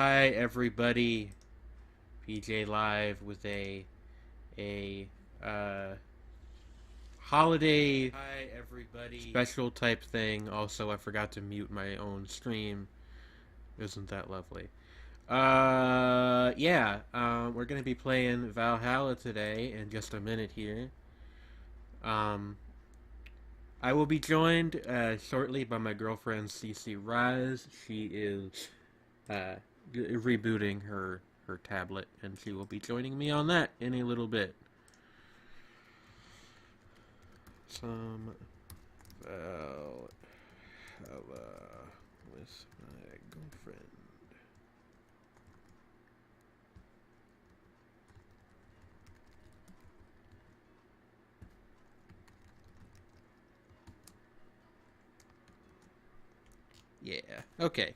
Hi everybody, PJ Live with a holiday special type thing. Also, I forgot to mute my own stream. Isn't that lovely? We're gonna be playing Valhalla today in just a minute here. Um, I will be joined shortly by my girlfriend CC Rise. She is uh, rebooting her tablet, and she will be joining me on that in a little bit. Some Valhalla with my girlfriend. Yeah. Okay.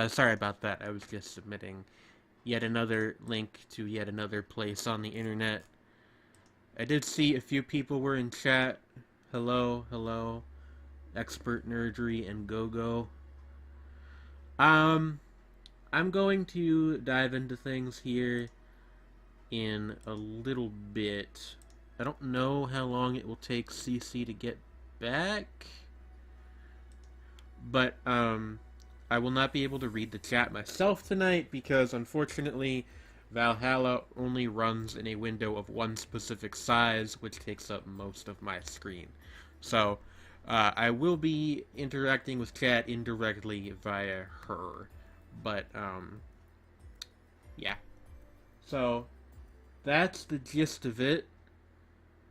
Sorry about that. I was just submitting yet another link to yet another place on the internet. I did see a few people were in chat. Hello, hello. Expert Nerdery and GoGo. I'm going to dive into things here in a little bit. I don't know how long it will take CC to get back, but I will not be able to read the chat myself tonight because unfortunately Valhalla only runs in a window of one specific size, which takes up most of my screen. So I will be interacting with chat indirectly via her, but yeah. So that's the gist of it.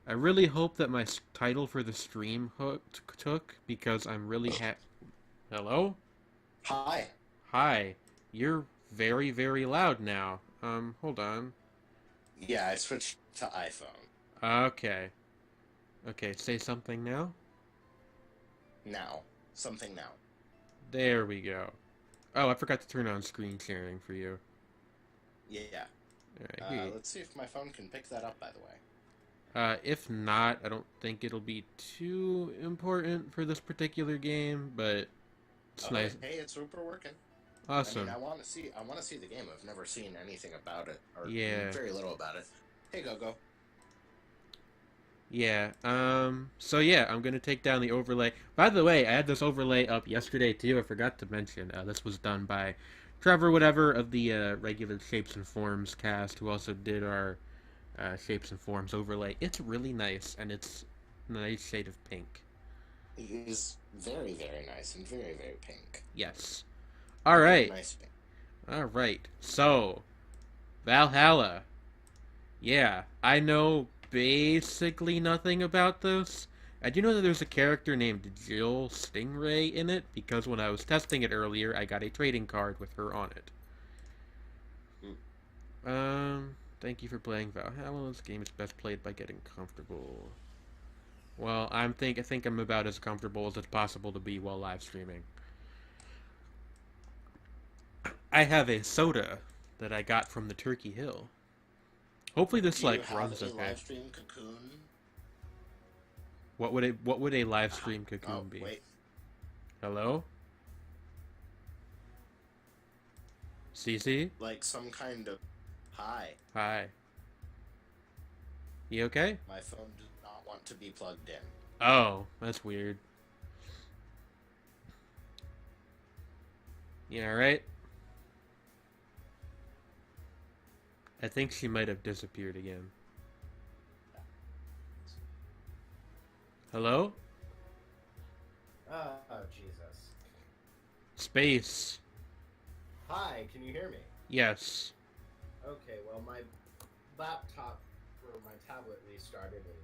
I really hope that my title for the stream took because I'm really Hello? Hi. Hi. You're very, very loud now. Hold on. Yeah, I switched to iPhone. Okay. Okay, say something now. Now. Something now. There we go. Oh, I forgot to turn on screen sharing for you. Yeah. Alright, Let's see if my phone can pick that up, by the way. If not, I don't think it'll be too important for this particular game, but it's nice. Hey, it's super working. Awesome. I want to see the game. I've never seen anything about it, or Yeah. very little about it. Hey, go. Yeah, so yeah, I'm gonna take down the overlay. By the way, I had this overlay up yesterday too, I forgot to mention. This was done by Trevor whatever of the regular Shapes and Forms cast, who also did our Shapes and Forms overlay. It's really nice, and it's a nice shade of pink. It is very, very nice and very, very pink. Yes. Alright. Nice pink. Alright, so, Valhalla. Yeah, I know basically nothing about this. I do know that there's a character named Jill Stingray in it because when I was testing it earlier, I got a trading card with her on it. Thank you for playing Valhalla. This game is best played by getting comfortable. Well, I think I'm about as comfortable as it's possible to be while live streaming. I have a soda that I got from the Turkey Hill. Hopefully this runs okay. Live stream cocoon? What would a live stream cocoon be? Wait. Hello? CC? Like some kind of hi. Hi. You okay? My phone does not want to be plugged in. Oh, that's weird. Yeah, right? I think she might have disappeared again. Hello? Oh, Jesus. Space. Hi, can you hear me? Yes. Okay, well, my laptop or my tablet restarted and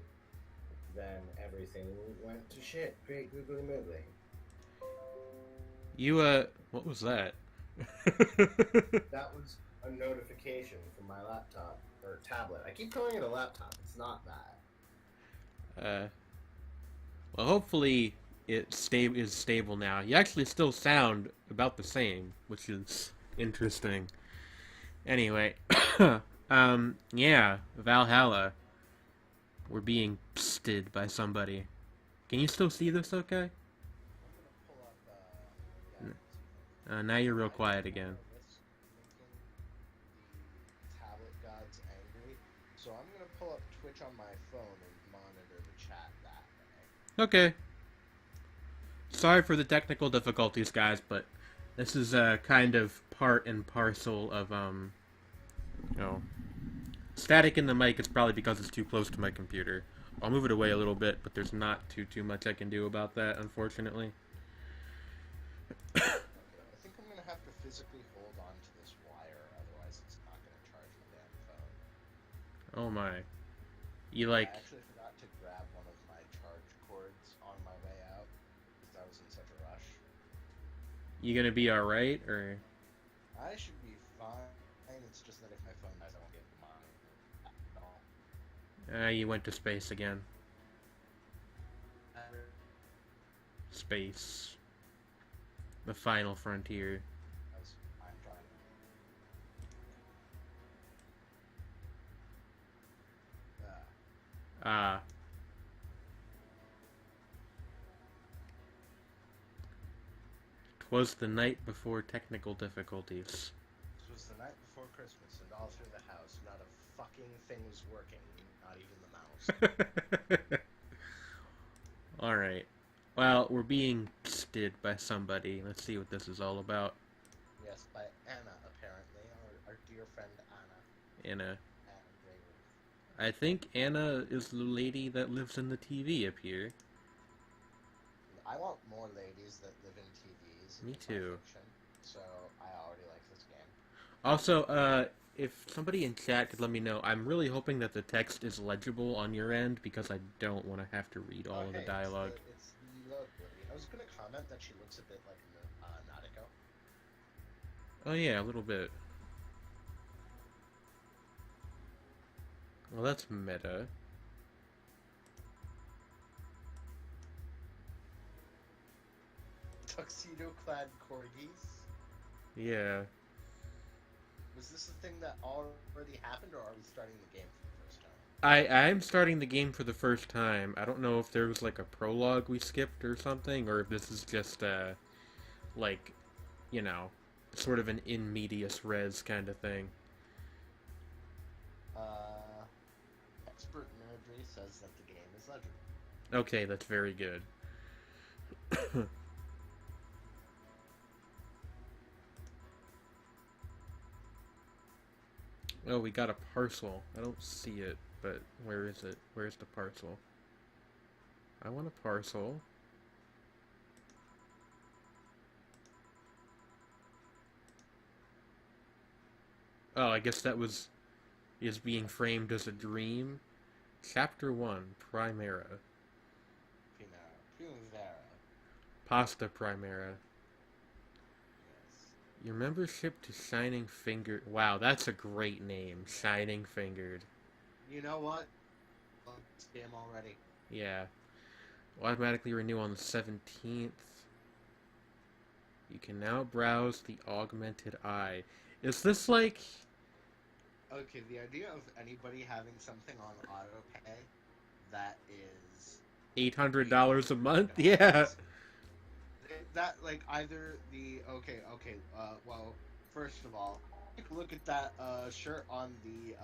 then everything went to shit. Great googly moogly. You, what was that? That was a notification from my laptop, or tablet. I keep calling it a laptop. It's not that. Well, hopefully it is stable now. You actually still sound about the same, which is interesting. Anyway, yeah, Valhalla. We're being psted by somebody. Can you still see this okay? Now you're real quiet again. pull up Twitch on my phone and monitor the chat that way. Okay. Sorry for the technical difficulties, guys, but this is kind of part and parcel of you know, static in the mic is probably because it's too close to my computer. I'll move it away a little bit, but there's not too much I can do about that, unfortunately. Okay, I think I'm gonna have to physically hold on to this wire, otherwise it's not gonna charge my damn phone. Oh my. You like... I actually forgot to grab one of my charge cords on my way out because I was in such a rush. You gonna be alright, or... I should be fine. It's just that if my phone dies, I won't be able to monitor at all. You went to space again. Space. The final frontier. I'm trying. Ah. 'Twas the night before technical difficulties. This was the night before Christmas, and all through the house, not a fucking thing was working, not even the mouse. Alright. Well, we're being sted by somebody. Let's see what this is all about. Yes, by Anna, apparently, our dear friend Anna. Anna. And I think Anna is the lady that lives in the TV up here. I want more ladies that live in TVs. Me in too. Fiction, so I already like this game. Also, if somebody in chat could let me know, I'm really hoping that the text is legible on your end, because I don't want to have to read all of the dialogue. It's lovely. I was going to comment that she looks a bit like Nautico. Oh yeah, a little bit. Well, that's meta. Tuxedo-clad corgis? Yeah. Was this a thing that already happened, or are we starting the game for the first time? I'm starting the game for the first time. I don't know if there was like a prologue we skipped or something, or if this is just like, you know, sort of an in medias res kind of thing. Expert Nerdry says that the game is legible. Okay, that's very good. Oh, we got a parcel. I don't see it, but where is it? Where's the parcel? I want a parcel. Oh, I guess that is being framed as a dream. Chapter 1, Primera. Primavera. Pasta Primera. Yes. Your membership to Shining Finger... Wow, that's a great name. Shining Fingered. You know what? This game already. Yeah. Will automatically renew on the 17th. You can now browse the Augmented Eye. Is this like... Okay, the idea of anybody having something on autopay that is $800 a month? Yeah. That, like, either the... Okay, well, first of all, take a look at that shirt on the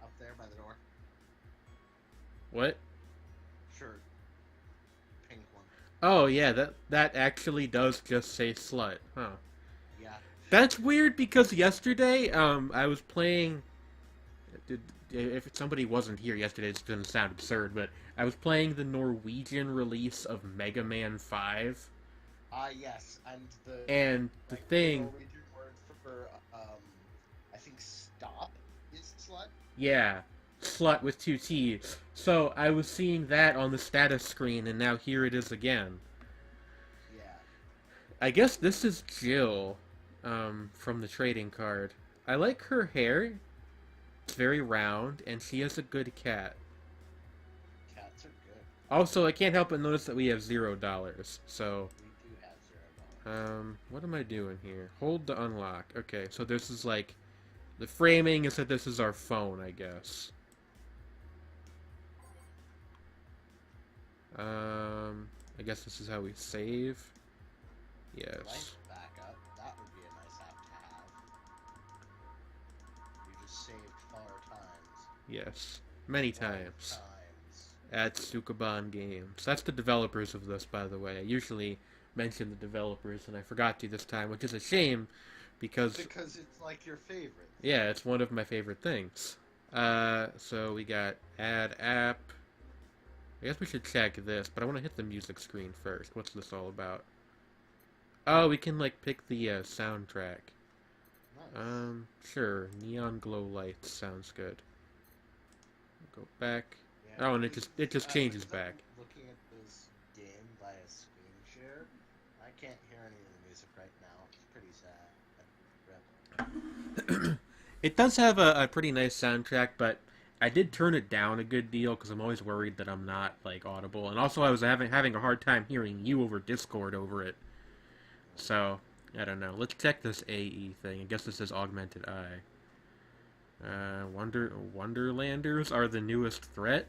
up there by the door. What? Shirt. Pink one. Oh, yeah, that actually does just say slut. Huh. Yeah. That's weird because yesterday, I was playing... If somebody wasn't here yesterday, it's going to sound absurd, but I was playing the Norwegian release of Mega Man 5. Yes, and the thing... The Norwegian word for, I think stop is slut? Yeah, slut with 2 T's. So, I was seeing that on the status screen, and now here it is again. Yeah. I guess this is Jill, from the trading card. I like her hair. It's very round, and she has a good cat. Cats are good. Also, I can't help but notice that we have $0, so... We do have $0. What am I doing here? Hold to unlock. Okay, so this is like... The framing is that this is our phone, I guess. I guess this is how we save. Yes. Life backup. That would be a nice app to have. You just saved far times. Yes, many Far times. times. At Sukaban Games. That's the developers of this, by the way. I usually mention the developers, and I forgot to this time, which is a shame, because Because it's like your favorite. yeah, it's one of my favorite things. So we got add app. I guess we should check this, but I want to hit the music screen first. What's this all about? Oh, we can like pick the soundtrack. Nice. Sure. Neon glow lights sounds good. Go back. Yeah, Oh, and it just changes because I'm back. Looking at this game via screen share, I can't hear any of the music right now. It's pretty sad. Rip. It does have a pretty nice soundtrack, but I did turn it down a good deal because I'm always worried that I'm not like audible, and also I was having a hard time hearing you over Discord over it. So I don't know. Let's check this AE thing. I guess this is Augmented Eye. Wonderlanders are the newest threat.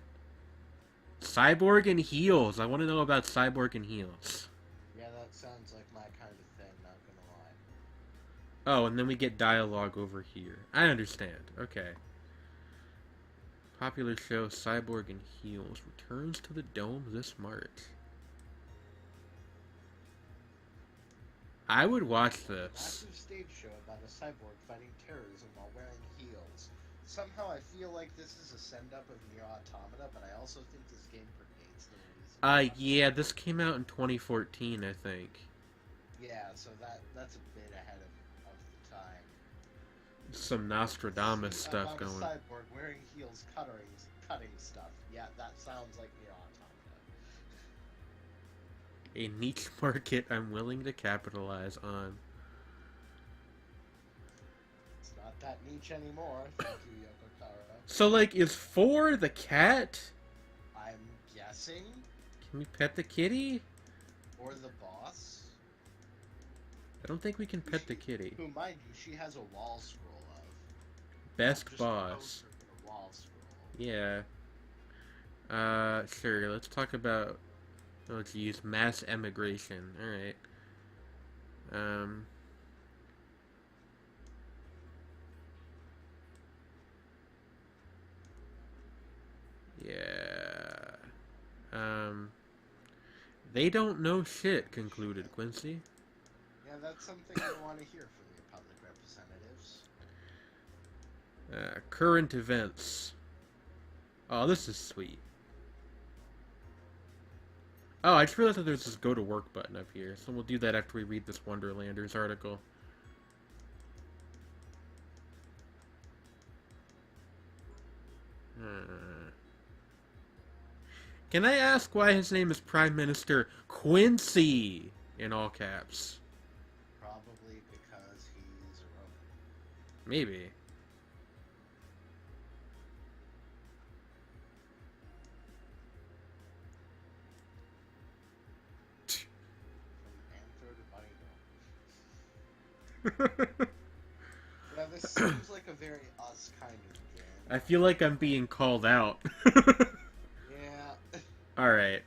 Cyborg and heels. I want to know about Cyborg and heels. Yeah, that sounds like my kind of thing, not gonna lie. Oh, and then we get dialogue over here. I understand. Okay. Popular show Cyborg and Heels returns to the Dome this March. I would watch this. Massive stage show about a cyborg fighting terrorism while wearing heels. Somehow I feel like this is a send-up of Nier Automata, but I also think this game predates the release of Yeah, this came out in 2014, I think. Yeah, so that's a bit ahead of the time. Some Nostradamus stuff About going. a cyborg wearing heels, cutting stuff. Yeah, that sounds like Nier Automata. A niche market I'm willing to capitalize on. It's not that niche anymore. Thank you, Yoko Taro. So, like, is 4 the cat? I'm guessing, Can we pet the kitty? or the boss. I don't think we can pet the kitty. Who, mind you, she has a wall scroll of. Best Just a boss. poster with a wall scroll. Yeah. Sure, let's talk about... Oh, geez, mass emigration. Alright. Yeah. They don't know shit, concluded Quincy. Yeah, that's something I want to hear from your public representatives. Current events. Oh, this is sweet. Oh, I just realized that there's this go to work button up here, so we'll do that after we read this Wonderlanders article. Can I ask why his name is Prime Minister Quincy in all caps? Probably because he's a Roman. Maybe. From Anther to Bunny. Yeah, this seems like a very us kind of game. I feel like I'm being called out. Yeah. Alright,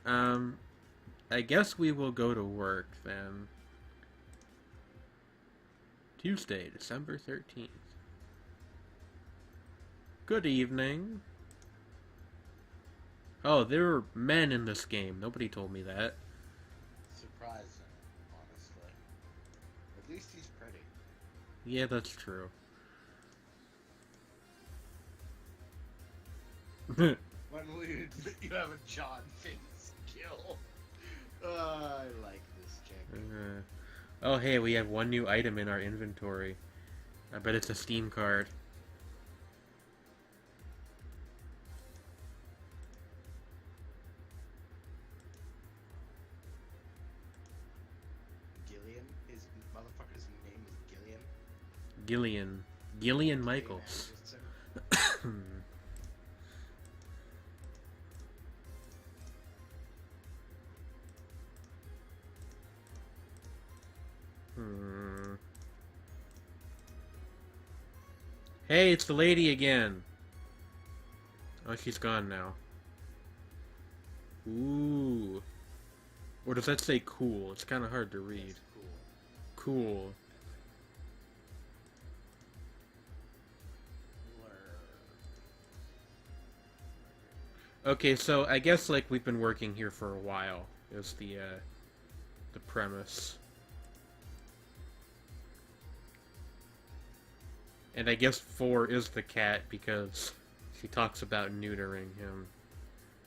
I guess we will go to work then. Tuesday, December 13th. Good evening. Oh, there were men in this game. Nobody told me that. Surprising, honestly. At least he's pretty. Yeah, that's true. When will you admit you have a John Finn skill? I like this chick. Oh, hey, we have one new item in our inventory. I bet it's a Steam card. Gillian? His motherfucker's name is Gillian? Gillian Michaels. Hey, it's the lady again. Oh, she's gone now. Ooh. Or does that say cool? It's kind of hard to read. That's cool. Cool. Cooler. Okay, so I guess like we've been working here for a while is the premise. And I guess 4 is the cat because she talks about neutering him.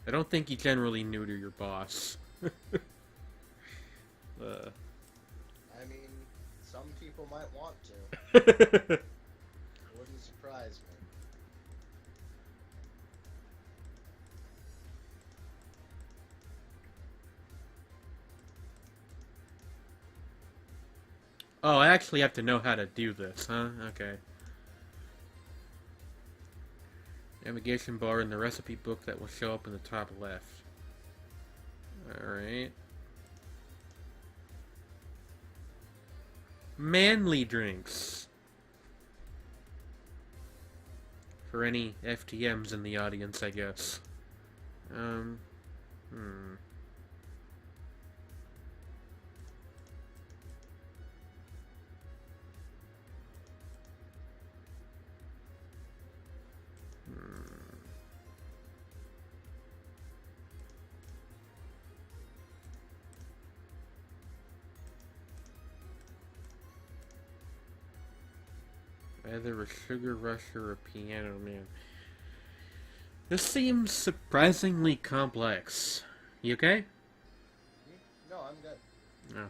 I don't think you generally neuter your boss. I mean, some people might want to. Wouldn't surprise me. Oh, I actually have to know how to do this, huh? Okay. Navigation bar in the recipe book that will show up in the top left. Alright. Manly drinks. For any FTMs in the audience, I guess. Hmm. Either a sugar rush or a piano man. This seems surprisingly complex. You okay? No, I'm good. No.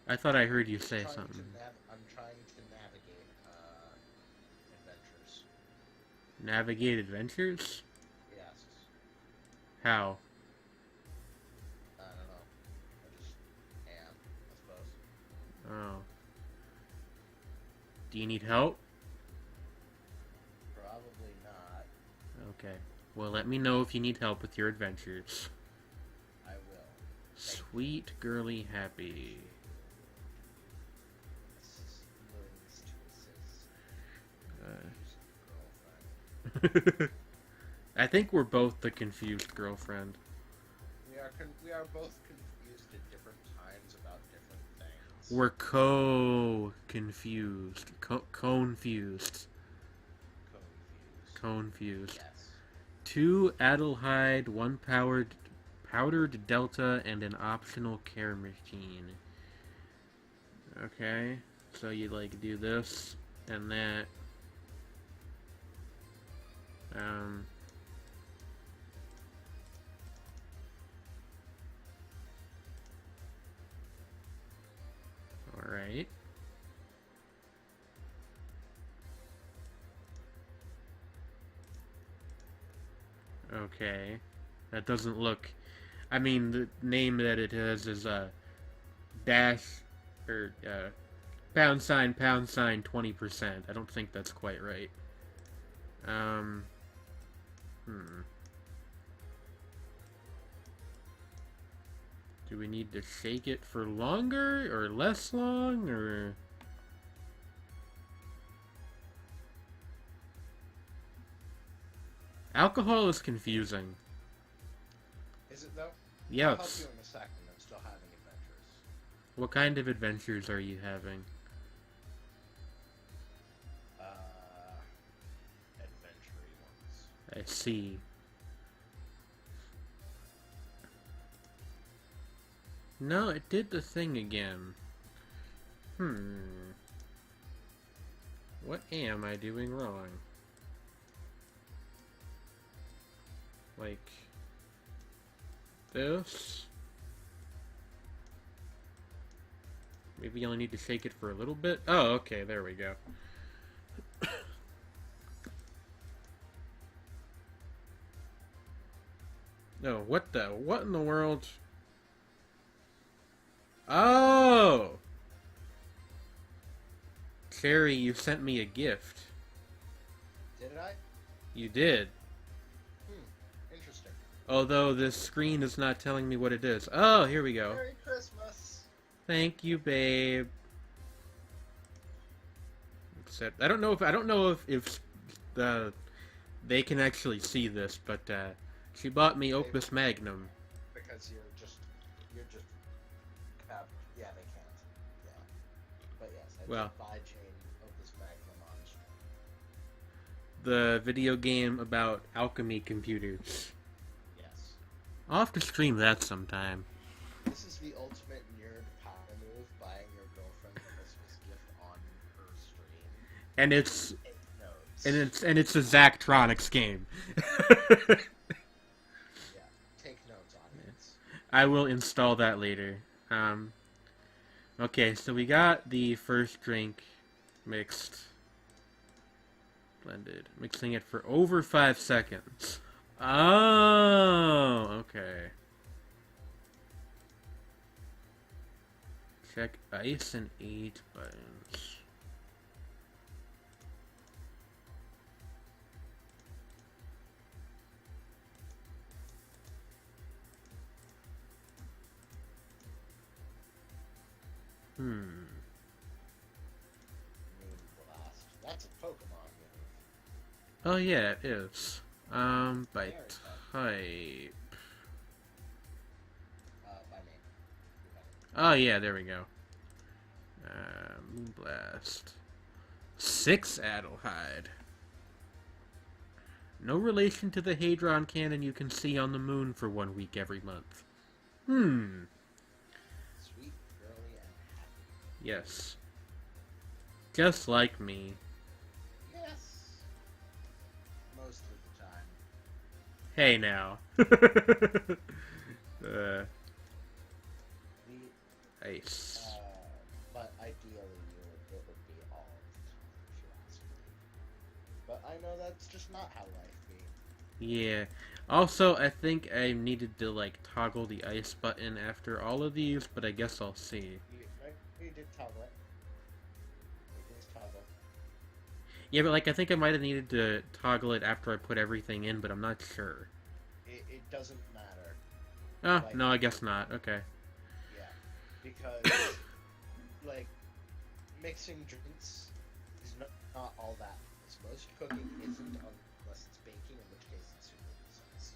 I thought I heard you say I'm something. I'm trying to navigate adventures. Navigate adventures? Yes. How? I don't know. I just am, I suppose. Oh. Do you need help? Probably not. Okay. Well, let me know if you need help with your adventures. I will. Sweet girly happy. Learns to assist. Girlfriend. I think we're both the confused girlfriend. We are both confused at different times about different things. We're confused. Confused. Confused. Yes. 2 Adelhyde, 1 powdered Delta, and an optional care machine. Okay, so you like do this and that. Alright. Okay. That doesn't look... I mean, the name that it has is, dash, or, pound sign, 20%. I don't think that's quite right. Do we need to shake it for longer, or less long, or... Alcohol is confusing. Is it though? Yes. I'll help you in a second. I'm still having adventures. What kind of adventures are you having? Adventure ones. I see. No, it did the thing again. What am I doing wrong? Like... this? Maybe you only need to shake it for a little bit? Oh, okay, there we go. No, what in the world? Oh! Cherry, you sent me a gift. Did I? You did. Interesting. Although this screen is not telling me what it is. Oh, here we go. Merry Christmas. Thank you, babe. Except I don't know if they can actually see this, but she bought me Opus Magnum. Because you're just yeah, they can't. Yeah. But yes, I Well, did buy chain of this Magnum on stream. the video game about alchemy computers. I'll have to stream that sometime. This is the ultimate nerd power move, buying your girlfriend a Christmas gift on her stream. And it's Take notes. it's a Zachtronics game. Yeah, take notes, audience. I will install that later. Okay, so we got the first drink mixed, blended, mixing it for over 5 seconds. Oh, okay. Check ice and age buttons. Moon Blast. That's a Pokemon move. Oh yeah, it is. By Very type. By name. Oh yeah, there we go. Moonblast. 6 Adelhyde. No relation to the Hadron cannon you can see on the moon for 1 week every month. Sweet, girly, and happy. Yes. Just like me. Yes. Most of the time. Hey now. The, Ice. but ideally, it would be all of the time, if you ask me. But I know that's just not how life be. Yeah. Also, I think I needed to, like, toggle the ice button after all of these, but I guess I'll see. You did toggle it. You did toggle. Yeah, but, like, I think I might have needed to toggle it after I put everything in, but I'm not sure. It doesn't matter. Oh, Like- no, I guess not. Okay. Yeah. Because, like, mixing drinks is not all that. Most cooking isn't unless it's baking, in which case it's super useless.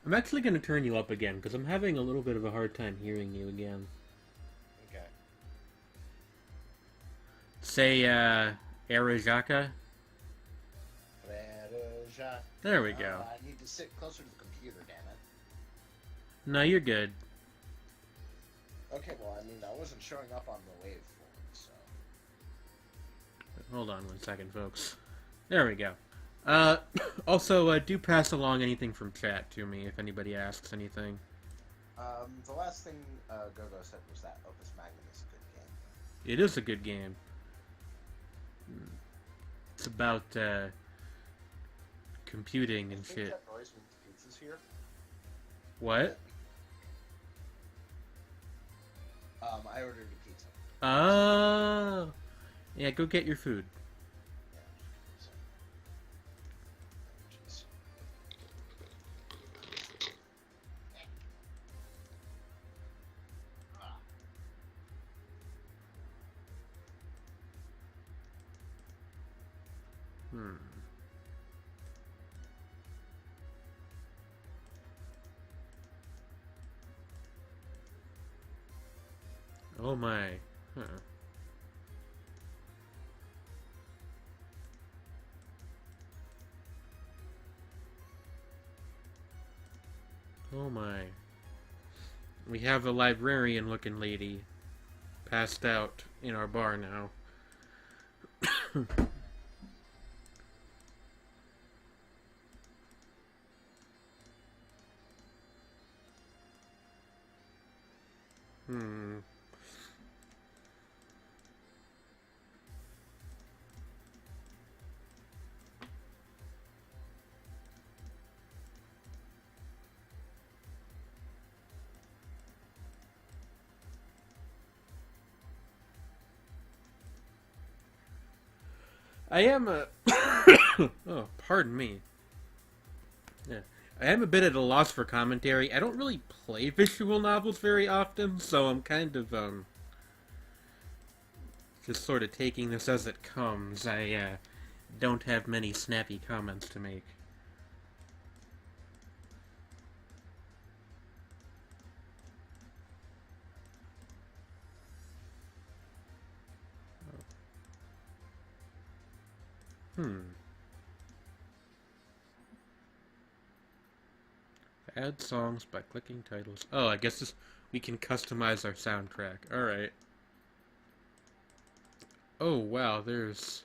I'm actually going to turn you up again, because I'm having a little bit of a hard time hearing you again. Okay. Say, Arizaka? There we go. I need to sit closer to the computer, damn it. No, you're good. Okay, well, I mean, that wasn't showing up on the waveform, so... Hold on 1 second, folks. There we go. Also, do pass along anything from chat to me if anybody asks anything. The last thing Gogo said was that Opus Magnum is a good game. It is a good game. It's about, computing and I think shit. that noise means pizza's here. What? I ordered a pizza. Oh! Yeah, go get your food. Yeah, so... Jeez. Hmm. Oh my. Huh. Oh my. We have a librarian looking lady passed out in our bar now. Hmm. I am a... oh, pardon me. Yeah. I am a bit at a loss for commentary. I don't really play visual novels very often, so I'm kind of, just sort of taking this as it comes. I, don't have many snappy comments to make. Add songs by clicking titles. Oh, I guess we can customize our soundtrack. Alright. Oh, wow, there's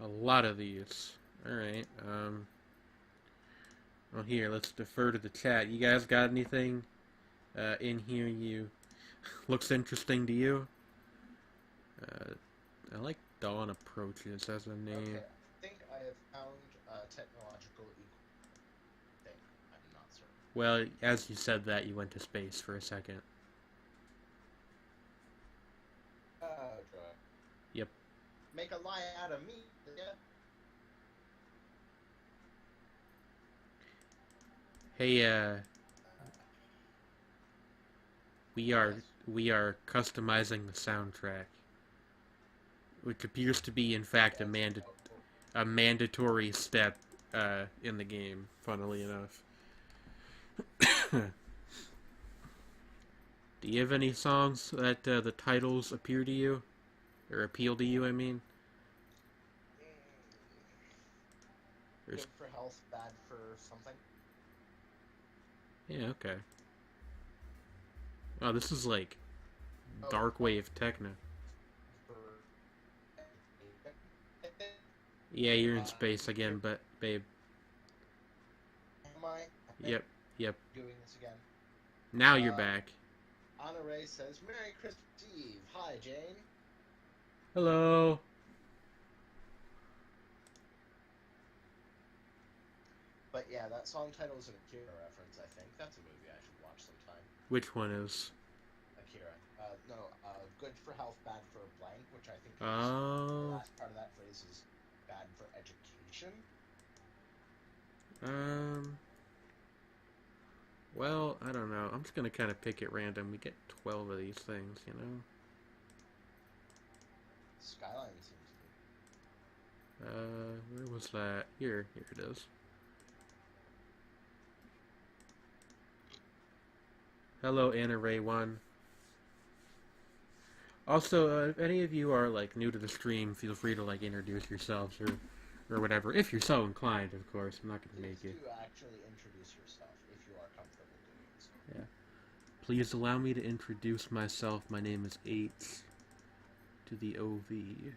a lot of these. Alright, well, here, let's defer to the chat. You guys got anything in here looks interesting to you? I like Dawn Approaches as a name. Okay, I think I have found a technological thing. I'm not certain. Well, as you said that, you went to space for a second. Okay. Yep. Make a lie out of me, yeah? Hey, we are customizing the soundtrack, which appears to be, in fact, a mandatory step in the game. Funnily enough. Do you have any songs that the titles appear to you, or appeal to you? I mean. Good for health, bad for something. Yeah. Okay. Oh, this is like dark wave techno. Yeah, you're in space again, but babe. Am I? Yep. Doing this again. Now you're back. Anna Ray says, Merry Christmas Eve. Hi, Jane. Hello. But yeah, that song title is an Akira reference, I think. That's a movie I should watch sometime. Which one is? Akira. Good for health, bad for blank, which I think is Oh. the last part of that phrase is bad for education. Well, I don't know. I'm just gonna kind of pick at random. We get 12 of these things, you know? Skyline seems to be. Where was that? Here it is. Hello, Anna Ray 1. Also, if any of you are, like, new to the stream, feel free to, like, introduce yourselves or whatever. If you're so inclined, of course. I'm not gonna make you. Please do actually introduce yourself, if you are comfortable doing so. Yeah. Please allow me to introduce myself. My name is H to the OV.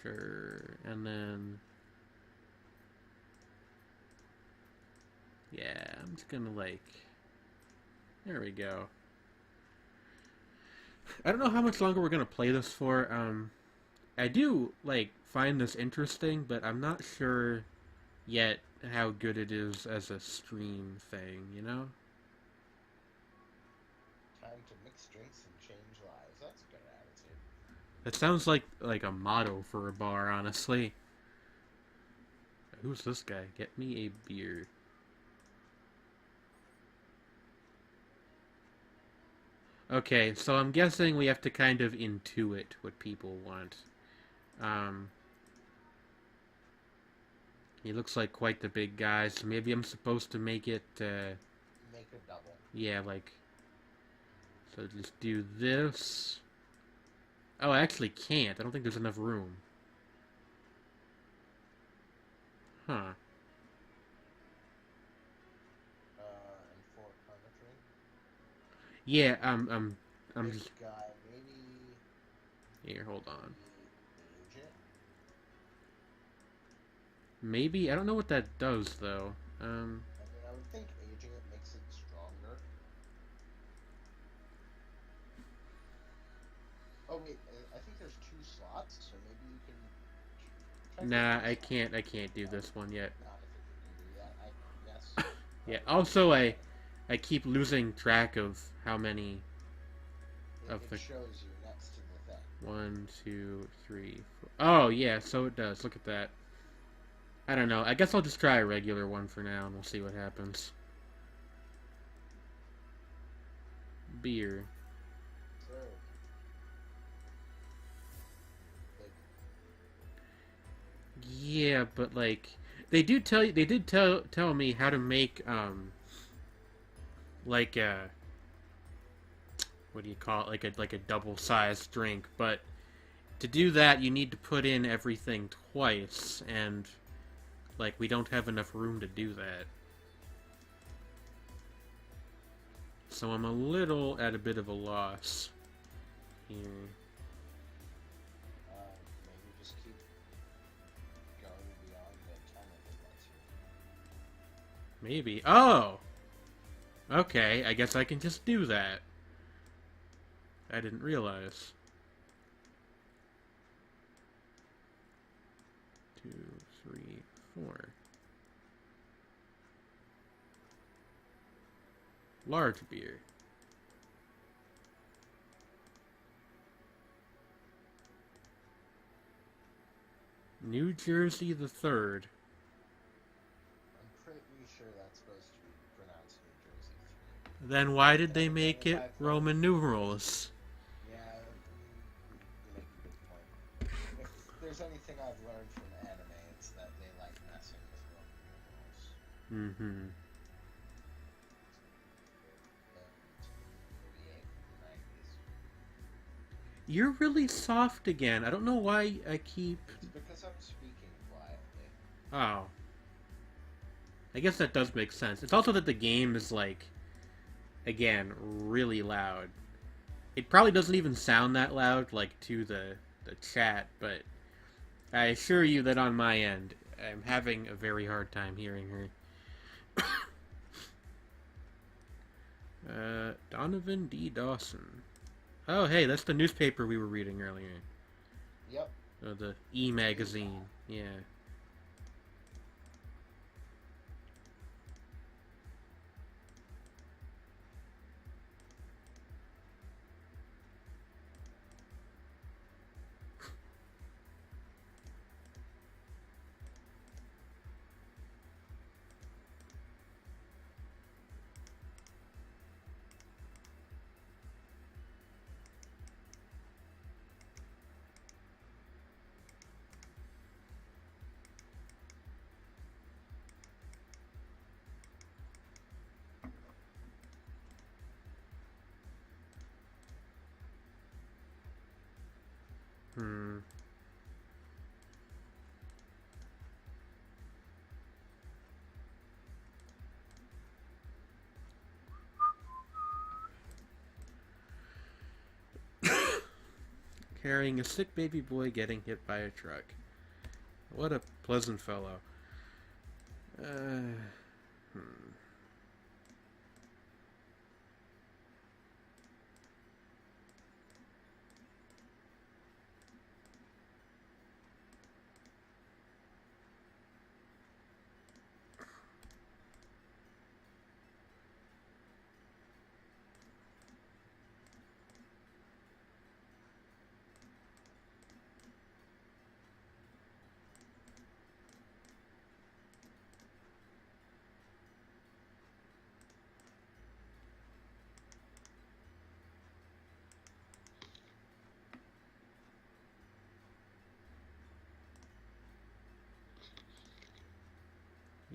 Sure. And then... yeah, I'm just gonna, like... there we go. I don't know how much longer we're gonna play this for. I do, like, find this interesting, but I'm not sure yet how good it is as a stream thing, you know? Time to mix drinks and change lives. That's a good attitude. That sounds like a motto for a bar, honestly. Who's this guy? Get me a beer. Okay, so I'm guessing we have to kind of intuit what people want. He looks like quite the big guy, so maybe I'm supposed to make it, Make a double. yeah, like... so just do this... oh, I actually can't. I don't think there's enough room. Huh. And for conjure. Yeah, I'm This just... guy, maybe... here, hold on. Agent? Maybe? I don't know what that does, though. I mean, I would think aging it makes it stronger. Oh wait, I think there's 2 slots, so maybe you can... Nah, I can't do this one yet. Not if you can do that, I guess. Yeah, also I keep losing track of how many of It the... shows you next to the thing. 1, 2, 3, 4... oh, yeah, so it does. Look at that. I don't know. I guess I'll just try a regular one for now, and we'll see what happens. Beer. So... Yeah, but, like... they did tell me how to make, like a... what do you call it? Like a double-sized drink, but... to do that, you need to put in everything twice, and, like, we don't have enough room to do that. So I'm a little at a bit of a loss here. Maybe just keep going beyond the time it lets you. Maybe. Oh! Okay, I guess I can just do that. I didn't realize. 2, 3, 4. Large beer. New Jersey the 3rd. I'm pretty sure that's supposed to be pronounced New Jersey 3. Then why did they make it Roman numerals? Yeah, you make a good point. If there's anything I've learned from anime, it's that they like messing with Roman numerals. Mm-hmm. You're really soft again. I don't know why I keep... It's because I'm speaking quietly. Oh. I guess that does make sense. It's also that the game is, like, again, really loud. It probably doesn't even sound that loud, like, to the chat, but I assure you that on my end, I'm having a very hard time hearing her. Donovan D. Dawson. Oh, hey, that's the newspaper we were reading earlier. Yep. The E-magazine. Yeah. Hmm. Carrying a sick baby boy getting hit by a truck. What a pleasant fellow. Hmm.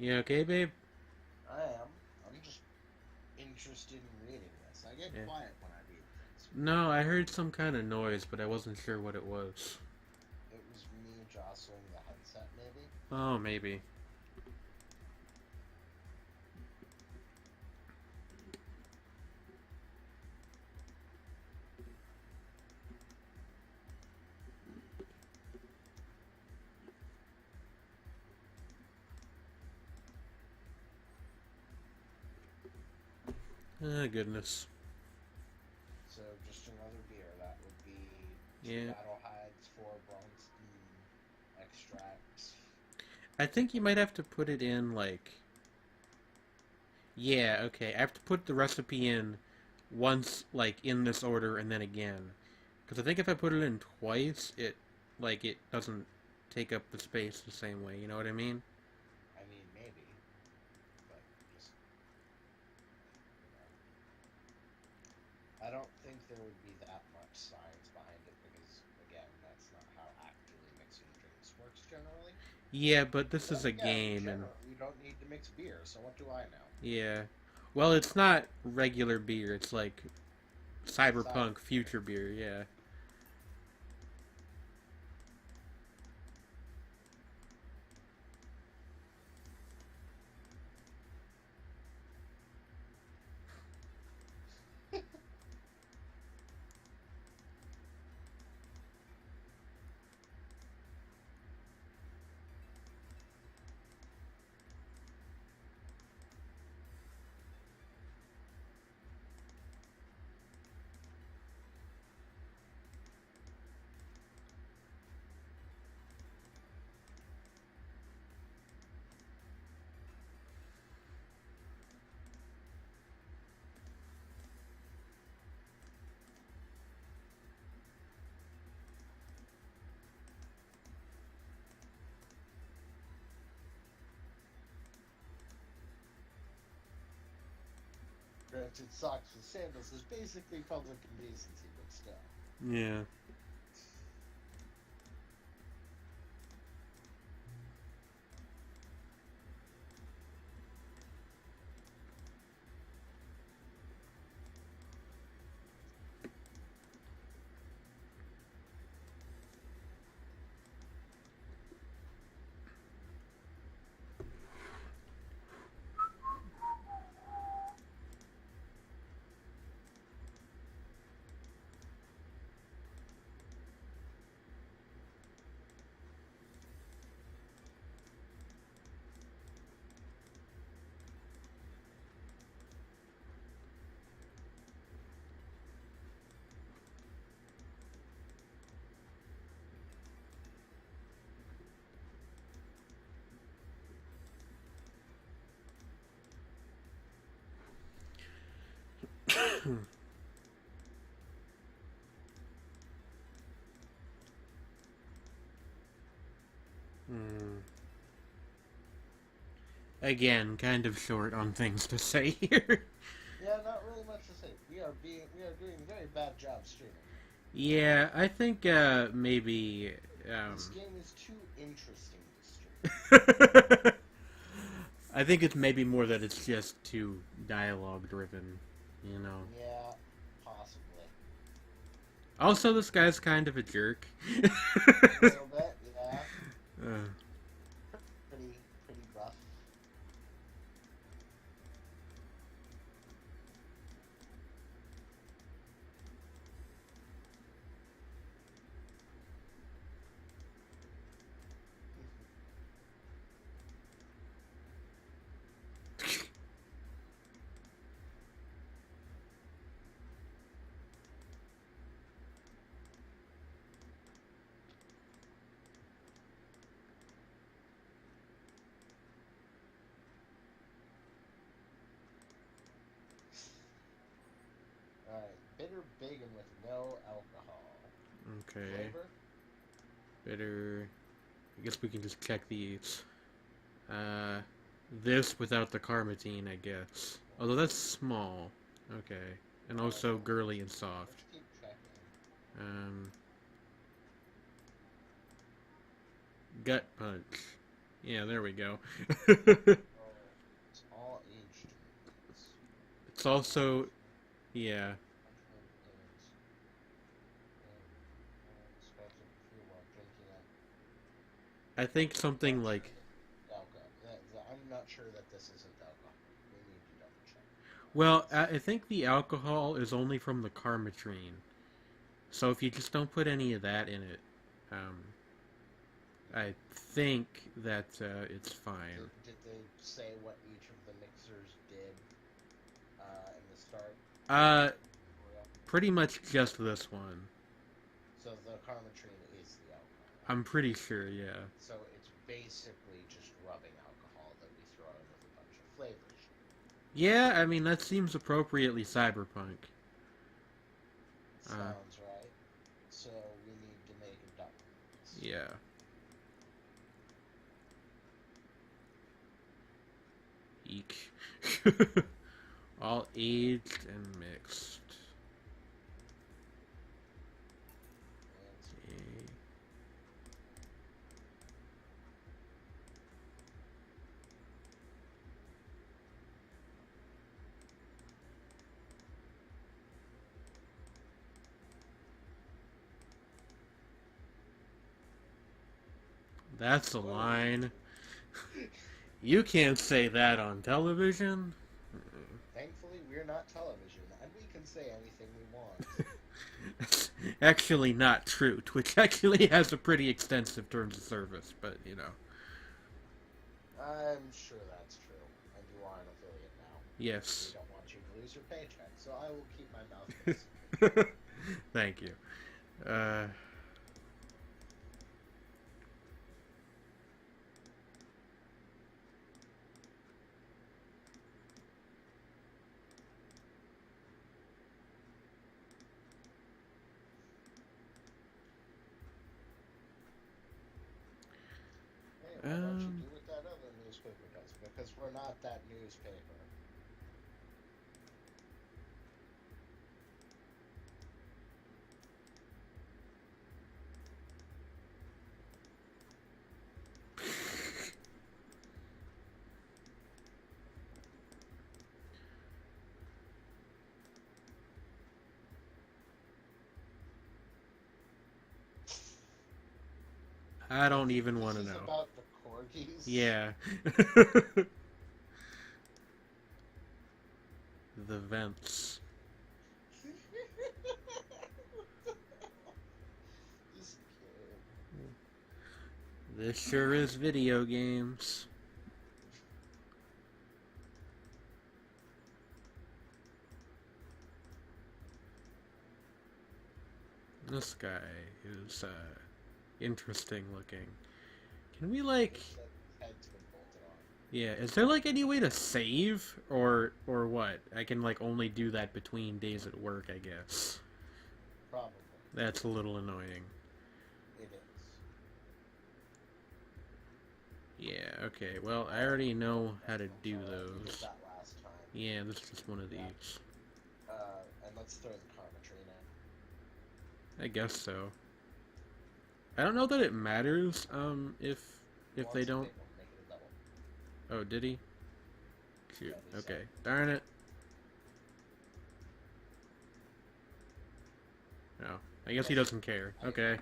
You okay, babe? I am. I'm just interested in reading this. I get quiet when I read things. No, I heard some kind of noise, but I wasn't sure what it was. It was me jostling the headset, maybe? Oh, maybe. Ah, goodness. So just another beer. That would be 2 Yeah. Battle Hides, 4 Bronstein extracts. I think you might have to put it in, like... Yeah, okay. I have to put the recipe in once, like, in this order and then again. Because I think if I put it in twice, it doesn't take up the space the same way, you know what I mean? I mean, maybe. But just... You know. I don't think there would be that much science behind it because, again, that's not how actually mixing drinks works generally. Yeah, but this is a Yeah, game, and... you don't need to mix beer, so what do I know? Yeah. Well, it's not regular beer, it's like cyberpunk future beer, yeah. Granted, socks with sandals is basically public indecency, but still. Yeah. Hmm. Again, kind of short on things to say here. Yeah, not really much to say. We are doing a very bad job streaming. Yeah, I think maybe. This game is too interesting to stream. I think it's maybe more that it's just too dialogue driven, you know. Yeah, possibly. Also, this guy's kind of a jerk. A little bit, yeah. uh, Pretty rough. Alright, bitter bacon with no alcohol. okay. Flavor? Bitter. I guess we can just check these. This without the carmazine, I guess. Although that's small. Okay. And also girly and soft. Let's keep checking. Gut punch. Yeah, there we go. Oh, it's all aged meats. It's also, yeah. I think something like, I'm not sure that this isn't alcohol. We need to double check. well, I think the alcohol is only from the carmatrine. So if you just don't put any of that in it, I think that it's fine. Did they say what each of the mixers did in the start? Pretty much just this one. So the carmatrine is the alcohol. I'm pretty sure, yeah. So it's basically just rubbing alcohol that we throw in with a bunch of flavors. Yeah, I mean, that seems appropriately cyberpunk. Sounds right. So we need to make a double. Yeah. Eek. All aged and mixed. Okay. That's a line. You can't say that on television. Thankfully, we're not television, and we can say anything we want. It's actually not true. Twitch actually has a pretty extensive terms of service, but you know. I'm sure that's true, and you are an affiliate now. Yes. We don't want you to lose your paycheck, so I will keep my mouth closed. Thank you. Hey, why don't you do what that other newspaper does? Because we're not that newspaper. I don't even want to This is know. about the corgis. Yeah. The vents. This kid. This sure is video games. This guy is interesting looking. Can we like? His head's been bolted on. Yeah, is there like any way to save or what? I can like only do that between days at work, I guess. Probably. That's a little annoying. It is. Yeah, okay. Well, I already know how to do We did those. that last time. Yeah, this is just one of Yeah. these. And let's throw the karma tree in. I guess so. I don't know that it matters, if they don't. Make it a double. Oh, did he? Shoot. Yeah, they said. Okay. Darn it. Oh, I guess he doesn't care. Okay.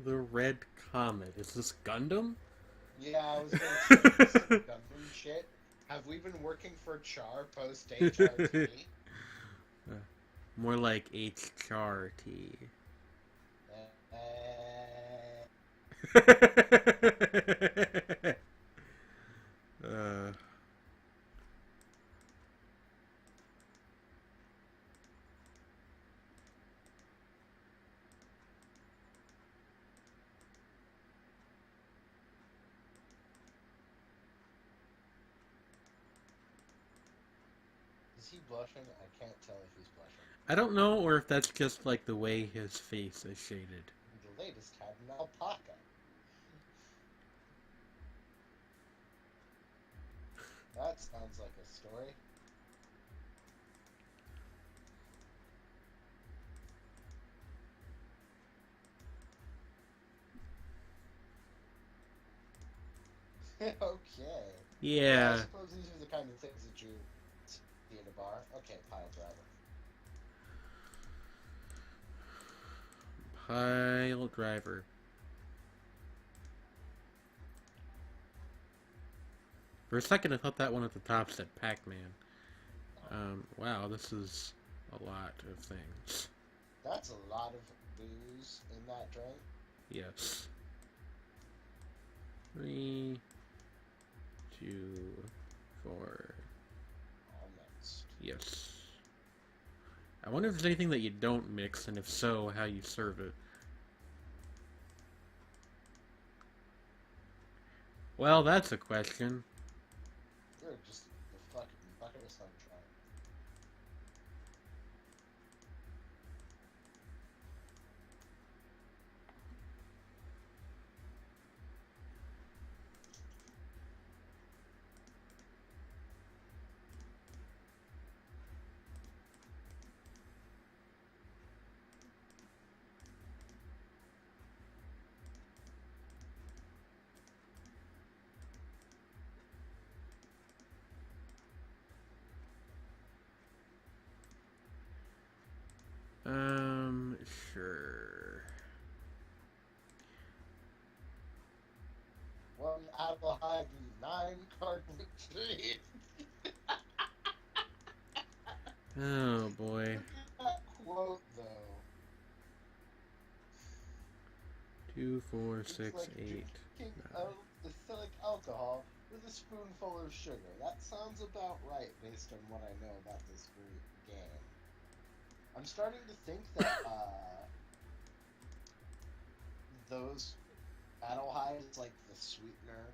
The Red Comet. Is this Gundam? Yeah, I was gonna say this Gundam shit. Have we been working for Char post HRT? More like HRT. uh, Is he blushing? I can't tell if he's blushing. I don't know, or if that's just like the way his face is shaded. The latest had an alpaca. That sounds like a story. Okay. Yeah. I suppose these are the kind of things that you see in a bar. Okay, pile driver. Pile driver. For a second, I thought that one at the top said Pac-Man. Wow, this is a lot of things. That's a lot of booze in that drink. Yes. 3, 2, 4. All mixed. Yes. I wonder if there's anything that you don't mix, and if so, how you serve it. Well, that's a question. You're just the fucking bucket of sunshine. Sure. 1 apple high, 9 cartridges. Oh, boy. Look at that quote, though. 2, 4, 6, It's like 8. drinking 9. ethylic alcohol with a spoonful of sugar. That sounds about right based on what I know about this game. I'm starting to think that those Adelhyde is like the sweetener,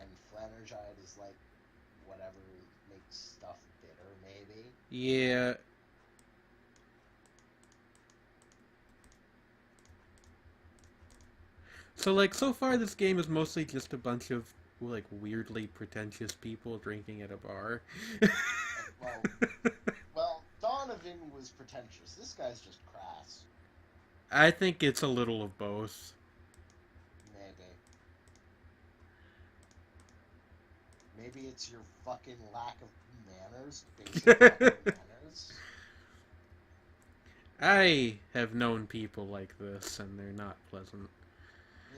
and Flanergide is like whatever makes stuff bitter, maybe. Yeah. So, like, so far this game is mostly just a bunch of, like, weirdly pretentious people drinking at a bar. Well, Donovan was pretentious. This guy's just crass. I think it's a little of both. Maybe it's your fucking lack of manners, basic fucking manners. I have known people like this, and they're not pleasant.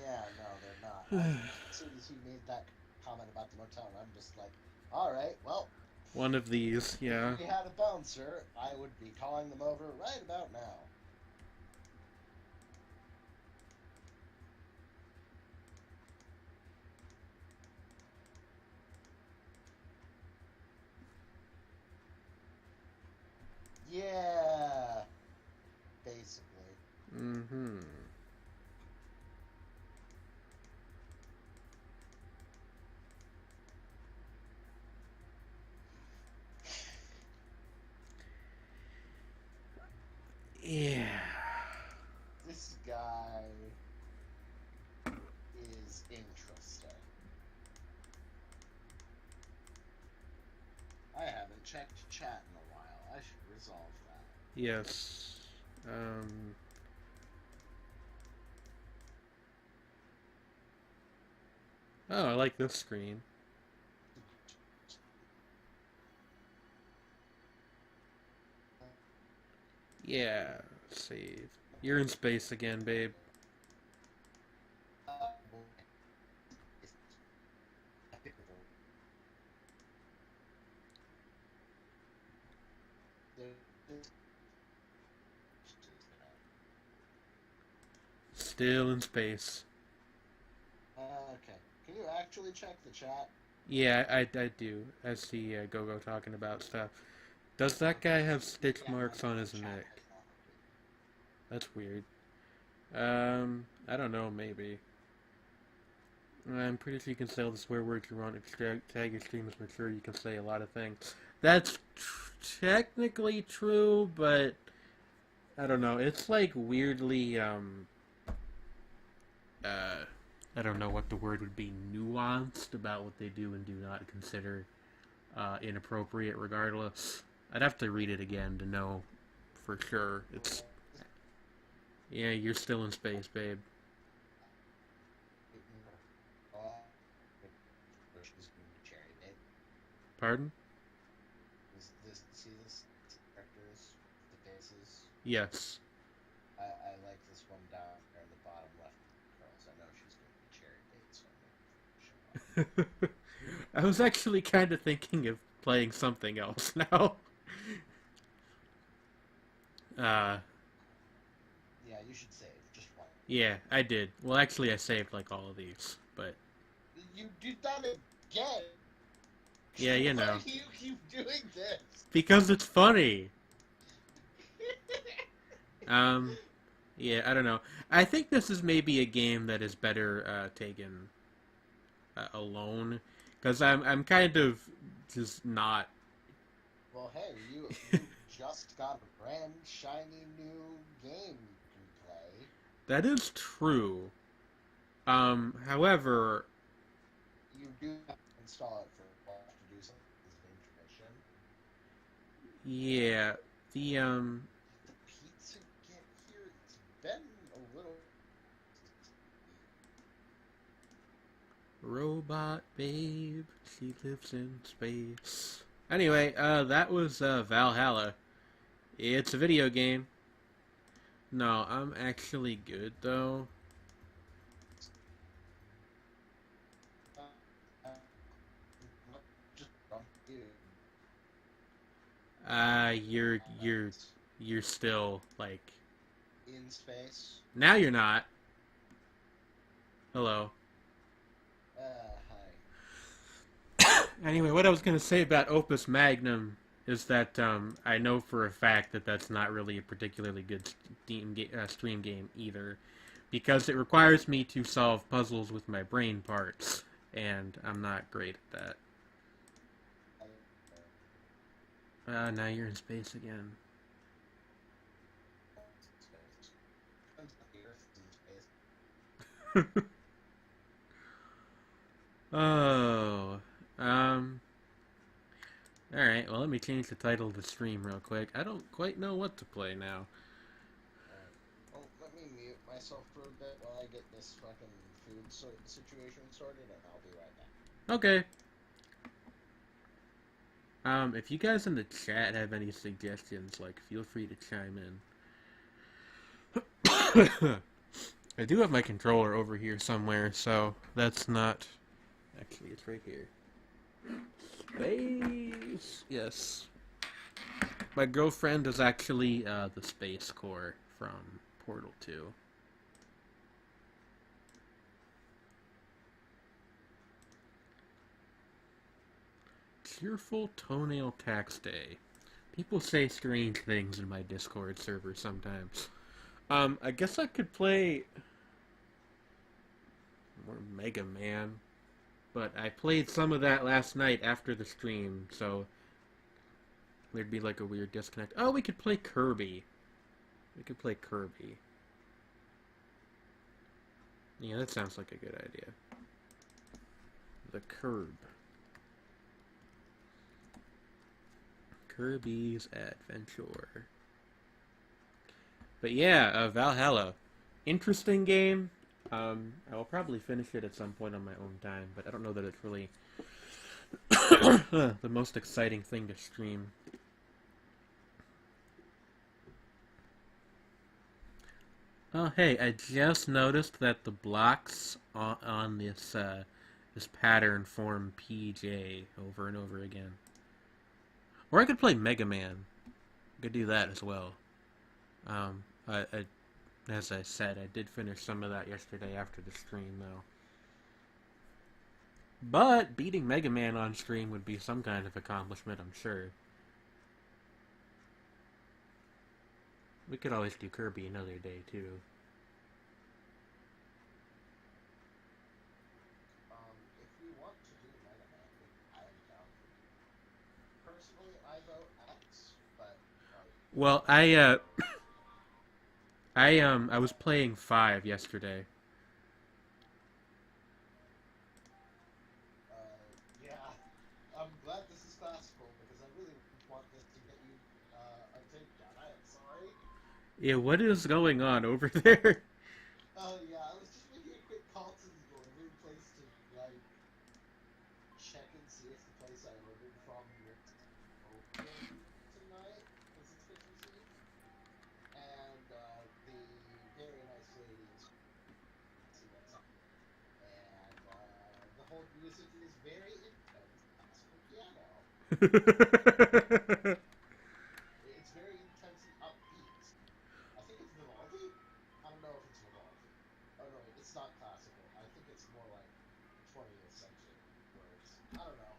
Yeah, no, they're not. As soon as he made that comment about the motel, I'm just like, alright, well. One of these, yeah. If we had a bouncer, I would be calling them over right about now. Yeah, basically. Mm-hmm. Yeah. This guy is interesting. I haven't checked chat in a while. I should resolve that. Yes. Oh, I like this screen. Yeah. Save. You're in space again, babe. Still in space. Okay. Can you actually check the chat? Yeah, I do. I see Go-Go talking about stuff. Does that guy have stitch marks on his neck? That's weird. I don't know, maybe. I'm pretty sure you can say all the swear words you want. If tag your stream is mature, you can say a lot of things. That's technically true, but I don't know. It's like weirdly, I don't know what the word would be, nuanced about what they do and do not consider inappropriate regardless. I'd have to read it again to know for sure. It's... Yeah, you're still in space, babe. Pardon? See this characters, the faces? Yes. I like this one down there in the bottom left girls. I know she's going to be cherry bait, so I'm going to show up. I was actually kind of thinking of playing something else now. Yeah, you should save. Just one. Yeah, I did. Well, actually, I saved like all of these, but... You did that again! Yeah, you know. Why do you keep doing this? Because it's funny! Yeah, I don't know. I think this is maybe a game that is better taken alone, because I'm kind of just not... Well, hey, you just got a brand shiny new game you can play. That is true. However... You do have to install it for to do something as an intermission. Yeah, the Pizza get here? It's been a little... Robot babe, she lives in space. Anyway, that was Valhalla. It's a video game. No, I'm actually good though. Just dump you. You're still like In space. now you're not. Hello. Hi. Anyway, what I was gonna say about Opus Magnum is that I know for a fact that that's not really a particularly good stream game either. because it requires me to solve puzzles with my brain parts, and I'm not great at that. Now you're in space again. Oh, alright, well, let me change the title of the stream real quick. I don't quite know what to play now. Well, let me mute myself for a bit while I get this fucking food situation sorted, and I'll be right back. Okay. If you guys in the chat have any suggestions, like, feel free to chime in. I do have my controller over here somewhere, so that's not... Actually, it's right here. Space! Yes. My girlfriend is actually, the Space Core from Portal 2. Cheerful Toenail Tax Day. People say strange things in my Discord server sometimes. I guess I could play more Mega Man, but I played some of that last night after the stream, so there'd be like a weird disconnect. Oh, we could play Kirby. We could play Kirby. Yeah, that sounds like a good idea. The Curb. Kirby's Adventure. But yeah, Valhalla. Interesting game. I will probably finish it at some point on my own time, but I don't know that it's really the most exciting thing to stream. Oh, hey, I just noticed that the blocks on this this pattern form PJ over and over again. Or I could play Mega Man. I could do that as well. As I said, I did finish some of that yesterday after the stream, though. But beating Mega Man on stream would be some kind of accomplishment, I'm sure. We could always do Kirby another day, too. If you want to do Mega Man, I'm down for it. Personally, I vote X, but Well, I was playing 5 yesterday. Yeah, I'm glad this is classical because I really want this to get you a takedown. I am sorry. Yeah, what is going on over there? Yeah, I was just making a quick call to the delivery place to like check and see if the place I ordered from was open tonight because it's Christmas Eve, and the very nice lady is see what's up, and the whole music is very intense classical piano. It's very intense and upbeat. I think it's Vivaldi. I don't know if it's Vivaldi. Oh no, it's not classical. I think it's more like 20th century words. I don't know.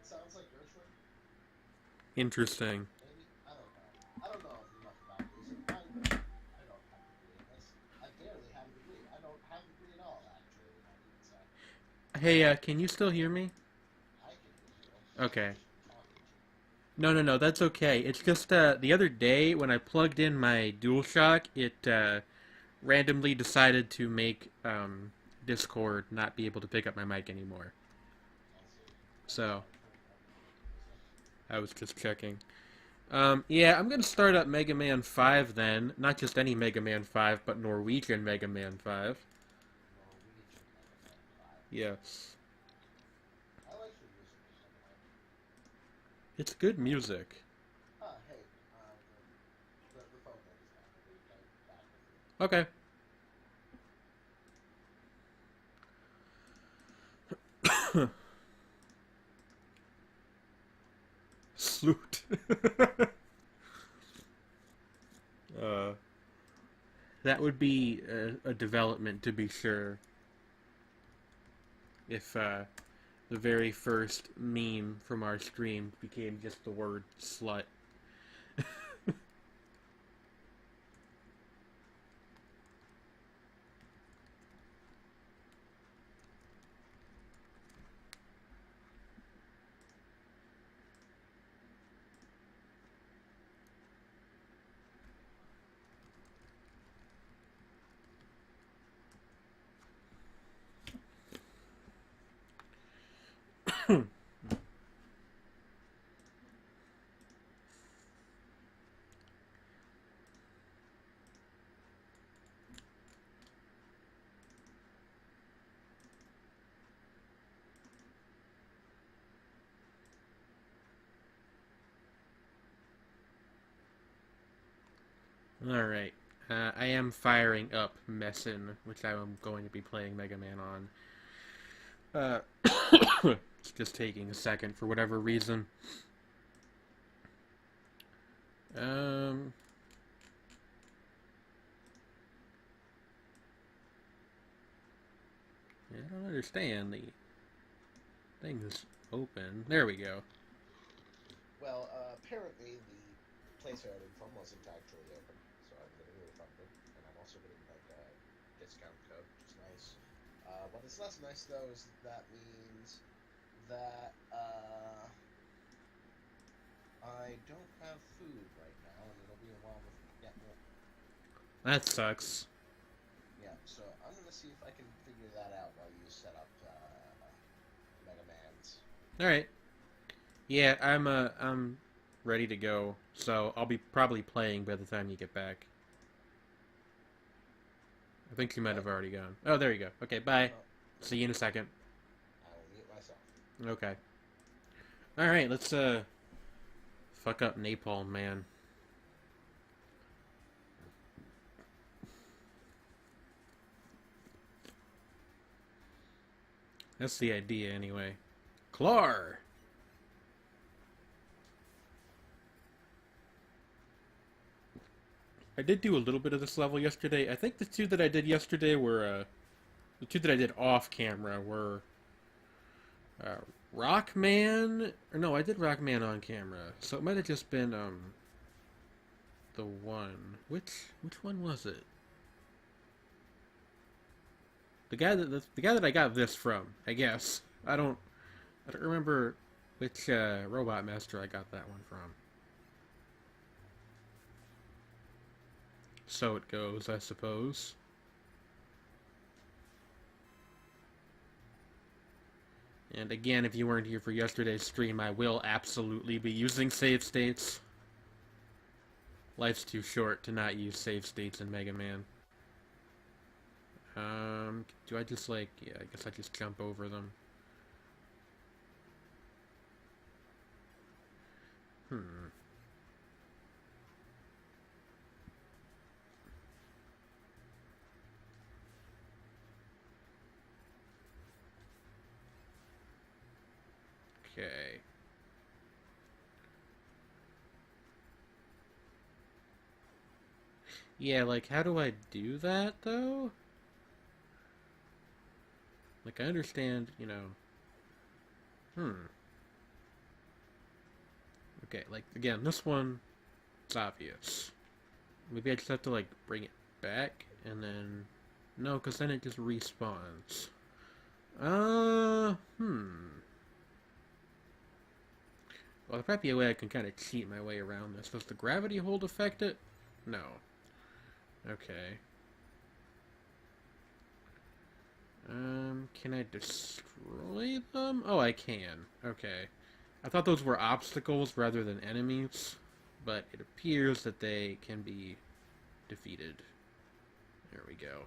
It sounds like Gershwin. Interesting. Maybe. I don't know. I don't know enough about music. I don't have a degree in this. I barely have a degree. I don't have a degree at all, actually. I need to say. Hey, can you still hear me? I can hear you. Okay. Talking to you. No, that's okay. It's just, the other day when I plugged in my DualShock, it, randomly decided to make, Discord not be able to pick up my mic anymore. So, I was just checking. Yeah, I'm gonna start up Mega Man 5 then. Not just any Mega Man 5, but Norwegian Mega Man 5. Yes. I like your music. It's good music. Hey, the phone thing is back. I'll be back with you. Okay. Sloot. That would be a development to be sure. If the very first meme from our stream became just the word slut. Alright. I am firing up Messin, which I am going to be playing Mega Man on. It's just taking a second for whatever reason. I don't understand. The thing's open. There we go. Well, apparently the place I ordered from wasn't actually open, so I'm getting refunded, and I'm also getting like a discount code, which is nice. What is less nice though is that means that I don't have food right now, and it'll be a while before I get more. That sucks. Yeah, so I'm gonna see if I can figure that out while you set up Mega Man's. Alright. Yeah, I'm ready to go, so I'll be probably playing by the time you get back. I think you might have already gone. Oh, there you go. Okay, bye. See you in a second. I will mute myself. Okay. Alright, let's, fuck up Napalm Man. That's the idea, anyway. Clar! I did do a little bit of this level yesterday. I think the two that I did yesterday were, the two that I did off camera were, Rockman, or no, I did Rockman on camera, so it might have just been, the one. Which one was it? The guy that I got this from, I guess. I don't remember which Robot Master I got that one from. So it goes, I suppose. And again, if you weren't here for yesterday's stream, I will absolutely be using save states. Life's too short to not use save states in Mega Man. Do I just like, yeah, I guess I just jump over them. Okay. Yeah, like, how do I do that, though? Like, I understand, you know... Okay, like, again, this one, it's obvious. Maybe I just have to, like, bring it back, and then... No, because then it just respawns. Well, there might be a way I can kind of cheat my way around this. Does the gravity hold affect it? No. Okay. Can I destroy them? Oh, I can. Okay. I thought those were obstacles rather than enemies, but it appears that they can be defeated. There we go.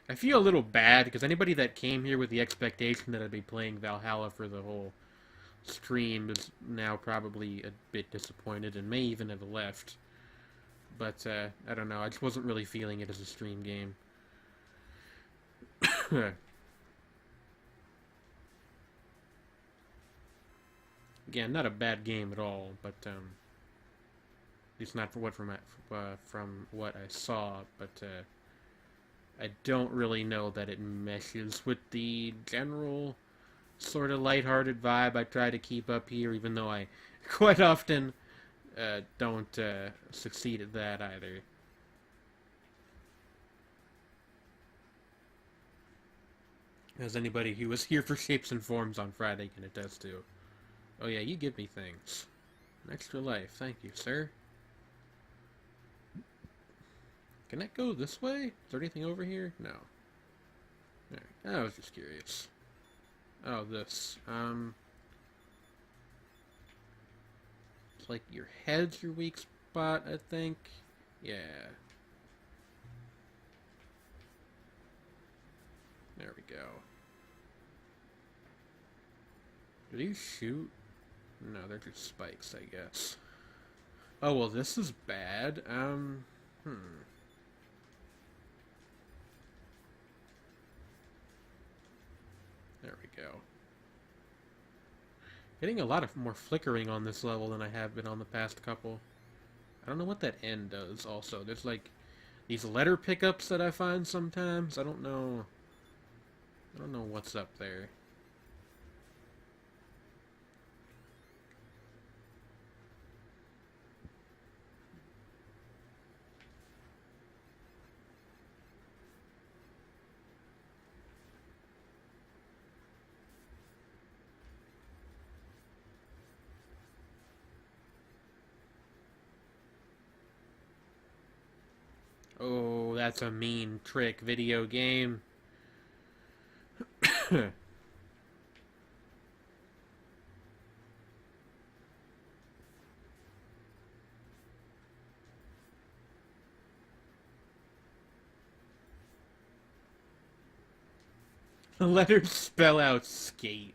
I feel a little bad, because anybody that came here with the expectation that I'd be playing Valhalla for the whole stream is now probably a bit disappointed and may even have left. But, I don't know, I just wasn't really feeling it as a stream game. Again, not a bad game at all, but, at least not from what I saw, but, I don't really know that it meshes with the general sort of lighthearted vibe I try to keep up here, even though I quite often don't succeed at that either. As anybody who was here for Shapes and Forms on Friday can attest to. Oh yeah, you give me things. An extra life, thank you, sir. Can that go this way? Is there anything over here? No. Alright, I was just curious. Oh, this. It's like your head's your weak spot, I think. Yeah. There we go. Did he shoot? No, they're just spikes, I guess. Oh, well, this is bad. There we go. Getting a lot of more flickering on this level than I have been on the past couple. I don't know what that N does, also. There's, like, these letter pickups that I find sometimes. I don't know what's up there. Oh, that's a mean trick, video game. The letters spell out skate.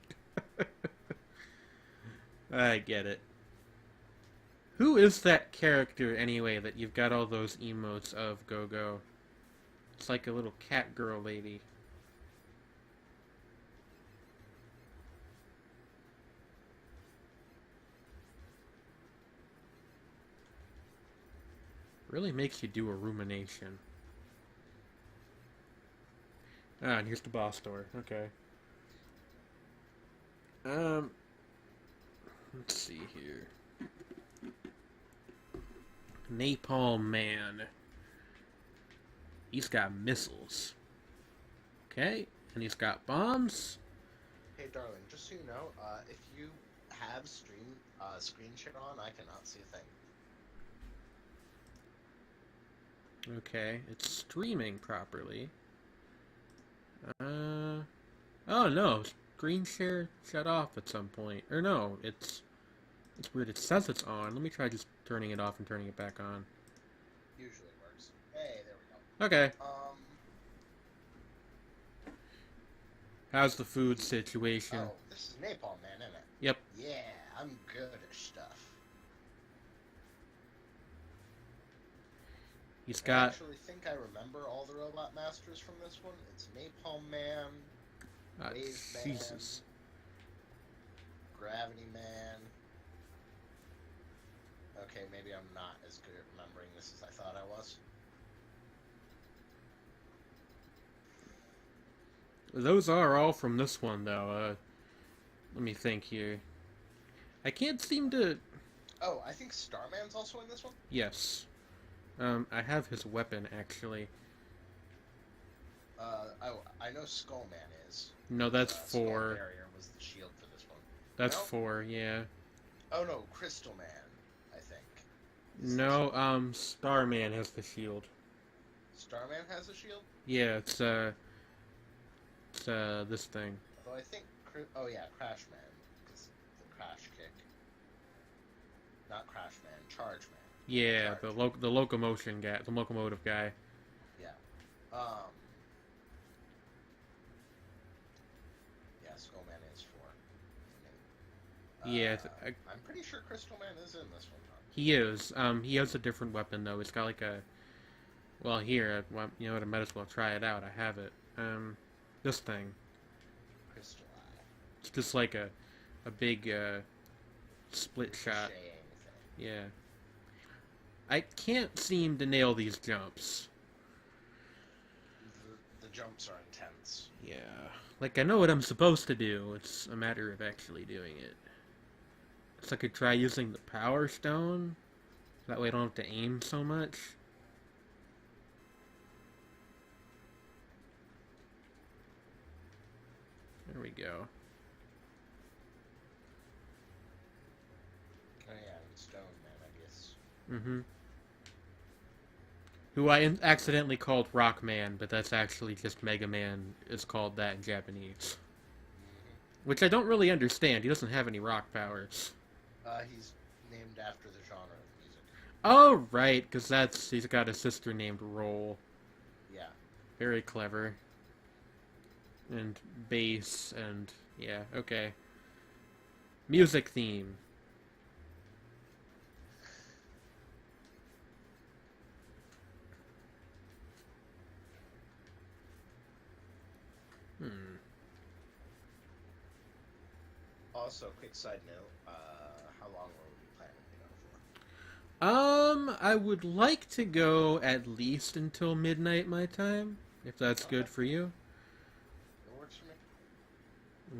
I get it. Who is that character, anyway, that you've got all those emotes of, Go-Go? It's like a little cat girl lady. Really makes you do a rumination. Ah, and here's the boss door. Okay. Let's see here. Napalm Man. He's got missiles. Okay, and he's got bombs. Hey, darling, just so you know, if you have screen share on, I cannot see a thing. Okay, it's streaming properly. Oh no, screen share shut off at some point. Or no, it's weird. It says it's on. Let me try just turning it off and turning it back on. Usually works. Hey, there we go. Okay. How's the food situation? Oh, this is Napalm Man, isn't it? Yep. Yeah, I'm good at stuff. He's I got... actually think I remember all the Robot Masters from this one. It's Napalm Man, Wave Jesus. Man, Gravity Man. Okay, maybe I'm not as good at remembering this as I thought I was. Those are all from this one, though. Let me think here. I can't seem to... Oh, I think Starman's also in this one? Yes. I have his weapon, actually. Oh, I know Skullman is. No, that's Skull 4. Barrier was the shield for this one. That's No? 4, yeah. Oh no, Crystal Man, I think. No, Starman has the shield. Starman has a shield? Yeah, it's this thing. Although I think, oh yeah, Crash Man, because the Crash Kick. Not Crash Man, Charge Man. Yeah, Charge. the locomotion guy, the locomotive guy. Yeah. Yeah, Skullman is 4. Yeah, I'm pretty sure Crystal Man is in this one. he is. He has a different weapon though. It's got like a. Well, here, you know what? I might as well try it out. I have it. This thing. Crystal Eye. It's just like a big split shot. Ricocheting thing. Yeah. I can't seem to nail these jumps. The jumps are intense. Yeah. Like, I know what I'm supposed to do. It's a matter of actually doing it. So I could try using the Power Stone. That way I don't have to aim so much. There we go. Oh yeah, and Stone Man, I guess. Mm-hmm. Who I accidentally called Rockman, but that's actually just Mega Man is called that in Japanese. Which I don't really understand. He doesn't have any rock powers. He's named after the genre of music. Oh, right, because he's got a sister named Roll. Yeah. Very clever. And bass, and yeah, okay. Music theme. Also, quick side note, how long were we planning to go for? I would like to go at least until midnight my time, if that's Okay. good for you. It works for me.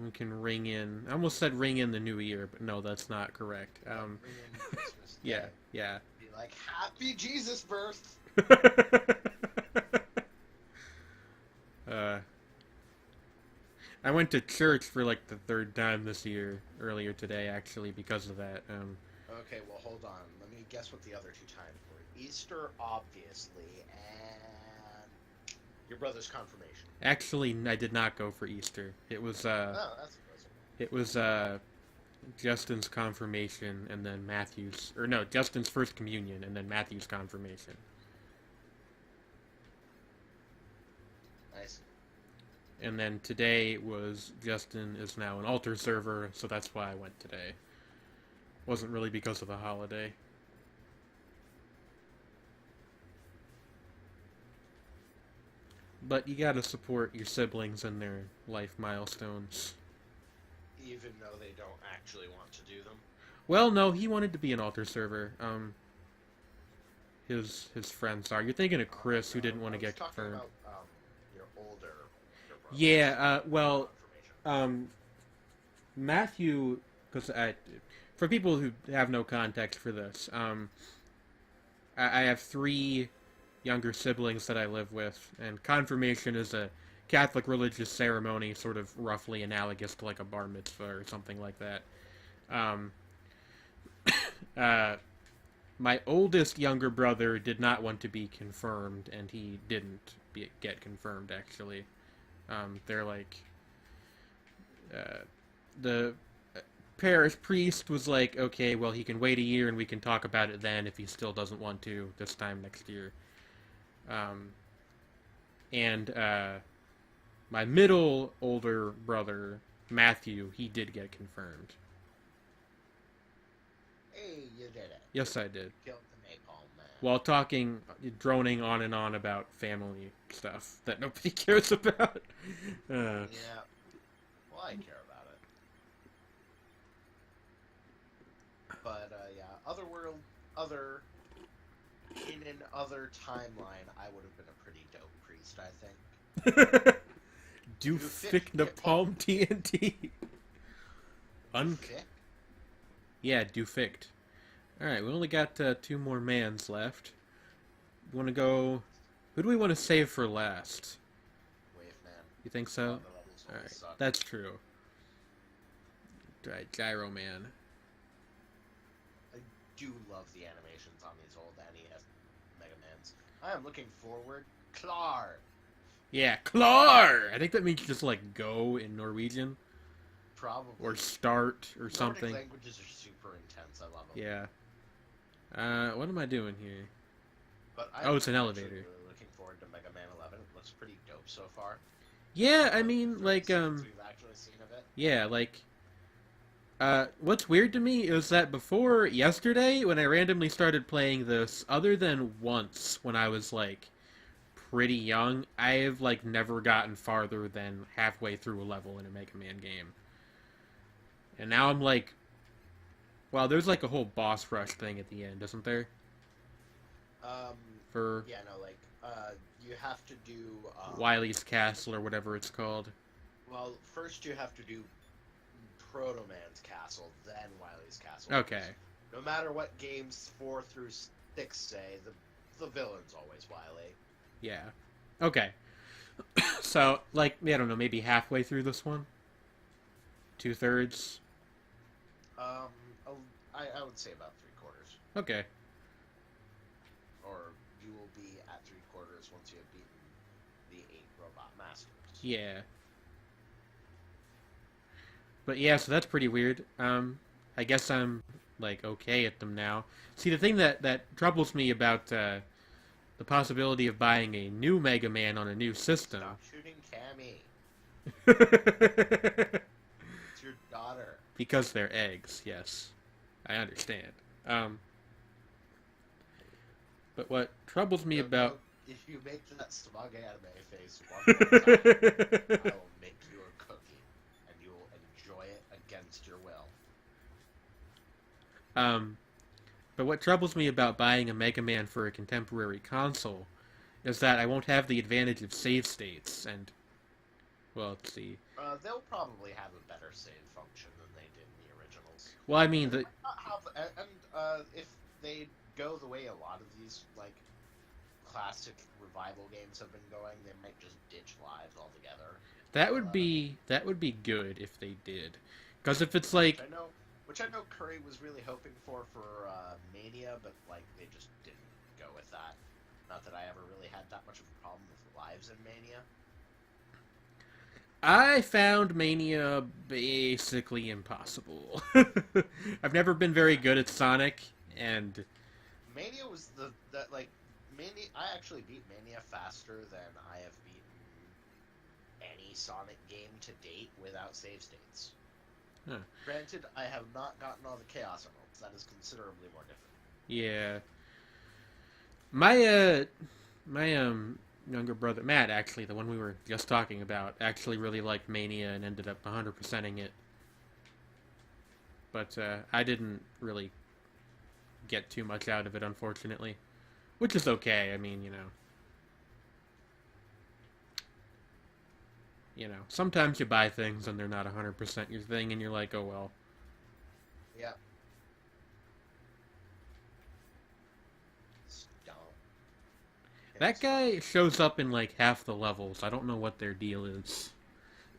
We can ring in. I almost said ring in the new year, but no, that's not correct. Bring in Christmas Yeah, Day. yeah. Be like, Happy Jesus birth! I went to church for like the third time this year, earlier today, actually, because of that. Okay, well, hold on. Let me guess what the other two times were. Easter, obviously, and your brother's confirmation. Actually, I did not go for Easter. It was, Oh, that's impressive. it was, Justin's confirmation, and then Matthew's, or no, Justin's first communion, and then Matthew's confirmation. Nice. And then today was Justin is now an altar server, so that's why I went today. Wasn't really because of the holiday. But you gotta support your siblings and their life milestones. Even though they don't actually want to do them. Well, no, he wanted to be an altar server. His friends are. You're thinking of Chris, who didn't want to get confirmed. About, your older your brother. Yeah, well, Confirmation. Matthew, because for people who have no context for this, I have 3 younger siblings that I live with, and confirmation is a Catholic religious ceremony, sort of roughly analogous to like a bar mitzvah or something like that. My oldest younger brother did not want to be confirmed, and he didn't get confirmed, actually. They're like... the parish priest was like, okay, well, he can wait a year and we can talk about it then if he still doesn't want to this time next year. My middle older brother, Matthew, he did get confirmed. Hey, you did it. Yes, I did. Killed the napalm man. While droning on and on about family stuff that nobody cares about. Yeah. Well, I care about it. But, yeah, in an other timeline, I would have been a pretty dope priest, I think. Doofic Napalm TNT. Fick? Yeah, Doofict. Alright, we only got 2 more mans left. We want to go... Who do we want to save for last? Wave man. You think so? The levels always Alright, suck. that's true. Right, Gyro Man. I do love the animations on these old NES Mega Mans. I am looking forward. Klar! Yeah, Klar! I think that means just like go in Norwegian. Probably. Or start or something. Nordic languages are super intense. I love them. Yeah. What am I doing here? But Oh, it's an I'm elevator. actually really looking forward to Mega Man 11. It looks pretty dope so far. Yeah, I mean, like, We've actually seen of it. yeah, like, what's weird to me is that before yesterday, when I randomly started playing this, other than once when I was, like, pretty young, I've, like, never gotten farther than halfway through a level in a Mega Man game. And now I'm, like, well, there's, like, a whole boss rush thing at the end, isn't there? For Yeah, no, like, you have to do, Wily's Castle or whatever it's called. well, first you have to do Proto Man's Castle, then Wily's Castle. Okay. No matter what games 4 through 6 say, the villain's always Wily. Yeah. Okay. So, like, I don't know, maybe halfway through this one? 2/3? I would say about 3/4. Okay. Or you will be at 3/4 once you have beaten the 8 robot masters. Yeah. But yeah, so that's pretty weird. I guess I'm, like, okay at them now. See, the thing that troubles me about, the possibility of buying a new Mega Man on a new system... Stop shooting Cammy. It's your daughter. Because they're eggs, yes. I understand. But what troubles me about... If you make that smug anime face one more time, I will make you a cookie, and you will enjoy it against your will. But what troubles me about buying a Mega Man for a contemporary console is that I won't have the advantage of save states, and... Well, let's see. They'll probably have a better save function than they did in the originals. Well, I mean, If they go the way a lot of these, like, classic revival games have been going, they might just ditch lives altogether. that would be good if they did. Because if it's like... Which I know Curry was really hoping for Mania, but, like, they just didn't go with that. Not that I ever really had that much of a problem with lives in Mania. I found Mania basically impossible. I've never been very good at Sonic, and... Mania was Mania. I actually beat Mania faster than I have beaten any Sonic game to date without save states. Huh. Granted, I have not gotten all the Chaos Emeralds. That is considerably more different. Yeah. My younger brother, Matt, actually, the one we were just talking about, actually really liked Mania and ended up 100%ing it. But I didn't really get too much out of it, unfortunately. Which is okay, I mean, you know, sometimes you buy things and they're not 100% your thing, and you're like, oh well. Yeah. Dumb. That guy shows up in like half the levels. I don't know what their deal is.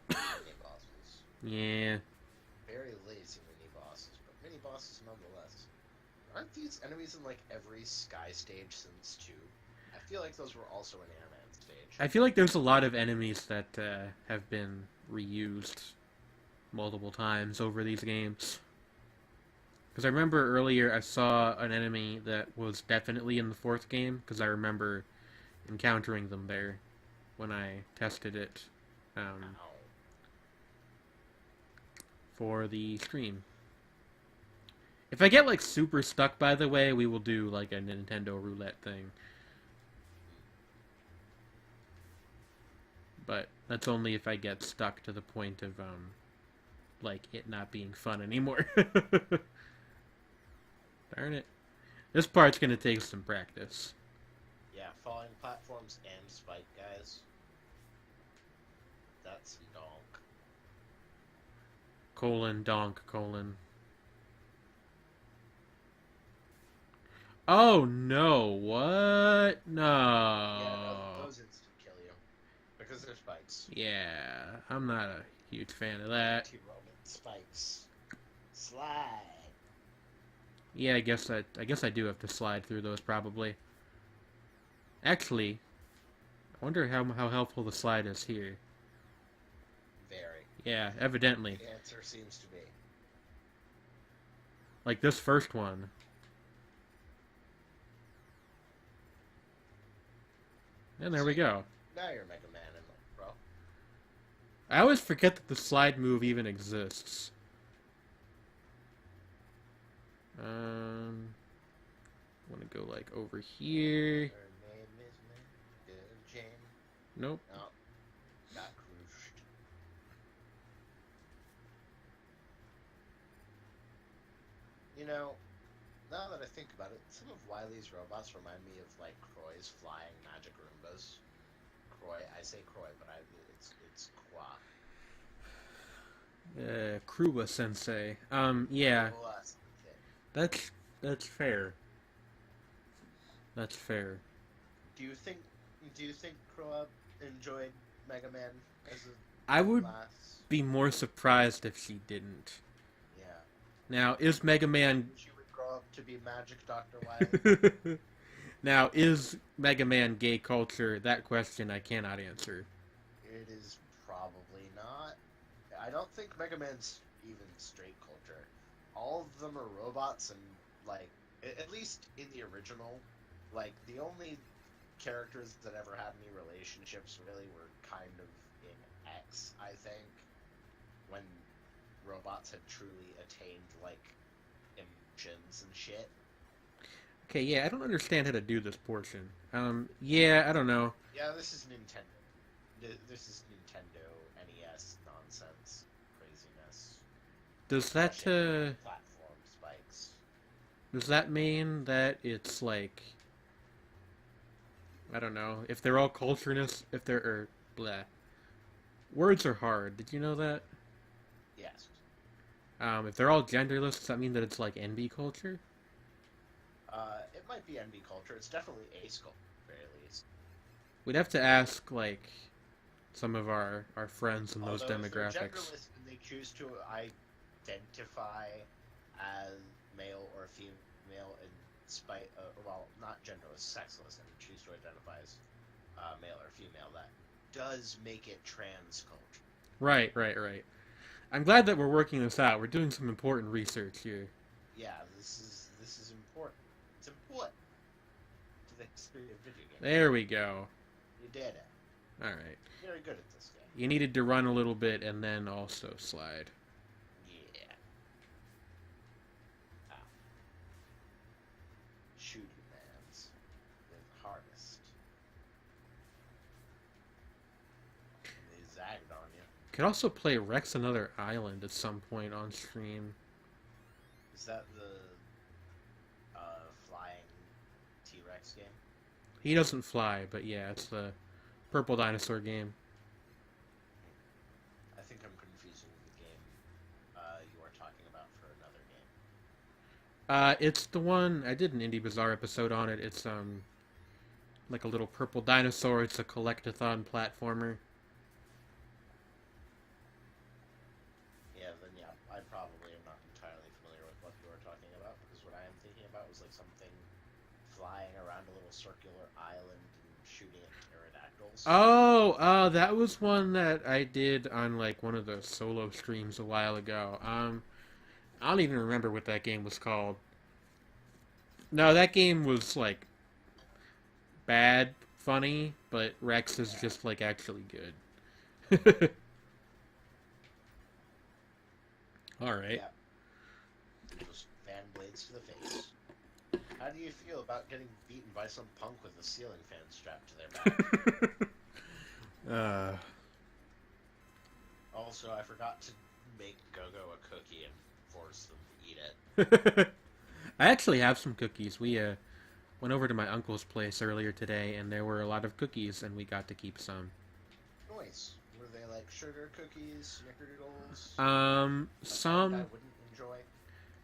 Mini bosses. Yeah. Very lazy mini bosses, but mini bosses nonetheless. Aren't these enemies in like every Sky stage since 2? I feel like those were also in Airman stage. I feel like there's a lot of enemies that have been reused multiple times over these games. Because I remember earlier I saw an enemy that was definitely in the 4th game, because I remember encountering them there when I tested it for the stream. If I get like super stuck, by the way, we will do like a Nintendo roulette thing. But that's only if I get stuck to the point of like it not being fun anymore. Darn it. This part's gonna take some practice. Yeah, falling platforms and spike guys. That's donk. Donk. Oh no, what? No. Yeah, those instant kill you. Because they're spikes. Yeah, I'm not a huge fan of that. T-Roman spikes. Slide. Yeah, I guess I do have to slide through those probably. Actually, I wonder how helpful the slide is here. Very. Yeah, evidently. The answer seems to be. Like this first one. And there we go. Now you're Mega Man in it, bro. I always forget that the slide move even exists. I want to go like over here. Her name is Mega Jane. Nope. No. Got cruised. You know, now that I think about it, some of Wily's robots remind me of like Croy's flying magic Roombas. Croy, I say Croy, but it's Kwa. Kruba Sensei. Yeah. Oh, that's the thing. That's fair. That's fair. Do you think Croa enjoyed Mega Man as a I would class? be more surprised if she didn't. Yeah. Now, is Mega Man... She would grow up to be Magic Dr. Wily. Now, is Mega Man gay culture? That question I cannot answer. It is probably not. I don't think Mega Man's even straight culture. All of them are robots, and like at least in the original, like the only characters that ever had any relationships really were kind of in X, I think, when robots had truly attained like emotions and shit. Okay, yeah, I don't understand how to do this portion. Yeah, I don't know. Yeah, this is Nintendo. This is Nintendo NES nonsense, craziness. Does that, Platform spikes. does that mean that it's like, I don't know, if they're all cultureness, if they're, bleh. Words are hard, did you know that? Yes. If they're all genderless, does that mean that it's like NB culture? It might be NB culture. It's definitely ace culture, at the very least. We'd have to ask, like, some of our friends in those Although if they're demographics. genderless and they choose to identify as male or female in spite of, well, not genderless, sexless, and choose to identify as male or female, that does make it trans culture. Right. I'm glad that we're working this out. We're doing some important research here. Yeah, this is important. It's important to the history of video games. There we go. You did it. Alright. Very good at this game. You needed to run a little bit and then also slide. Yeah. Ow. Shooty mans with hardest. And they zagged on you. Could also play Rex Another Island at some point on stream. Is that the flying T-Rex game? He doesn't fly, but yeah, it's the purple dinosaur game. I think I'm confusing the game you are talking about for another game. It's the one I did an Indie Bazaar episode on it. It's like a little purple dinosaur. It's a collectathon platformer. Yeah, then yeah, I probably am not entirely familiar with what you are talking about, because what I am thinking about was like something flying around a little circular island and shooting at pterodactyls. Oh, that was one that I did on like one of the solo streams a while ago. I don't even remember what that game was called. No, that game was like bad, funny, but Rex is just like actually good. Alright. Yeah. Just fan blades to the face. How do you feel about getting beaten by some punk with a ceiling fan strapped to their back? Also, I forgot to make Gogo a cookie and force them to eat it. I actually have some cookies. We went over to my uncle's place earlier today, and there were a lot of cookies, and we got to keep some. Nice. Were they like sugar cookies, snickerdoodles? Some I wouldn't enjoy.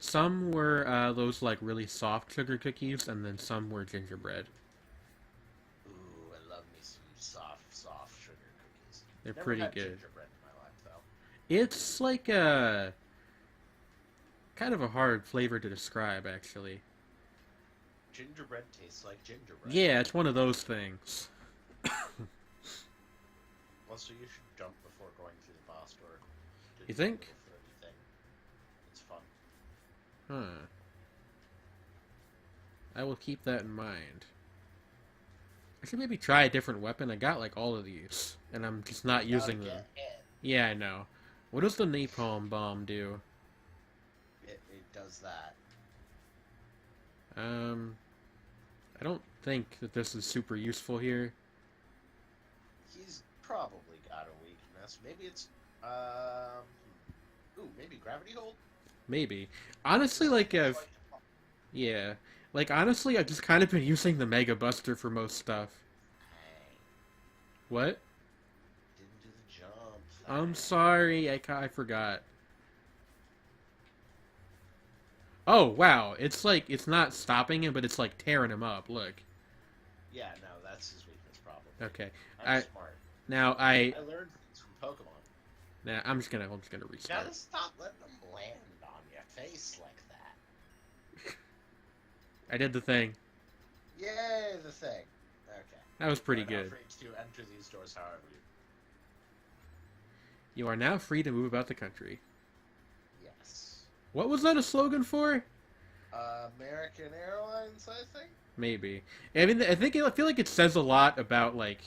some were those like really soft sugar cookies, and then some were gingerbread. Ooh, I love me some soft sugar cookies. They're Never pretty had good. Gingerbread in my life, though. It's like a kind of a hard flavor to describe, actually. Gingerbread tastes like gingerbread. Yeah, it's one of those things. Also, you should jump before going through the boss door. To You do the think? little floaty thing. It's fun. Huh. I will keep that in mind. I should maybe try a different weapon. I got like all of these, and I'm just not using them. Get hit. Yeah, I know. What does the napalm bomb do? It does that. I don't think that this is super useful here. He's probably got a weakness. Maybe it's ooh, maybe gravity hold. Maybe. Honestly, like yeah, like honestly, I've just kind of been using the Mega Buster for most stuff. Dang, What? didn't do the jump. I'm Dang. sorry, I forgot. Oh wow, it's like it's not stopping him, but it's like tearing him up. Look. Yeah, no, that's his weakness probably. Okay. I'm smart. Now I learned things from Pokemon. Now I'm just gonna You restart. gotta stop letting them land on your face like that. I did the thing. Yay, the thing. Okay. That was pretty You are now good. free to enter these doors however you... You are now free to move about the country. Yes. What was that a slogan for? American Airlines, I think? Maybe. I mean, I feel like it says a lot about like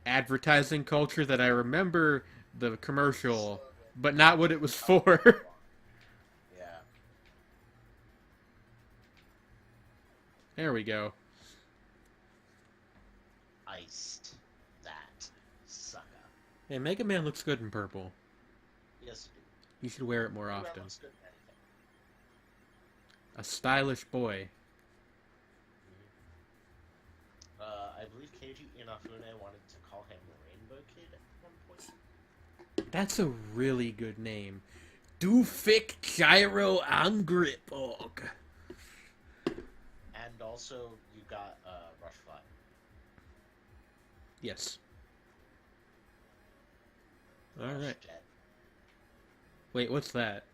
advertising culture that I remember the commercial but not what it was for. Yeah. There we go. Iced that sucker. Hey, Mega Man looks good in purple. Yes, it You should wear it more do. often. Looks good in anything. A stylish boy. I believe Keiji Inafune wanted to call him Rainbow Kid at one point. That's a really good name. Doofik Gyro Angripog. And also, you got Rush Fly. Yes. Rush Alright. Jet. Wait, what's that?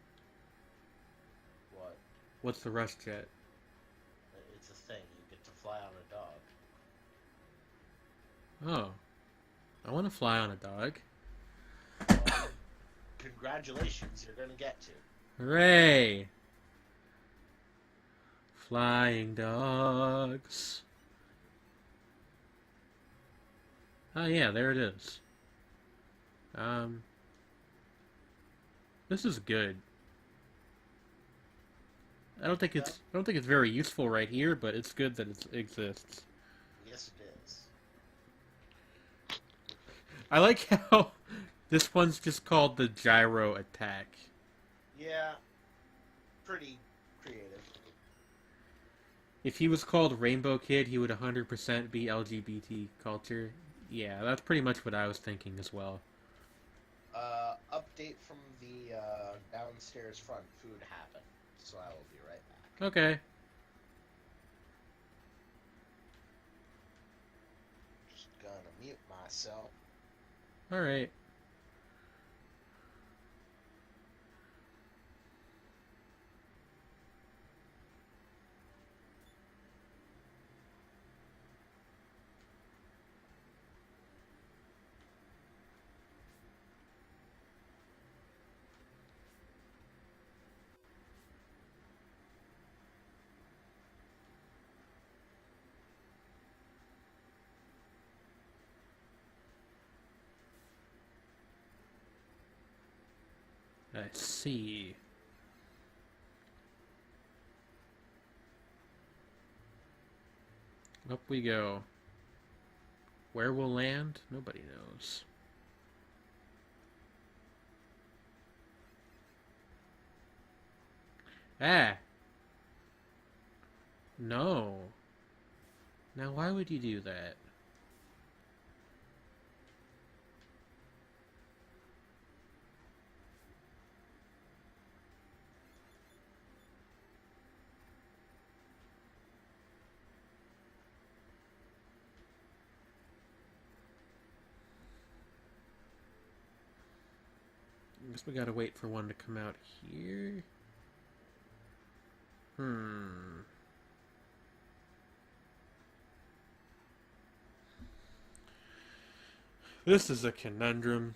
What? What's the Rush Jet? It's a thing. You get to fly on a dog. Oh. I want to fly on a dog. Well, congratulations, you're gonna get to. Hooray! Flying dogs. Oh yeah, there it is. This is good. I don't think it's very useful right here, but it's good that it exists. Yes, it is. I like how this one's just called the gyro attack. Yeah, pretty creative. If he was called Rainbow Kid, he would 100% be LGBT culture. Yeah, that's pretty much what I was thinking as well. Update from the downstairs front. Food happened, so I will be right back. Okay. Just gonna mute myself. Alright. I see. Up we go. Where we'll land, nobody knows. Ah! No. Now why would you do that? I guess we gotta wait for one to come out here. This is a conundrum.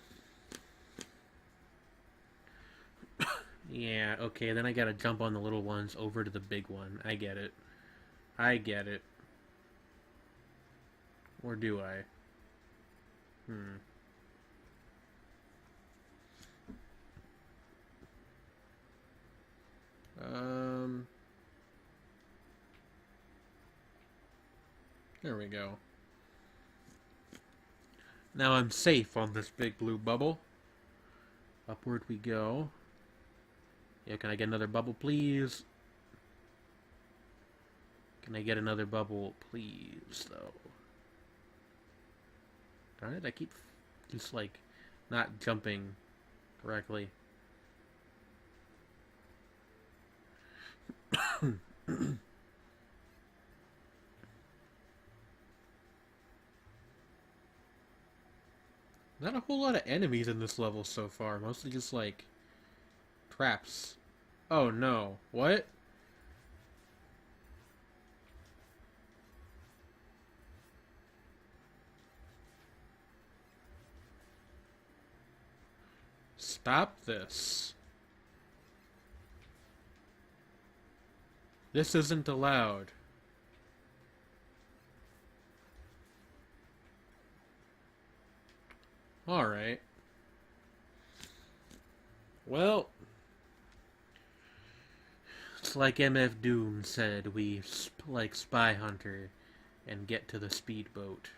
Yeah, okay, then I gotta jump on the little ones over to the big one. I get it. I get it. Or do I? There we go. Now I'm safe on this big blue bubble. Upward we go. Yeah, can I get another bubble, please? Can I get another bubble, please, though? Darn it, I keep just, like, not jumping correctly. Not a whole lot of enemies in this level so far. Mostly just, like, traps. Oh, no. What? Stop this. This isn't allowed. Alright. Well, it's like MF Doom said, we like Spy Hunter and get to the speedboat.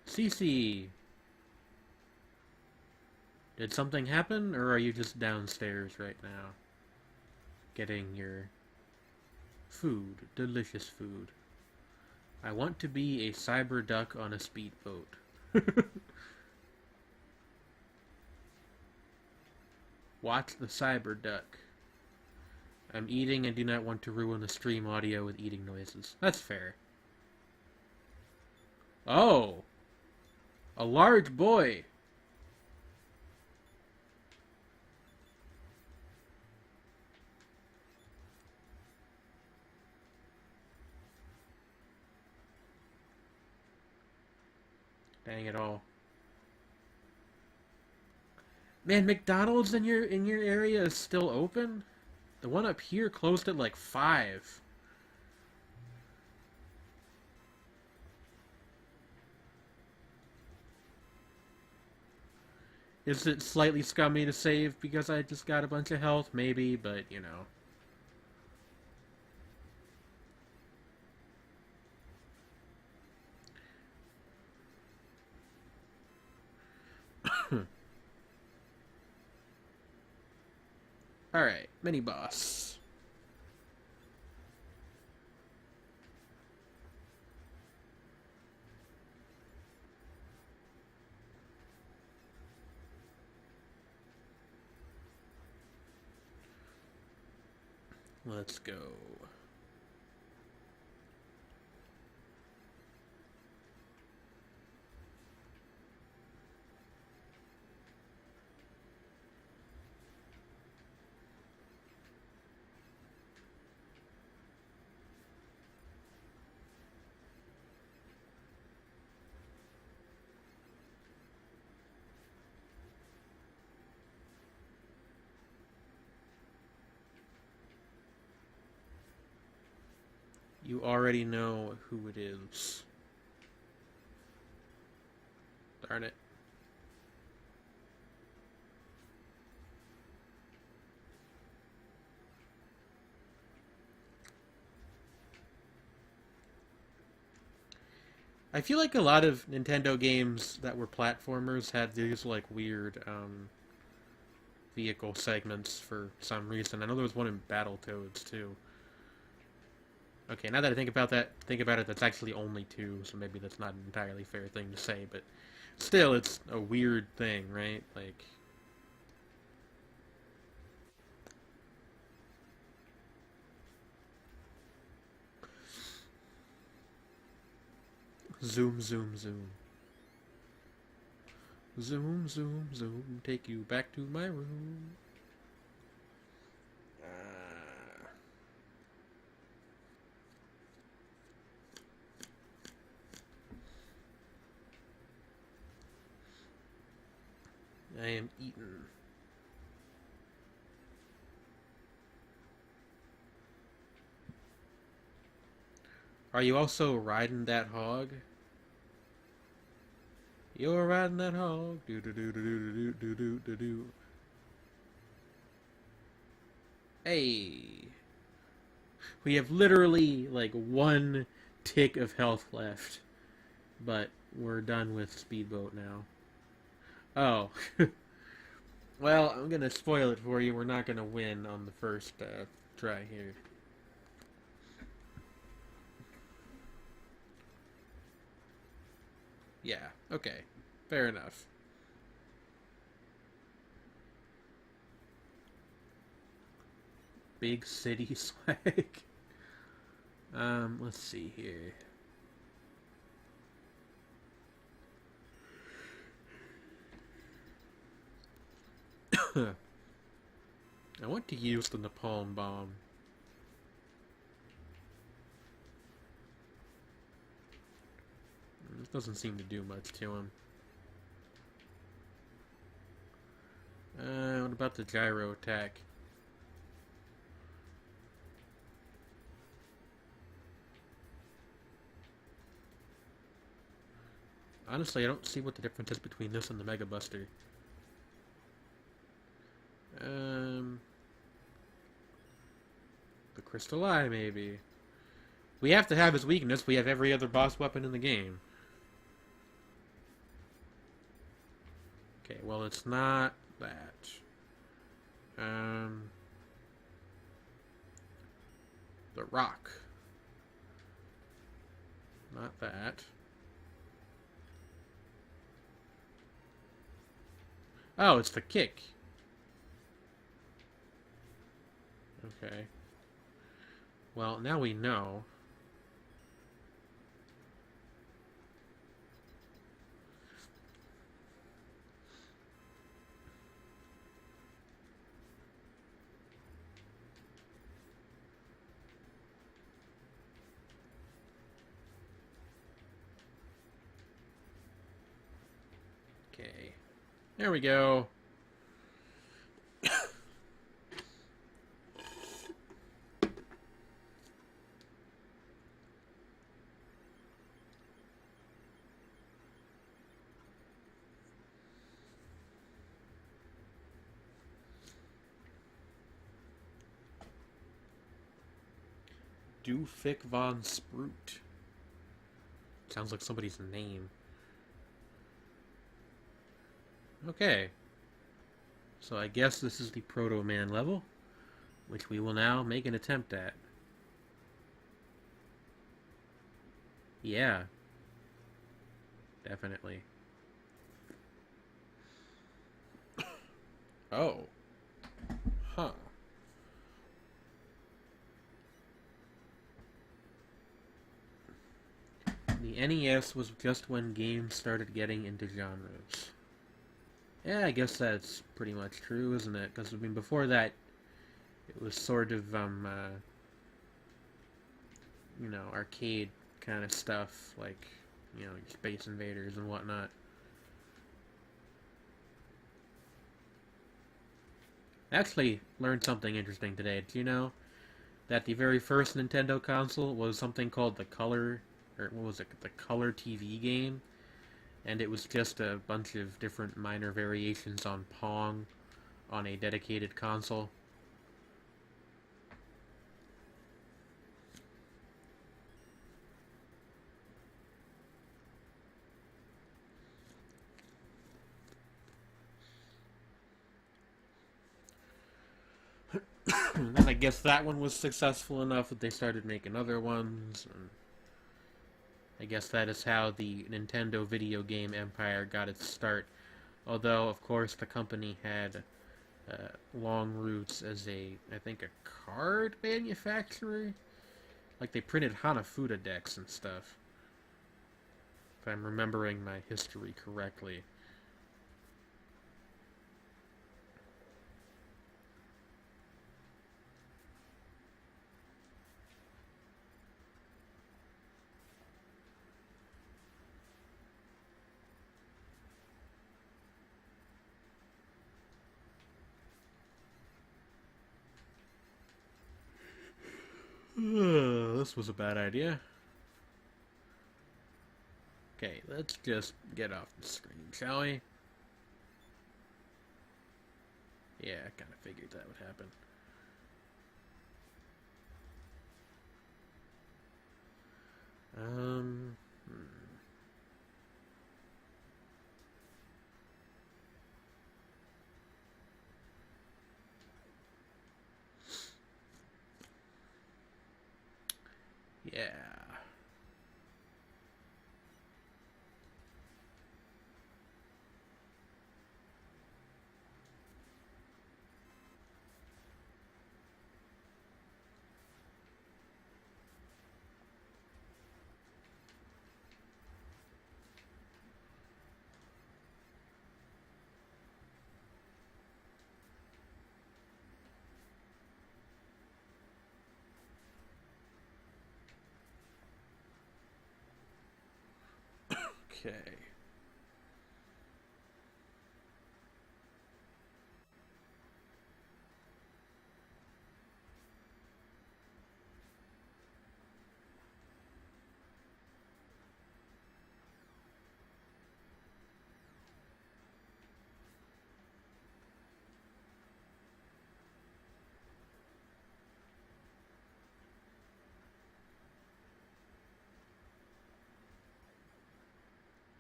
Cece! Did something happen, or are you just downstairs right now? Getting your food. Delicious food. I want to be a cyber duck on a speedboat. Watch the cyber duck. I'm eating and do not want to ruin the stream audio with eating noises. That's fair. Oh! A large boy! Dang it all. Man, McDonald's in your area is still open? The one up here closed at like 5. Is it slightly scummy to save because I just got a bunch of health? Maybe, but you know. Alright, mini boss. Let's go. You already know who it is. Darn it. I feel like a lot of Nintendo games that were platformers had these like weird vehicle segments for some reason. I know there was one in Battletoads too. Okay, now that I think about it, that's actually only 2, so maybe that's not an entirely fair thing to say, but still, it's a weird thing, right? Like, zoom, zoom, zoom. Zoom, zoom, zoom, take you back to my room. I am eaten. Are you also riding that hog? You're riding that hog. Do do do do do do do do do. Hey. We have literally like 1 tick of health left. But we're done with Speedboat now. Oh. Well, I'm gonna spoil it for you. We're not gonna win on the first try here. Yeah, okay. Fair enough. Big city swag. Let's see here. I want to use the napalm bomb. This doesn't seem to do much to him. What about the gyro attack? Honestly, I don't see what the difference is between this and the Mega Buster. The Crystal Eye, maybe. We have to have his weakness. We have every other boss weapon in the game. Okay, well, it's not that. The Rock. Not that. Oh, it's the kick. Okay. Well, now we know. Okay. There we go. Doofik von Sproot. Sounds like somebody's name. Okay. So I guess this is the Proto Man level, which we will now make an attempt at. Yeah. Definitely. Oh. Huh. The NES was just when games started getting into genres. Yeah, I guess that's pretty much true, isn't it? Because, I mean, before that, it was sort of, you know, arcade kind of stuff, like, you know, Space Invaders and whatnot. I actually learned something interesting today. Did you know that the very first Nintendo console was something called the Color, or what was it, the Color TV game? And it was just a bunch of different minor variations on Pong on a dedicated console. And I guess that one was successful enough that they started making other ones. And I guess that is how the Nintendo video game empire got its start. Although, of course, the company had long roots as I think, a card manufacturer. Like, they printed Hanafuda decks and stuff. If I'm remembering my history correctly. This was a bad idea. Okay, let's just get off the screen, shall we? Yeah, I kind of figured that would happen. Hmm. Yeah. Okay.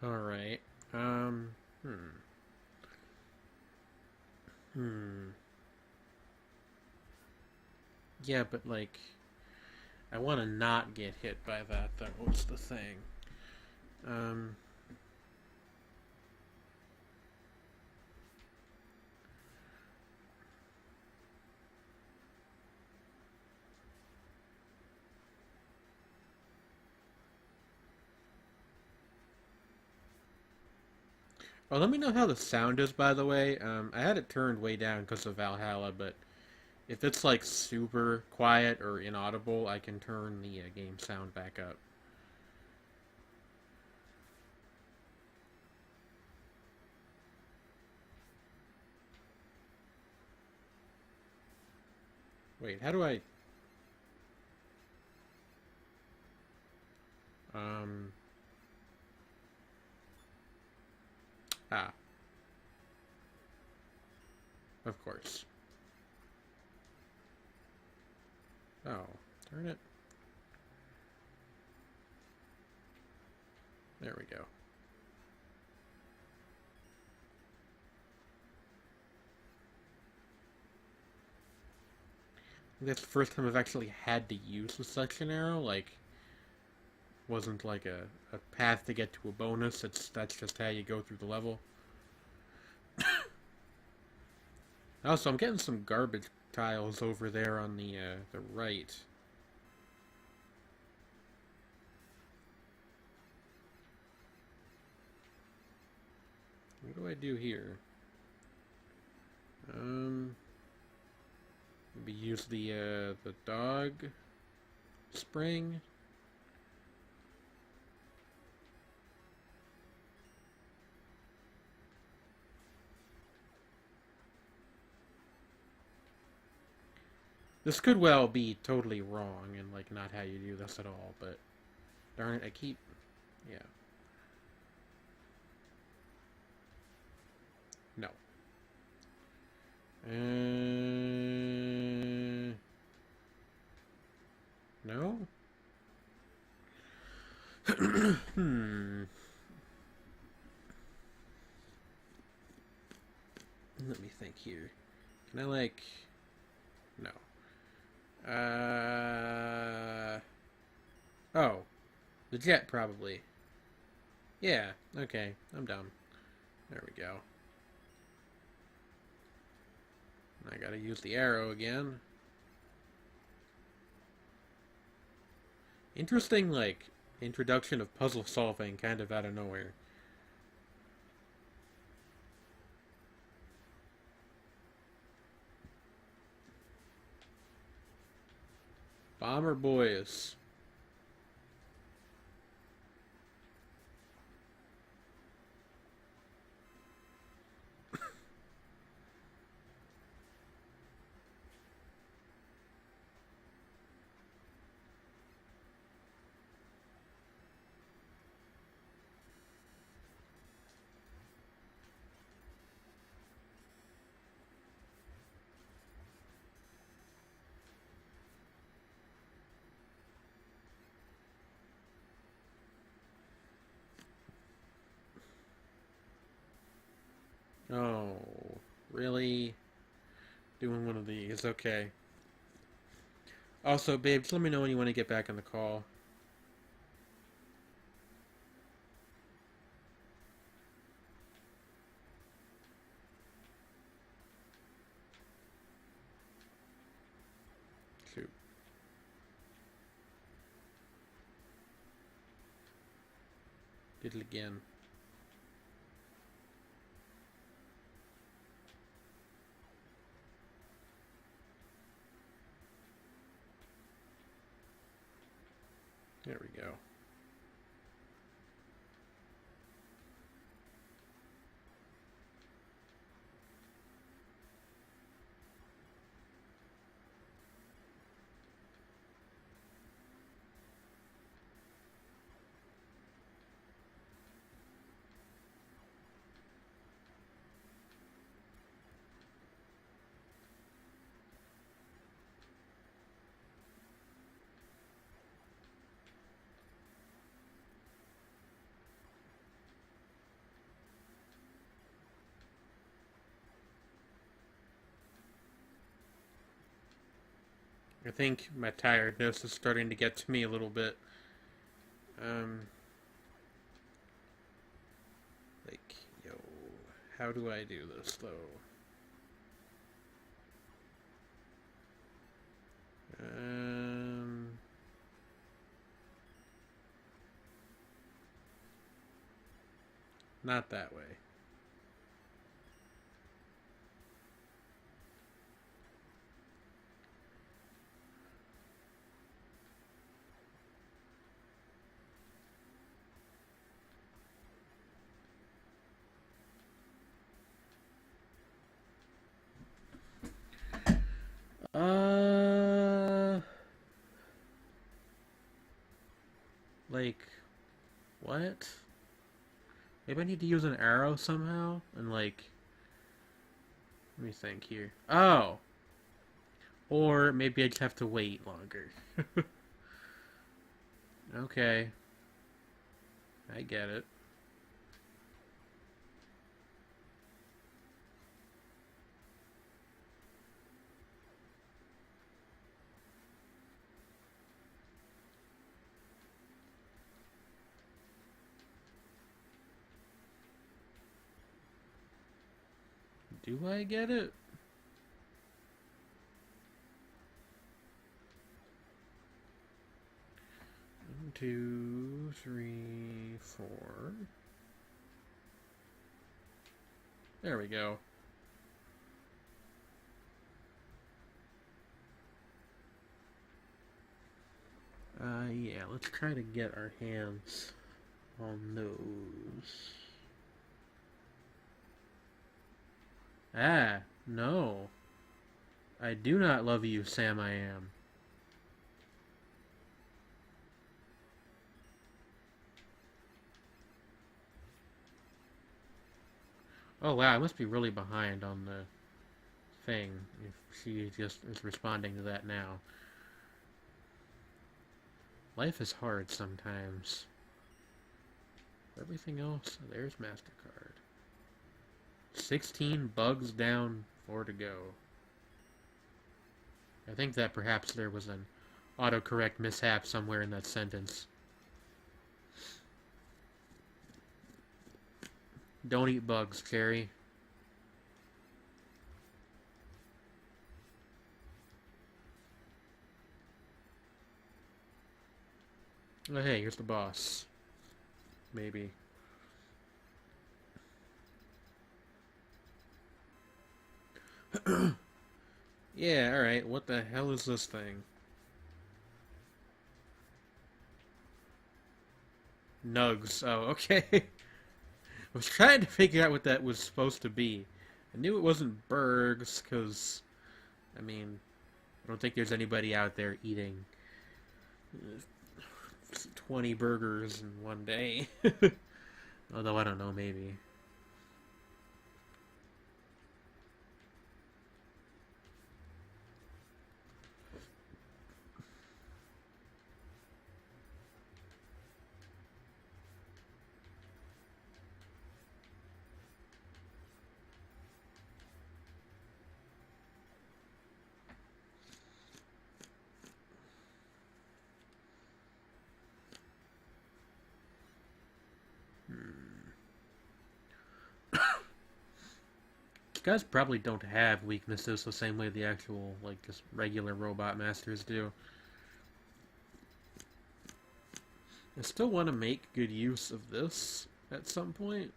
Alright. Hmm. Hmm. Yeah, but like, I want to not get hit by that, though. What's the thing? Um. Oh, let me know how the sound is, by the way. I had it turned way down because of Valhalla, but if it's like super quiet or inaudible, I can turn the game sound back up. Wait, how do I... Um... Ah, of course. Oh, turn it. There we go. That's the first time I've actually had to use the suction arrow. Like, wasn't like a path to get to a bonus. That's just how you go through the level. Also, I'm getting some garbage tiles over there on the right. What do I do here? Maybe use the dog spring. This could well be totally wrong and like not how you do this at all, but darn it, I keep yeah. No. No? Hmm. Let me think here. Can I like... No. Oh. The jet, probably. Yeah, okay. I'm dumb. There we go. I gotta use the arrow again. Interesting, like, introduction of puzzle solving kind of out of nowhere. Bomber boys. Oh, really? Doing one of these, okay. Also, babe, just let me know when you want to get back on the call. Shoot. Did it again. There we go. I think my tiredness is starting to get to me a little bit. Like, yo, how do I do this, though? Not that way. Like, what? Maybe I need to use an arrow somehow? And, like, let me think here. Oh! Or maybe I just have to wait longer. Okay. I get it. Do I get it? 1, 2, 3, 4. There we go. Yeah, let's try to get our hands on those. Ah, no. I do not love you, Sam I am. Oh wow, I must be really behind on the thing if she just is responding to that now. Life is hard sometimes. Everything else, there's MasterCard. 16 bugs down, 4 to go. I think that perhaps there was an autocorrect mishap somewhere in that sentence. Don't eat bugs, Cherry. Oh hey, here's the boss. Maybe. Yeah, alright, what the hell is this thing? Nugs. Oh, okay. I was trying to figure out what that was supposed to be. I knew it wasn't Bergs, because, I mean, I don't think there's anybody out there eating 20 burgers in one day. Although, I don't know, maybe. Guys probably don't have weaknesses the same way the actual, like, just regular robot masters do. I still want to make good use of this at some point.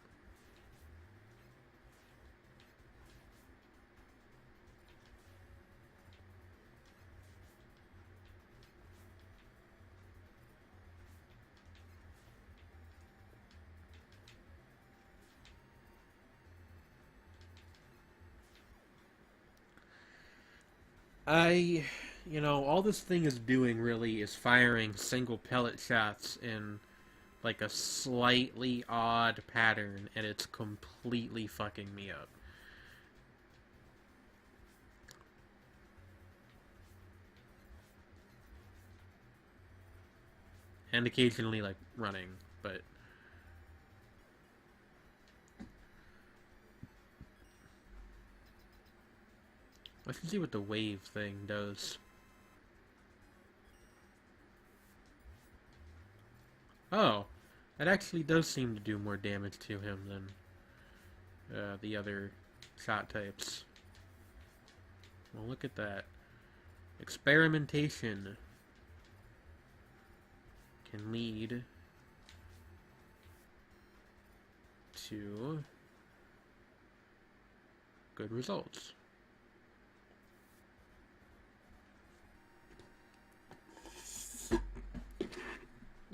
All this thing is doing really is firing single pellet shots in like a slightly odd pattern, and it's completely fucking me up. And occasionally, like, running, but... Let's see what the wave thing does. Oh, that actually does seem to do more damage to him than the other shot types. Well, look at that. Experimentation can lead to good results.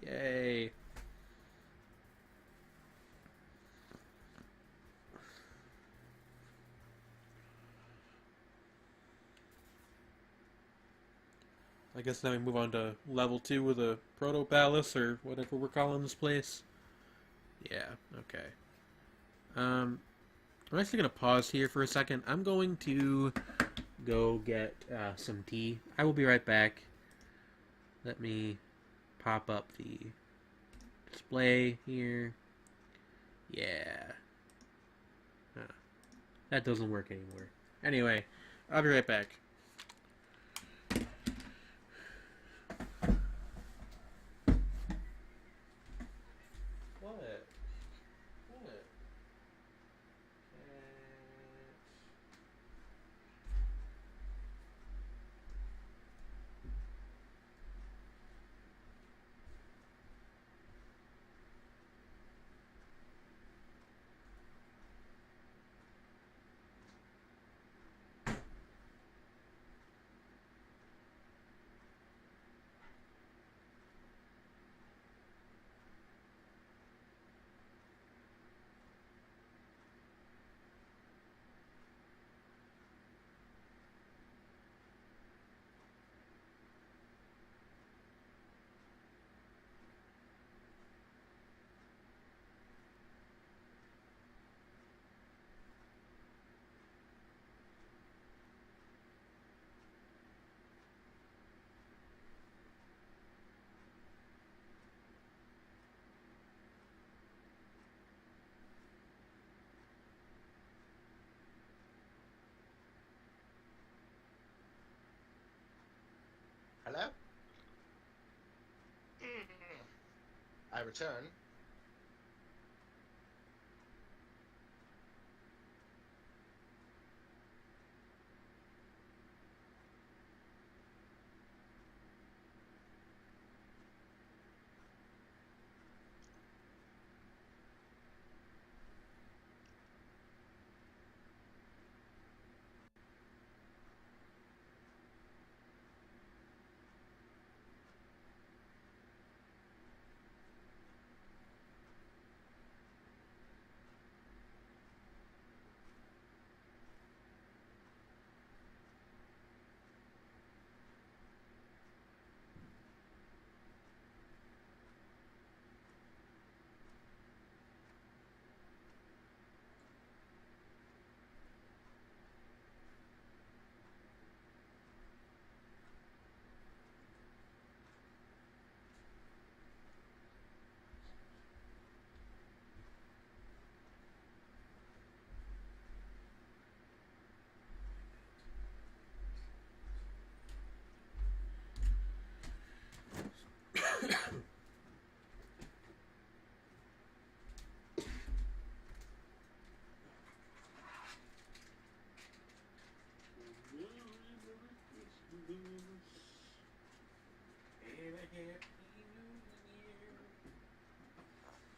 Yay. I guess now we move on to level 2 with a Proto Palace, or whatever we're calling this place. Yeah, okay. I'm actually going to pause here for a second. I'm going to go get some tea. I will be right back. Let me pop up the display here. Yeah. Huh. That doesn't work anymore. Anyway, I'll be right back. What? What? Hello? I return.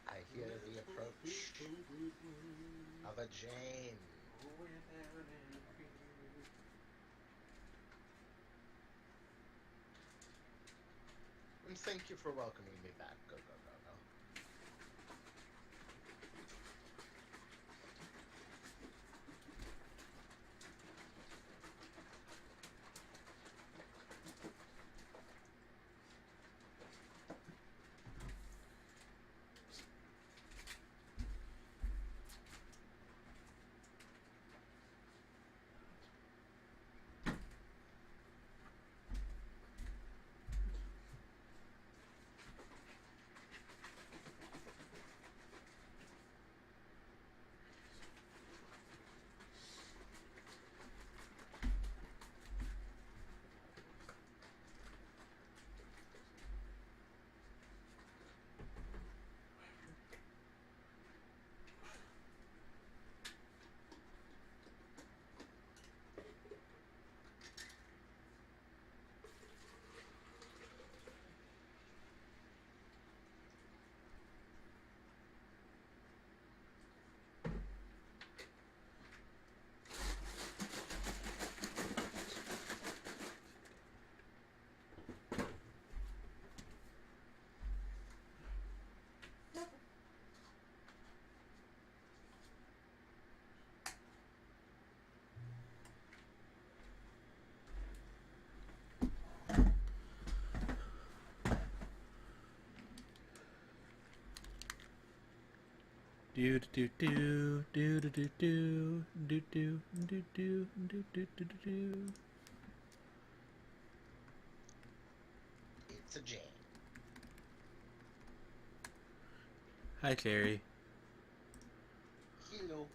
I hear the approach of a Jane. And thank you for welcoming me back. Go, go, go, go. Do do do do do do do do do do do do do do do. It's a jam. Hi, Terry. Hello.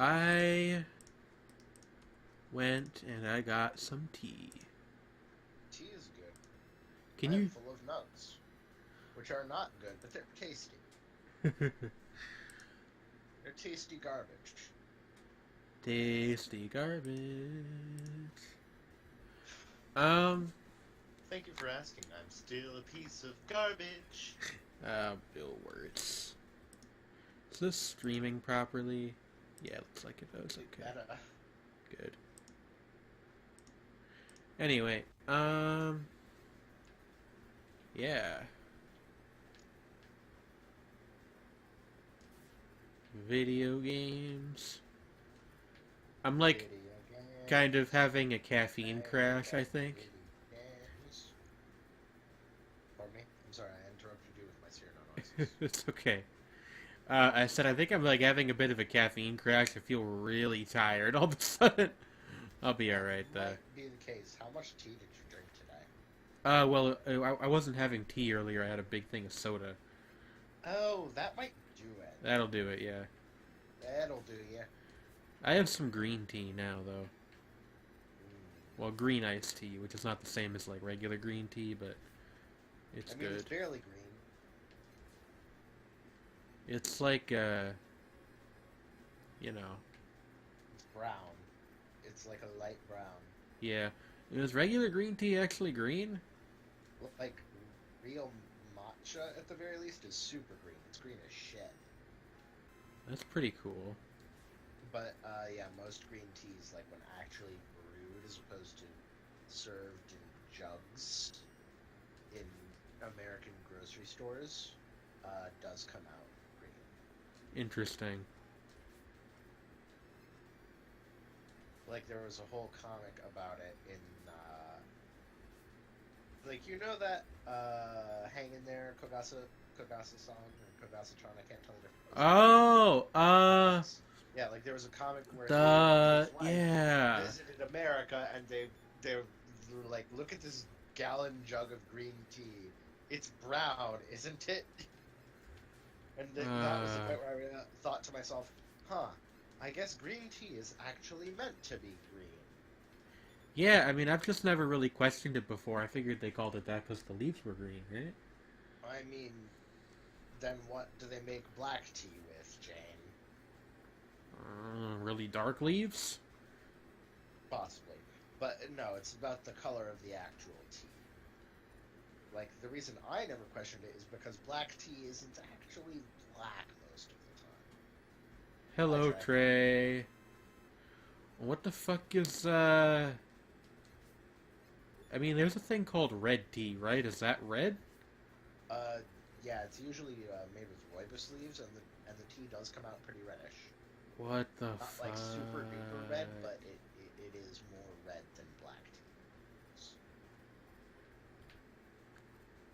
I went and I got some tea. Tea is good. Can I'm you? full of nuts, which are not good, but they're tasty. They're tasty garbage. Tasty garbage. Thank you for asking. I'm still a piece of garbage. Bill Words. Is this streaming properly? Yeah, looks like it does. Okay, Meta. good. Anyway, yeah. Video games. I'm like Video games. kind of having a caffeine crash, I think. Video games. Pardon me? I'm sorry, I interrupted you with my serial noises. It's okay. I said I think I'm like having a bit of a caffeine crash. I feel really tired all of a sudden. I'll be alright though. Might be the case. How much tea did you drink today? Well, I wasn't having tea earlier. I had a big thing of soda. Oh, that might do it. That'll do it, yeah. That'll do ya. I have some green tea now, though. Well, green iced tea, which is not the same as like regular green tea, but it's I mean, good. it's barely green. It's like, you know, It's brown. It's like a light brown. yeah. Is regular green tea actually green? Like, real matcha, at the very least, is super green. It's green as shit. That's pretty cool. But, yeah, most green teas, like, when actually brewed as opposed to served in jugs in American grocery stores, does come out green. Interesting. Like, there was a whole comic about it in, like, you know that, Hang in There Kogasa song, or Kogasa-chan, I can't tell the difference. Oh, Yeah, like, there was a comic where the, his wife yeah. visited America, and they were like, look at this gallon jug of green tea. It's brown, isn't it? And then that was the point where I thought to myself, huh, I guess green tea is actually meant to be green. Yeah, I mean, I've just never really questioned it before. I figured they called it that because the leaves were green, right? I mean, then what do they make black tea with, Jane? Really dark leaves? Possibly. But no, it's about the color of the actual tea. Like, the reason I never questioned it is because black tea isn't actually black most of the time. Hello, Hi, Trey. What the fuck is, I mean, there's a thing called red tea, right? Is that red? Yeah, it's usually made with rooibos leaves, and the tea does come out pretty reddish. What the Not fuck? like super duper red, but it is more red than black tea.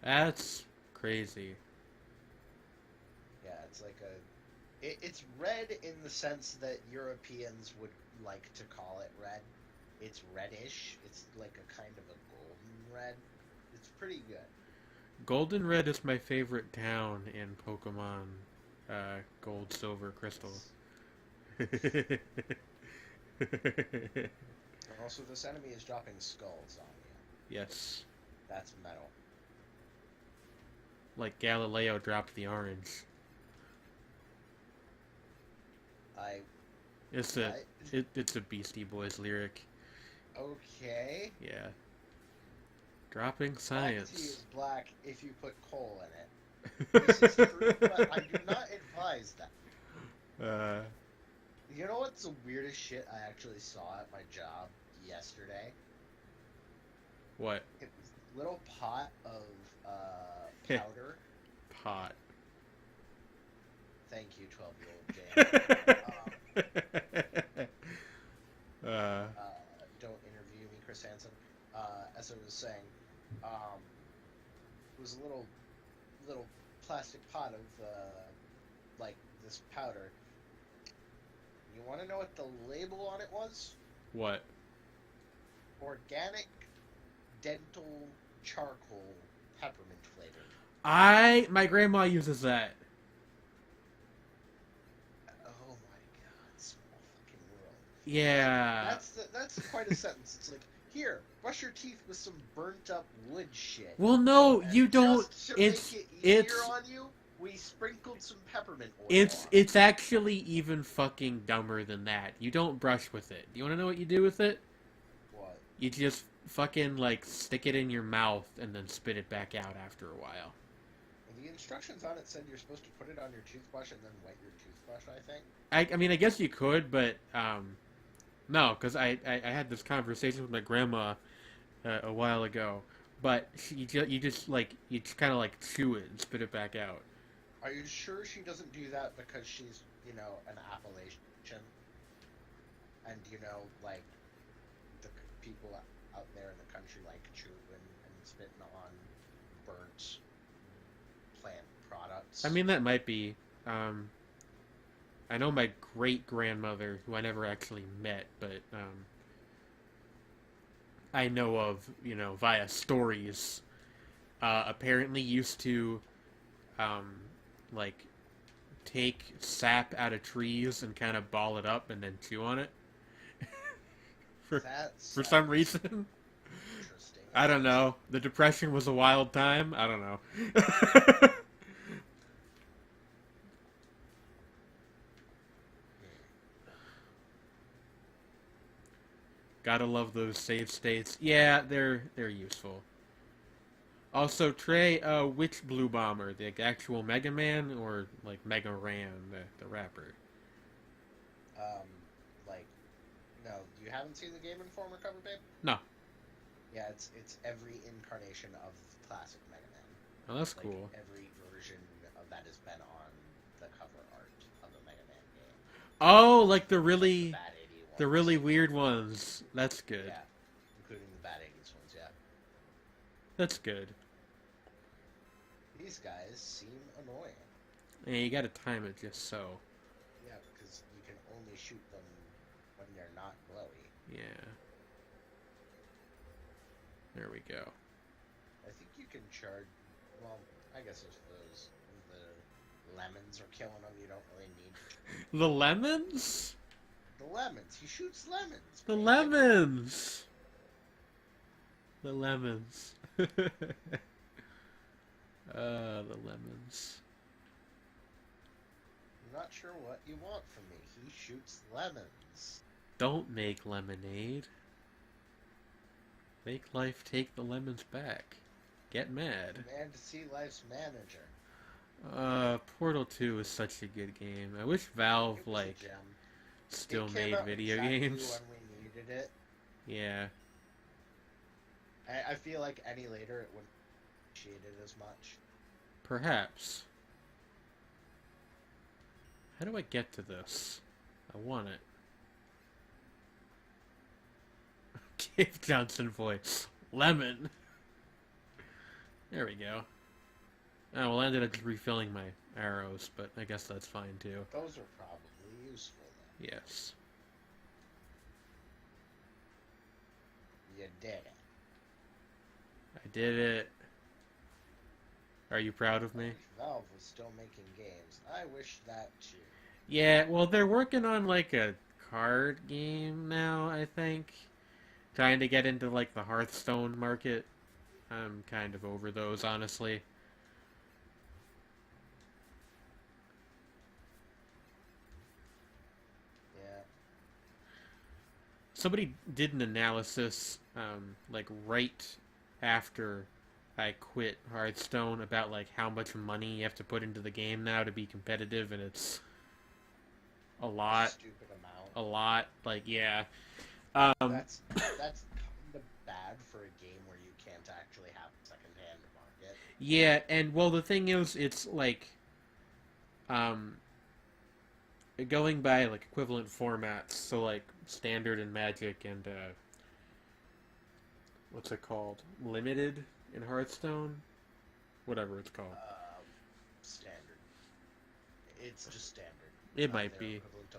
That's crazy. Yeah, it's like it's red in the sense that Europeans would like to call it red. It's reddish. It's like a kind of a golden red. It's pretty good. Golden Red is my favorite town in Pokemon Gold, Silver, Crystal. And also, this enemy is dropping skulls on you. Yes. That's metal. Like Galileo dropped the orange. It's a Beastie Boys lyric. Okay. Yeah. Dropping Black tea science. is black if you put coal in it. This is true, but I do not advise that. You know what's the weirdest shit I actually saw at my job yesterday? What? It was a little pot of powder. Pot. Thank you, 12-year-old Jane. was a little plastic pot of like this powder. You want to know what the label on it was? What? Organic dental charcoal peppermint flavored. My grandma uses that. Oh my god, small fucking world. Yeah. That's quite a sentence. It's like, here, brush your teeth with some burnt up wood shit. Well, no, And you don't. Just to It's make it easier it's on you, we sprinkled some peppermint oil it's on it's actually even fucking dumber than that. You don't brush with it. You want to know what you do with it? What? You just fucking like stick it in your mouth and then spit it back out after a while. The instructions on it said you're supposed to put it on your toothbrush and then wet your toothbrush, I think. I mean, I guess you could, but no, because I had this conversation with my grandma a while ago. But you just like you kind of like chew it and spit it back out. Are you sure she doesn't do that because she's, an Appalachian? And, like, the people out there in the country like chewing and spitting on burnt plant products? I mean, that might be. I know my great grandmother, who I never actually met, but I know of, via stories, apparently used to, like, take sap out of trees and kind of ball it up and then chew on it. for some reason. Interesting. I don't know. The Depression was a wild time. I don't know. Gotta love those save states. Yeah, they're useful. Also, Trey, which Blue Bomber? The actual Mega Man or like Mega Ran, the rapper? Like, no, you haven't seen the Game Informer cover, babe? No. Yeah, it's every incarnation of the classic Mega Man. Oh, that's Like, cool. every version of that has been on the cover art of a Mega Man game. Oh, like the really, Bad 80 ones. the really weird ones. That's good. Yeah, including the Bad 80s ones, yeah. That's good. These guys seem annoying. Yeah, you gotta time it just so. Yeah, because you can only shoot them when they're not glowy. Yeah. There we go. I think you can charge. Well, I guess if the lemons are killing them, you don't really need. The lemons? The lemons. He shoots lemons. The man. lemons! The lemons. The lemons. I'm not sure what you want from me. He shoots lemons. Don't make lemonade. Make life take the lemons back. Get mad. Man to see life's manager. Portal 2 is such a good game. I wish Valve, It was a like, gem. still It came made out video exactly games. when we needed it. Yeah. I feel like any later it wouldn't appreciate it as much. Perhaps. How do I get to this? I want it. Dave Johnson voice. Lemon. There we go. Oh, well, I ended up just refilling my arrows, but I guess that's fine too. Those are probably useful then. Yes. You did it. I did it. Are you proud of me? Valve was still making games. I wish that too. Yeah, well, they're working on, like, a card game now, I think. Trying to get into, like, the Hearthstone market. I'm kind of over those, honestly. Yeah. Somebody did an analysis, like, right after I quit Hearthstone about, like, how much money you have to put into the game now to be competitive, and it's a lot. Stupid amount. A lot. Like, yeah. That's kind of bad for a game where you can't actually have a second-hand market. Yeah, and, well, the thing is, it's, like, going by, like, equivalent formats, so, like, Standard and Magic and, what's it called? Limited in Hearthstone? whatever it's called. Standard. It's just standard. It might Their be. equivalent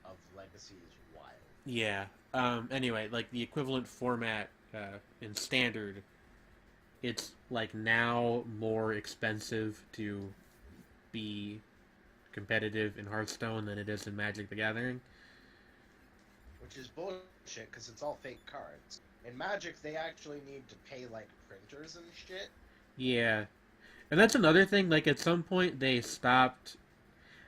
of Legacy is wild. Yeah. Anyway, like the equivalent format in standard, it's like now more expensive to be competitive in Hearthstone than it is in Magic the Gathering. Which is bullshit because it's all fake cards. In Magic, they actually need to pay like printers and shit. Yeah. And that's another thing, like at some point they stopped,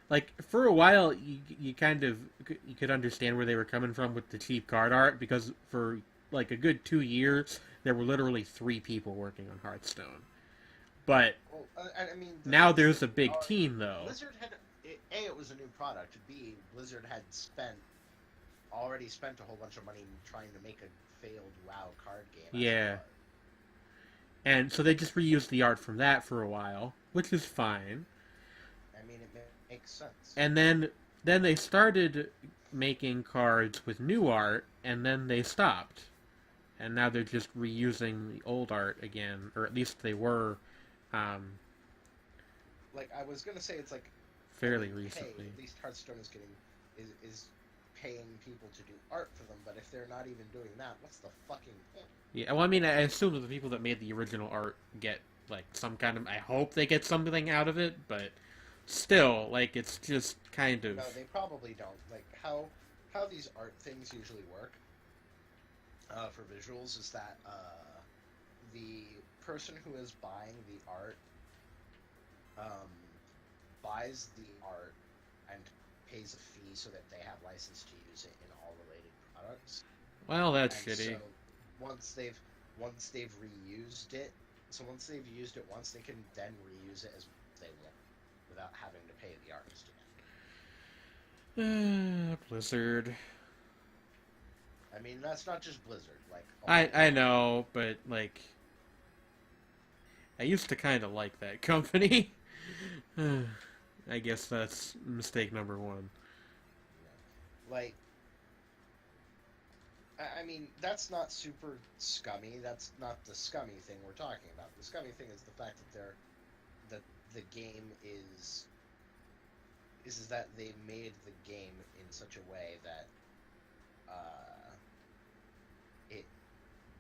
like for a while you kind of, you could understand where they were coming from with the cheap card art, because for like a good 2 years there were literally 3 people working on Hearthstone. But Well, I mean, now there's a big team though. Blizzard had it was a new product. B, Blizzard had already spent a whole bunch of money trying to make a failed WoW card game. Yeah. And so they just reused the art from that for a while, which is fine. I mean, it makes sense. And then they started making cards with new art, and then they stopped. And now they're just reusing the old art again, or at least they were, Like I was gonna say, it's like fairly hey, recently. at least Hearthstone is paying people to do art for them. But if they're not even doing that, what's the fucking point? Yeah, well, I mean, I assume that the people that made the original art get, like, some kind of... I hope they get something out of it, but still, like, it's just kind of... No, they probably don't. Like, how these art things usually work for visuals is that the person who is buying the art buys the art and pays a fee so that they have license to use it in all related products. Well, that's And shitty. so once they've reused it, so once they've used it once, they can then reuse it as they want without having to pay the artist again. Blizzard. I mean, that's not just Blizzard. Like I know, but, like... I used to kind of like that company. I guess that's mistake number one. Like, I mean, that's not super scummy. That's not the scummy thing we're talking about. The scummy thing is the fact that the game is that they made the game in such a way that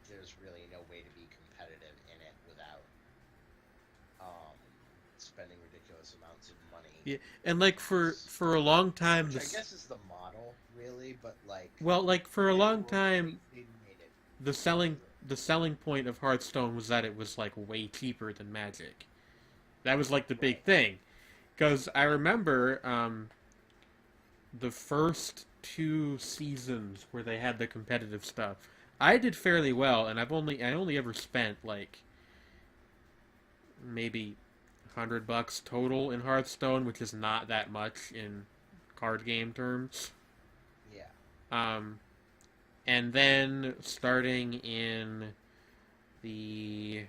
there's really no way to be competitive in it without spending ridiculous amounts of money. Yeah, and, like, for a long time... Which I guess is the model, really, but, like... Well, like, for a long time... They made it. The selling point of Hearthstone was that it was, like, way cheaper than Magic. That was, like, the big thing. Because I remember the first 2 seasons where they had the competitive stuff. I did fairly well, and I only ever spent, like, maybe $100 total in Hearthstone, which is not that much in card game terms. Yeah. And then starting in the...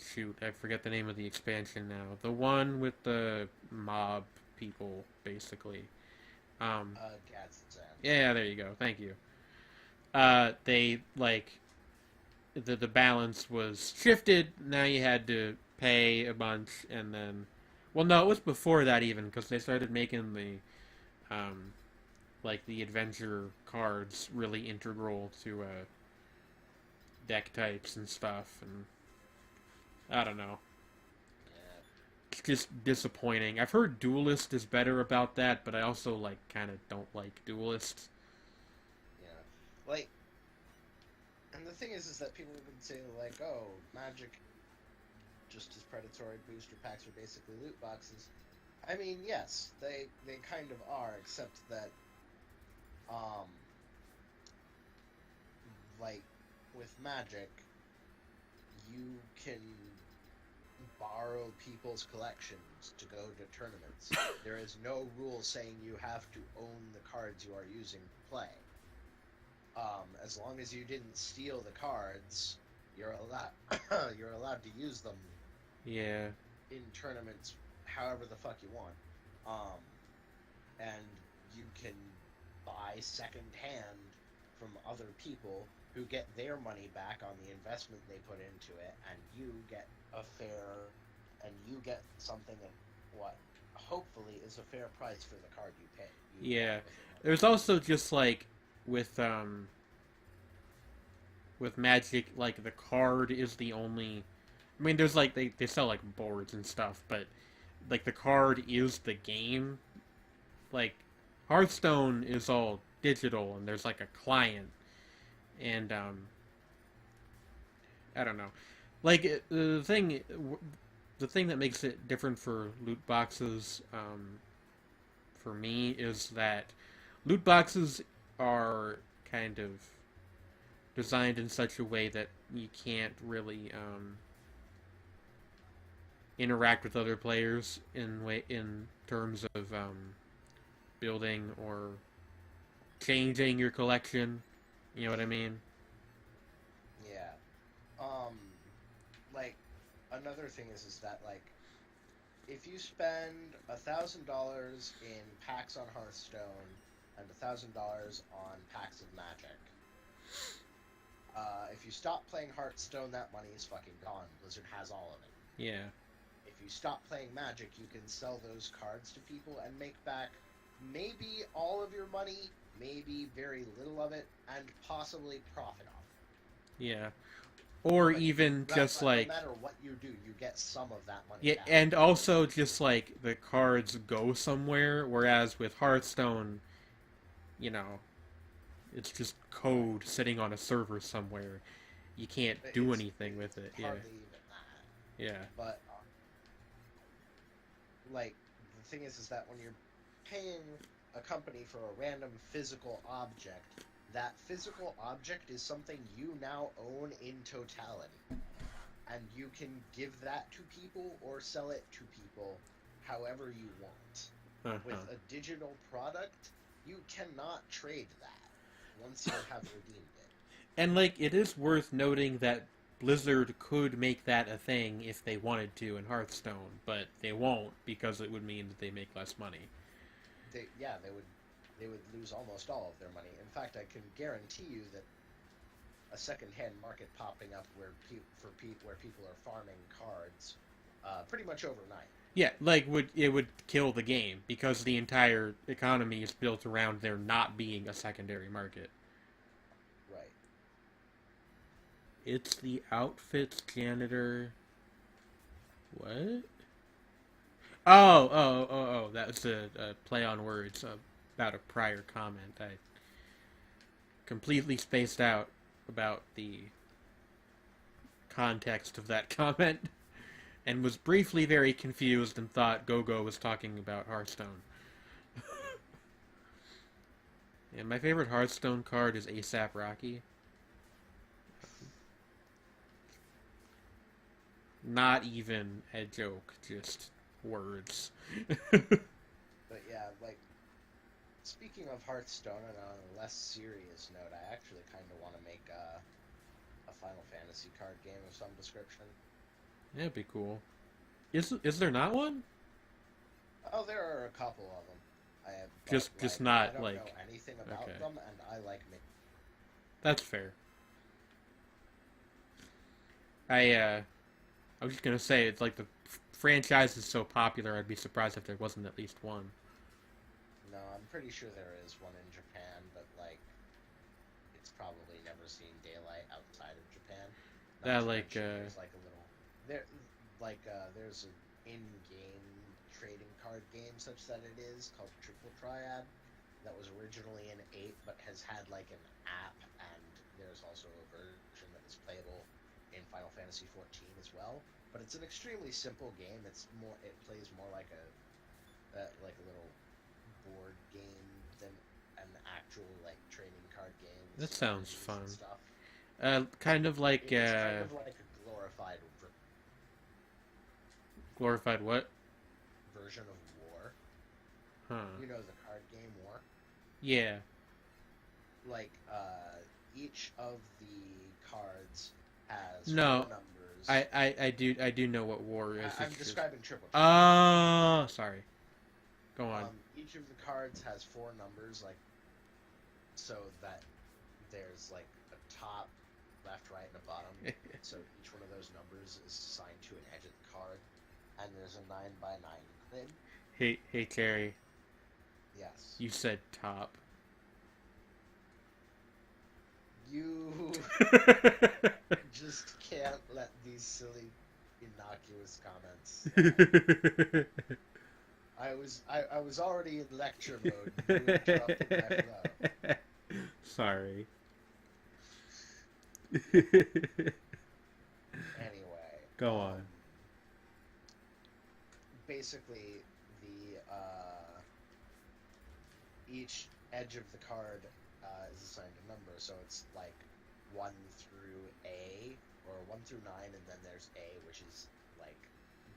Shoot, I forget the name of the expansion now. The one with the mob people, basically. Gadsden. Yeah, there you go. Thank you. They, like... The balance was shifted. Now you had to pay a bunch, and then... Well, no, it was before that even, because they started making the... like, the adventure cards really integral to deck types and stuff, and I don't know. Yeah. It's just disappointing. I've heard Duelist is better about that, but I also, like, kind of don't like Duelist. Yeah. Like, and the thing is that people have been saying, like, oh, Magic just as predatory booster packs are basically loot boxes. I mean, yes, they kind of are, except that like with Magic, you can borrow people's collections to go to tournaments. There is no rule saying you have to own the cards you are using to play. As long as you didn't steal the cards, you're allowed to use them. Yeah. In tournaments, however the fuck you want. And you can buy second hand from other people who get their money back on the investment they put into it, and you get something at what hopefully is a fair price for the card you pay. Yeah. There's also just like with Magic, like the card is the only. I mean, there's like they sell like boards and stuff, but like the card is the game. Like Hearthstone is all digital, and there's like a client, and I don't know. Like the thing that makes it different for loot boxes, for me, is that loot boxes are kind of designed in such a way that you can't really interact with other players in terms of building or changing your collection. You know what I mean? Yeah. Like another thing is that like if you spend $1,000 in packs on Hearthstone and $1,000 on packs of Magic, if you stop playing Hearthstone, that money is fucking gone. Blizzard has all of it. Yeah. If you stop playing Magic, you can sell those cards to people and make back maybe all of your money, maybe very little of it, and possibly profit off it. Yeah. Or But even just like no matter what you do, you get some of that money yeah, back. and also just like the cards go somewhere, whereas with Hearthstone, you know, it's just code sitting on a server somewhere. You can't do anything with it. Yeah. Hardly even that. Yeah. But like the thing is that when you're paying a company for a random physical object, that physical object is something you now own in totality, and you can give that to people or sell it to people however you want. With a digital product, you cannot trade that once you have redeemed it. And like it is worth noting that Blizzard could make that a thing if they wanted to in Hearthstone, but they won't because it would mean that they make less money. They would lose almost all of their money. In fact, I can guarantee you that a second-hand market popping up where people are farming cards pretty much overnight. Yeah, like it would kill the game because the entire economy is built around there not being a secondary market. Right. It's the outfits janitor. What? Oh! That's a play on words about a prior comment. I completely spaced out about the context of that comment and was briefly very confused and thought Gogo was talking about Hearthstone. And my favorite Hearthstone card is ASAP Rocky. Not even a joke, just words. But yeah, like, speaking of Hearthstone, and on a less serious note, I actually kind of want to make a Final Fantasy card game of some description. That'd be cool. Is there not one? Oh, there are a couple of them. Just not, I don't like... know anything about okay. them, and I like making. That's fair. I was just gonna say, it's like the franchise is so popular, I'd be surprised if there wasn't at least one. No, I'm pretty sure there is one in Japan, but like, it's probably never seen daylight outside of Japan. That like there's like a little there's an in-game trading card game such that it is called Triple Triad that was originally in 8 but has had like an app, and there's also a version that is playable in Final Fantasy 14 as well. But it's an extremely simple game. It plays more like a little board game than an actual like trading card game. that sounds fun. Stuff. Kind of like It's kind of like a glorified glorified what? version of War. Huh. You know the card game War? Yeah. Like, each of the cards has No. 4 numbers. I do know what war is. I'm describing Triple Triad. Oh, sorry. Go on. Each of the cards has 4 numbers, like, so that there's like a top, left, right, and a bottom. So each one of those numbers is assigned to an edge of the card, and there's a 9x9 grid. Hey, Terry. Yes. You said top. You just can't let these silly, innocuous comments. I was already in lecture mode. You interrupted my flow. Sorry. Anyway. Go on. Basically, each edge of the card is assigned a number, so it's like 1 through A, or 1 through 9, and then there's A, which is like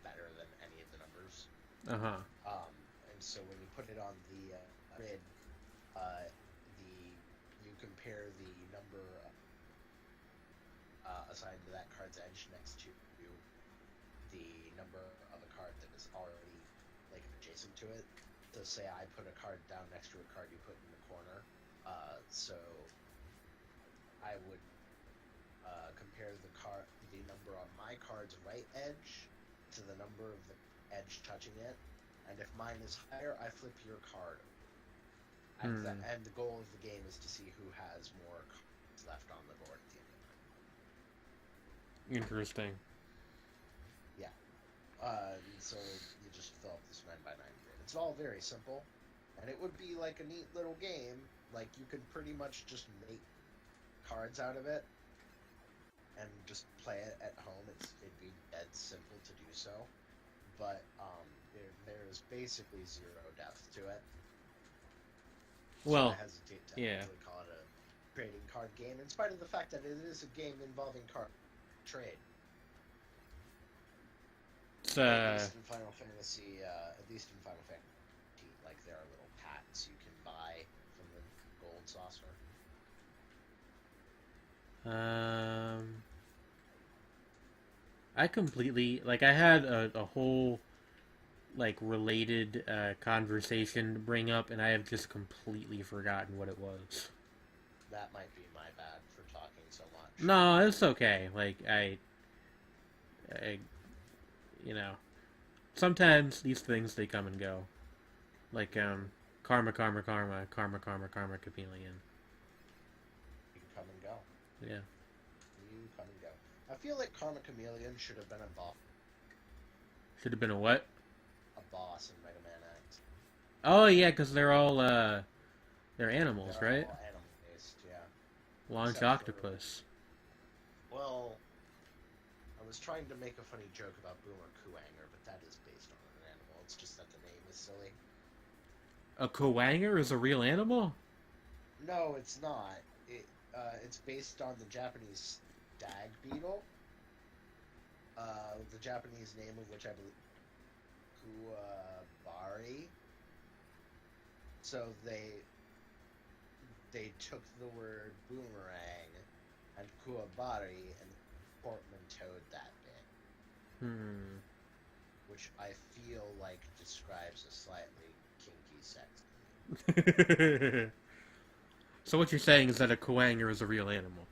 better than any of the numbers. Uh-huh. And so when you put it on the grid, you compare the number assigned to that card's edge next to the number of a card that is already like adjacent to it. So say I put a card down next to a card you put in the corner, so I would compare the number on my card's right edge to the number of the edge touching it, and if mine is higher, I flip your card. And the goal of the game is to see who has more cards left on the board at the end of it. Interesting. Yeah. So you just fill up this 9x9 grid. It's all very simple, and it would be like a neat little game. Like, you could pretty much just make cards out of it and just play it at home. It'd be dead simple to do so, but there's basically zero depth to it. Well, so I hesitate to yeah. actually call it a trading card game, in spite of the fact that it is a game involving card trade. It's, At least in Final Fantasy, like, there are little packs you can buy from the gold saucer. I completely, like, I had a whole, like, related conversation to bring up, and I have just completely forgotten what it was. That might be my bad for talking so much. No, it's okay. Like, I you know, sometimes these things, they come and go. Like, karma, chameleon. You can come and go. Yeah. You come and go. I feel like Karma Chameleon should have been a boss. Should have been a what? A boss in Mega Man X. Oh, yeah, because they're all, they're animals, They're right? all animal-based, yeah. Launch Except octopus. Well, I was trying to make a funny joke about Boomer Kuwanger, but that is based on an animal. It's just that the name is silly. A Kowanger is a real animal? No, it's not. It's based on the Japanese stag beetle. The Japanese name of which I believe Kuwabari. So they took the word boomerang and Kuwabari and portmanteaued that bit. Which I feel like describes a slightly kinky sex. So what you're saying is that a Kowanger is a real animal?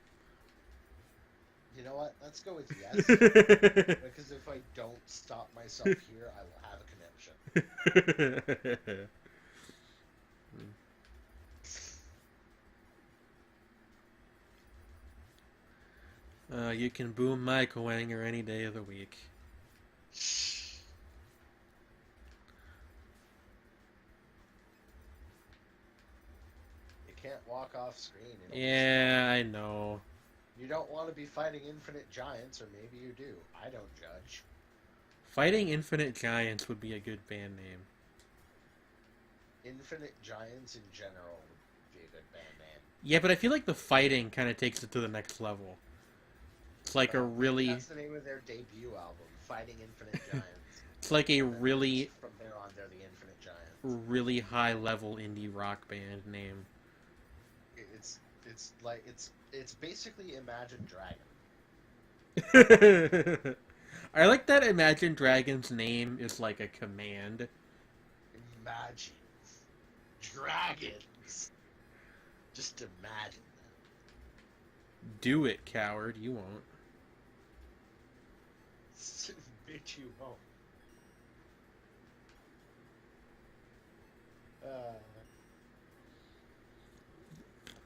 You know what? Let's go with yes. Because if I don't stop myself here, I will have a conniption. You can boom my Kowanger any day of the week. You can't walk off screen. Yeah, I know. You don't want to be fighting infinite giants, or maybe you do. I don't judge. Fighting Infinite Giants would be a good band name. Infinite giants in general would be a good band name. Yeah, but I feel like the fighting kind of takes it to the next level. It's like a really... That's the name of their debut album, Fighting Infinite Giants. It's like a really... From there on, they're the Infinite Giants. Really high-level indie rock band name. It's basically Imagine Dragon. I like that Imagine Dragons' name is like a command. Imagine Dragons. Just imagine Do it, coward. You won't. Bitch, you won't.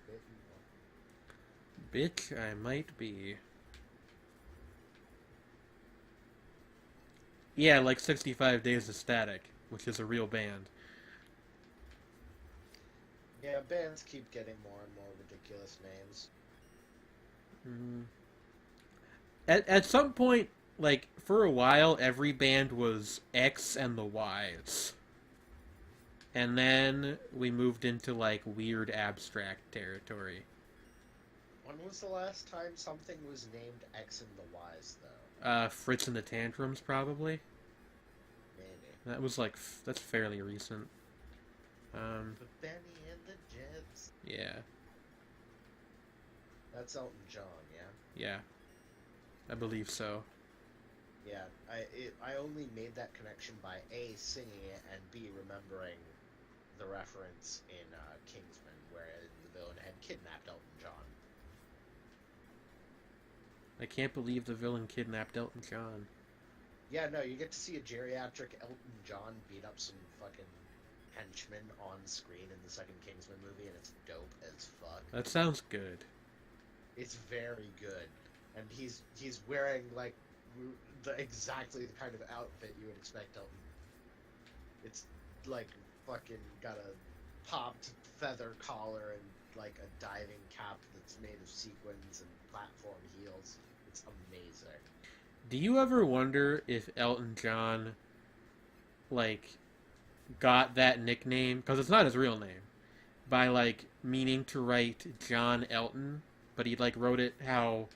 Bet you won't. Bitch, I might be. Yeah, like 65 Days of Static, which is a real band. Yeah, bands keep getting more and more ridiculous names. Mm. At some point, like, for a while, every band was X and the Ys. And then we moved into, like, weird abstract territory. When was the last time something was named X and the Y's, though? Fritz and the Tantrums, probably. Maybe. That was, like, that's fairly recent. The Benny and the Jets. Yeah. That's Elton John, yeah? Yeah. I believe so. Yeah, I only made that connection by A, singing it, and B, remembering the reference in Kingsman, where the villain had kidnapped Elton John. I can't believe the villain kidnapped Elton John. Yeah, no, you get to see a geriatric Elton John beat up some fucking henchmen on screen in the second Kingsman movie, and it's dope as fuck. That sounds good. It's very good, and he's wearing like exactly the kind of outfit you would expect Elton. It's like fucking got a popped feather collar and like a diving cap that's made of sequins and platform heels. It's amazing. Do you ever wonder if Elton John, like, got that nickname, because it's not his real name, by, like, meaning to write John Elton, but he, like, wrote it how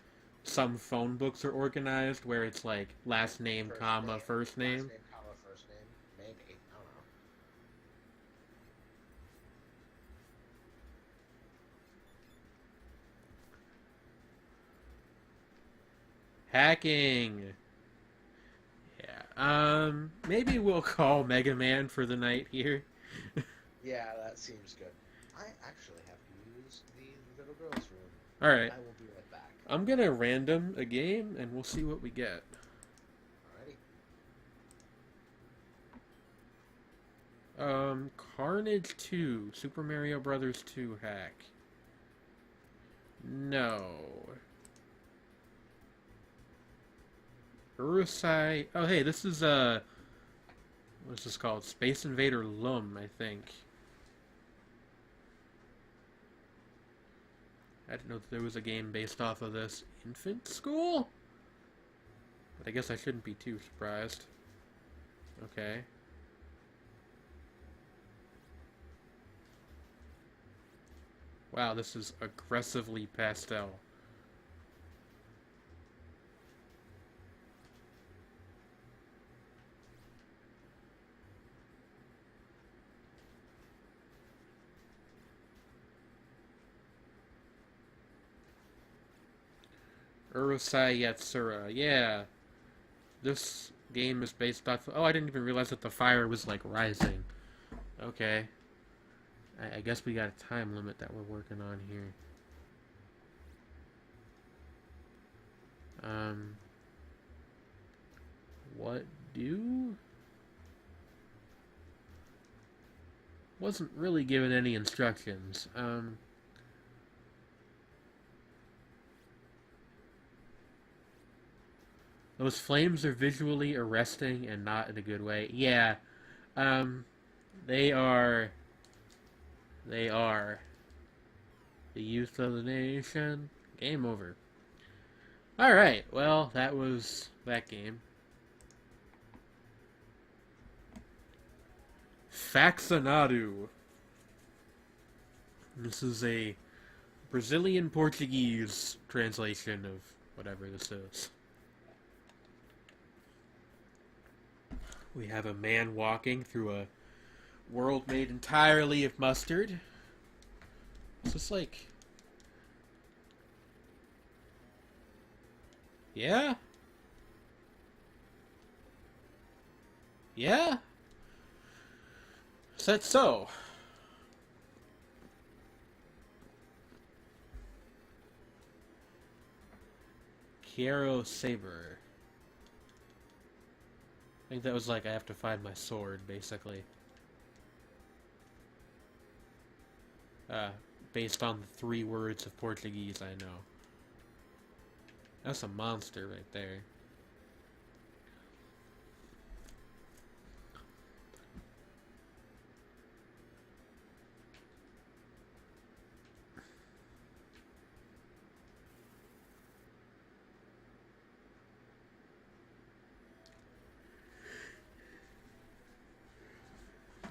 some phone books are organized, where it's, like, last name, comma, first name? Last name, comma, first name. Maybe. I don't know. Hacking! Yeah, maybe we'll call Mega Man for the night here. Yeah, that seems good. I actually have to use the little girl's room. Alright, I will be right back. I'm gonna random a game, and we'll see what we get. Alrighty. Carnage 2, Super Mario Brothers 2 hack. No. Urusai. Oh, hey, this is, what's this called? Space Invader Lum, I think. I didn't know that there was a game based off of this. Infant School? But I guess I shouldn't be too surprised. Okay. Wow, this is aggressively pastel. Urusai Yatsura. Yeah. This game is based off... Oh, I didn't even realize that the fire was, like, rising. Okay. I guess we got a time limit that we're working on here. What do? Wasn't really given any instructions. Those flames are visually arresting and not in a good way. Yeah. They are... They are. The youth of the nation. Game over. Alright, well, that was that game. Faxanadu. This is a Brazilian Portuguese translation of whatever this is. We have a man walking through a world made entirely of mustard. Is this like... Yeah? Yeah? Is that so? Hero Saber. I think that was like I have to find my sword, basically. Based on the 3 words of Portuguese I know. That's a monster right there.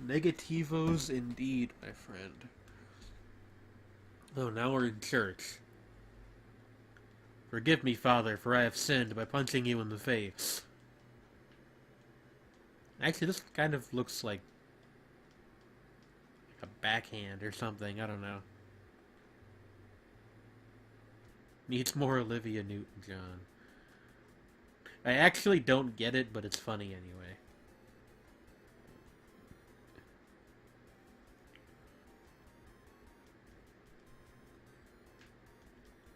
Negativos indeed, my friend. Oh, now we're in church. Forgive me, Father, for I have sinned by punching you in the face. Actually, this kind of looks like a backhand or something. I don't know. Needs more Olivia Newton-John. I actually don't get it, but it's funny anyway.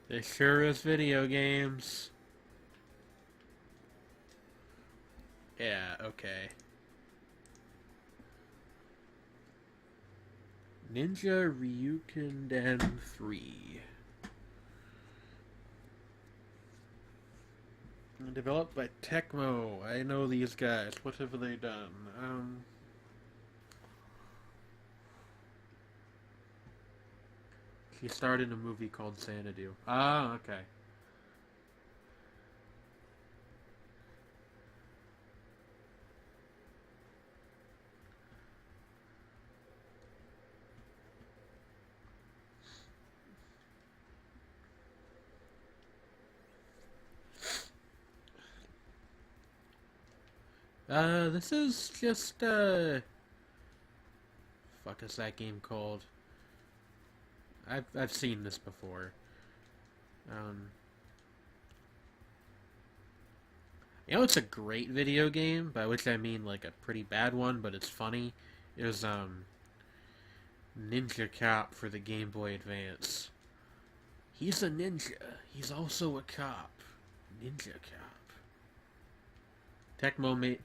This sure is video games. Yeah, okay. Ninja Ryukenden 3. Developed by Tecmo. I know these guys. What have they done? She starred in a movie called Xanadu. Ah, okay. This is just, fuck is that game called? I've seen this before. You know, it's a great video game, by which I mean like a pretty bad one, but it's funny. It was Ninja Cop for the Game Boy Advance. He's a ninja. He's also a cop. Ninja Cop. Tecmo made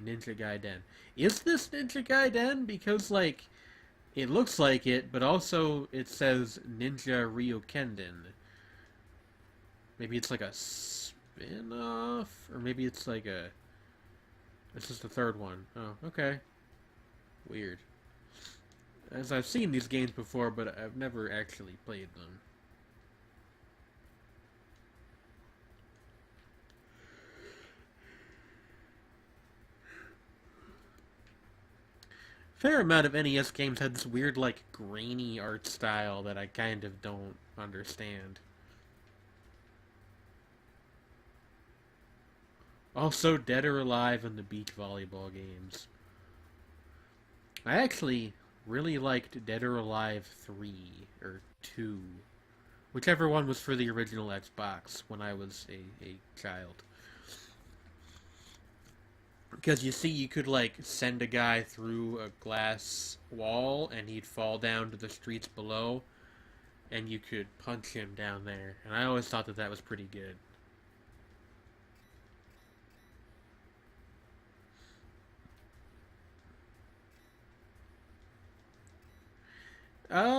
Ninja Gaiden. Is this Ninja Gaiden? Because like it looks like it, but also it says Ninja Ryukenden. Maybe it's like a spin-off? Or maybe it's like a... This is the 3rd one. Oh, okay. Weird. As I've seen these games before, but I've never actually played them. Fair amount of NES games had this weird, like, grainy art style that I kind of don't understand. Also, Dead or Alive and the beach volleyball games. I actually really liked Dead or Alive 3, or 2. Whichever one was for the original Xbox when I was a child. Because you see, you could, like, send a guy through a glass wall, and he'd fall down to the streets below, and you could punch him down there. And I always thought that that was pretty good.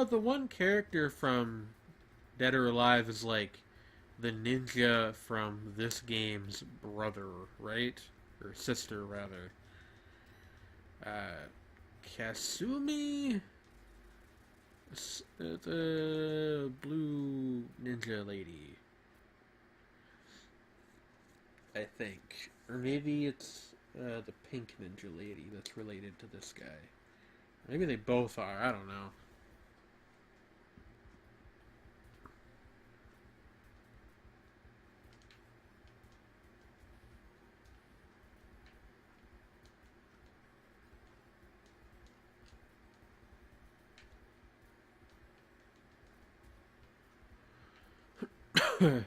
The one character from Dead or Alive is, like, the ninja from this game's brother, right? Or sister, rather. Kasumi? The blue ninja lady. I think. Or maybe it's the pink ninja lady that's related to this guy. Maybe they both are, I don't know. Yeah.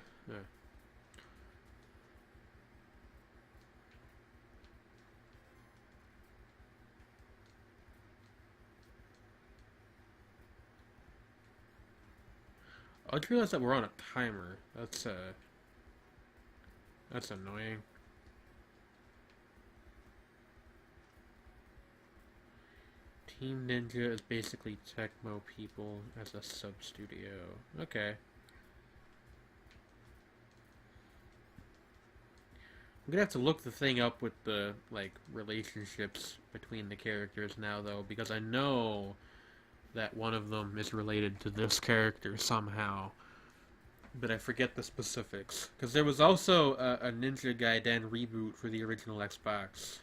I just realized that we're on a timer. That's That's annoying. Team Ninja is basically Tecmo people as a sub-studio. Okay. I'm gonna have to look the thing up with the, like, relationships between the characters now, though, because I know that one of them is related to this character somehow. But I forget the specifics. Because there was also a Ninja Gaiden reboot for the original Xbox.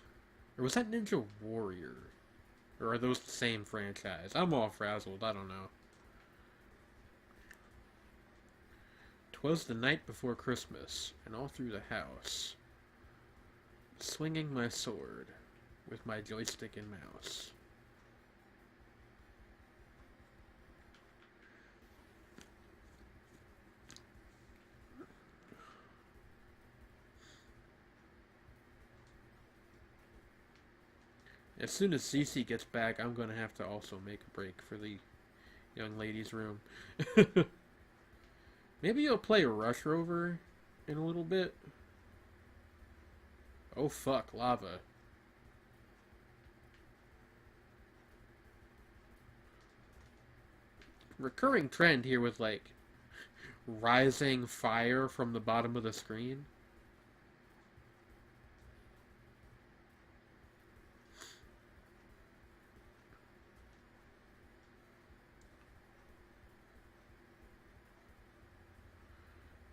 Or was that Ninja Warrior? Or are those the same franchise? I'm all frazzled, I don't know. 'Twas the night before Christmas, and all through the house, swinging my sword with my joystick and mouse. As soon as Cece gets back, I'm gonna have to also make a break for the young ladies' room. Maybe you'll play Rush Rover in a little bit. Oh fuck, lava. Recurring trend here with, like, rising fire from the bottom of the screen.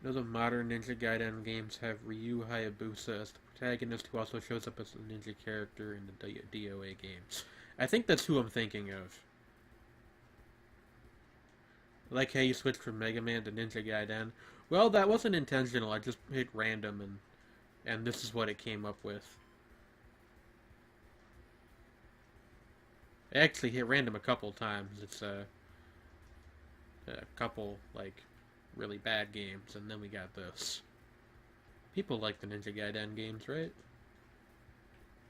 You know, the modern Ninja Gaiden games have Ryu Hayabusa as the protagonist, who also shows up as a ninja character in the DOA games. I think that's who I'm thinking of. Like how you switched from Mega Man to Ninja Gaiden. Well, that wasn't intentional. I just hit random, and this is what it came up with. I actually hit random a couple times. It's a couple, like, really bad games, and then we got this. People like the Ninja Gaiden games, right?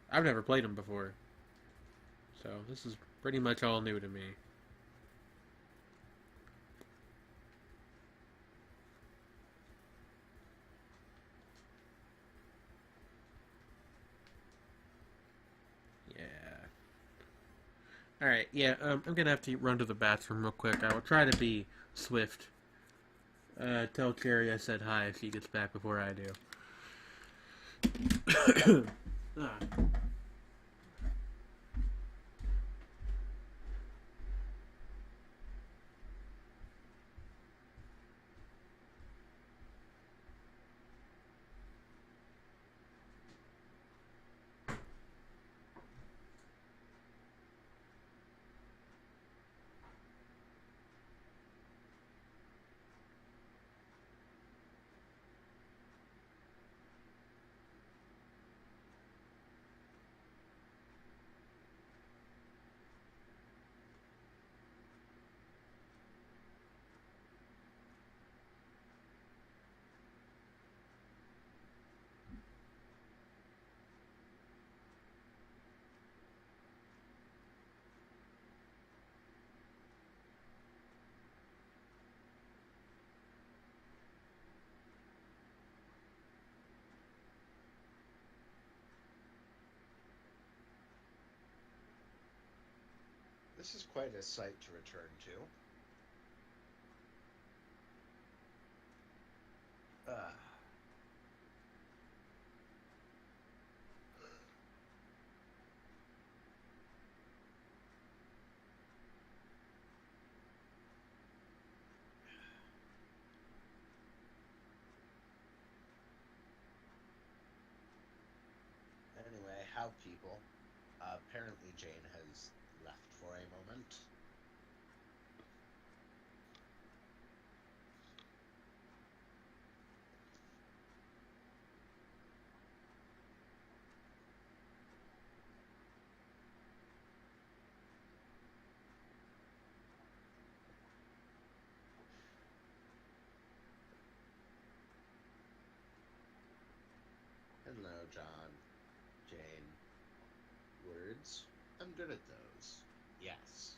I've never played them before, so this is pretty much all new to me. Yeah. Alright, yeah, I'm gonna have to run to the bathroom real quick. I will try to be swift. Tell Cherry I said hi if she gets back before I do. Ah. This is quite a sight to return to. Anyway, how people? Apparently Jane has left for a moment. Hello, John. Jane. Words? I'm good at those. Yes.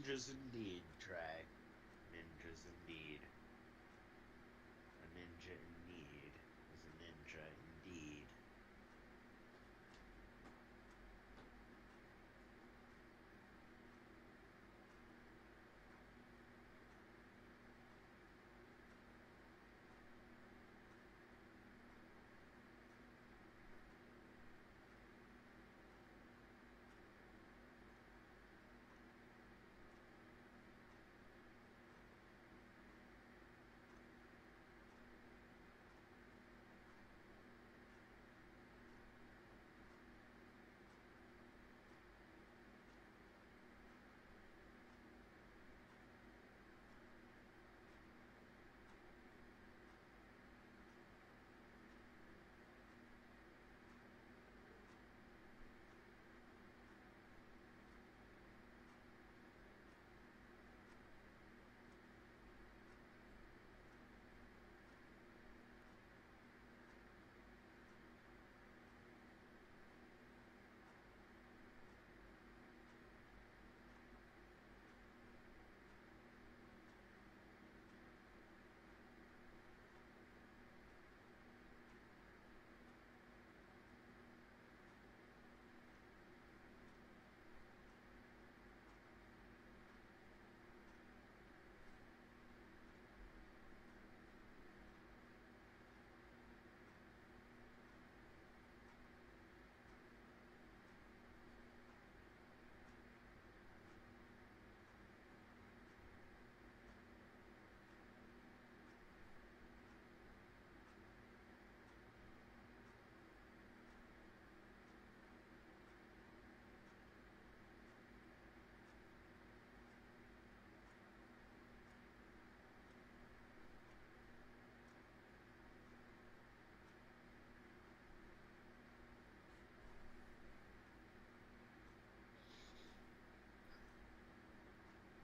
Ninjas indeed, Trey. Ninjas indeed. A ninja in need is a ninja indeed.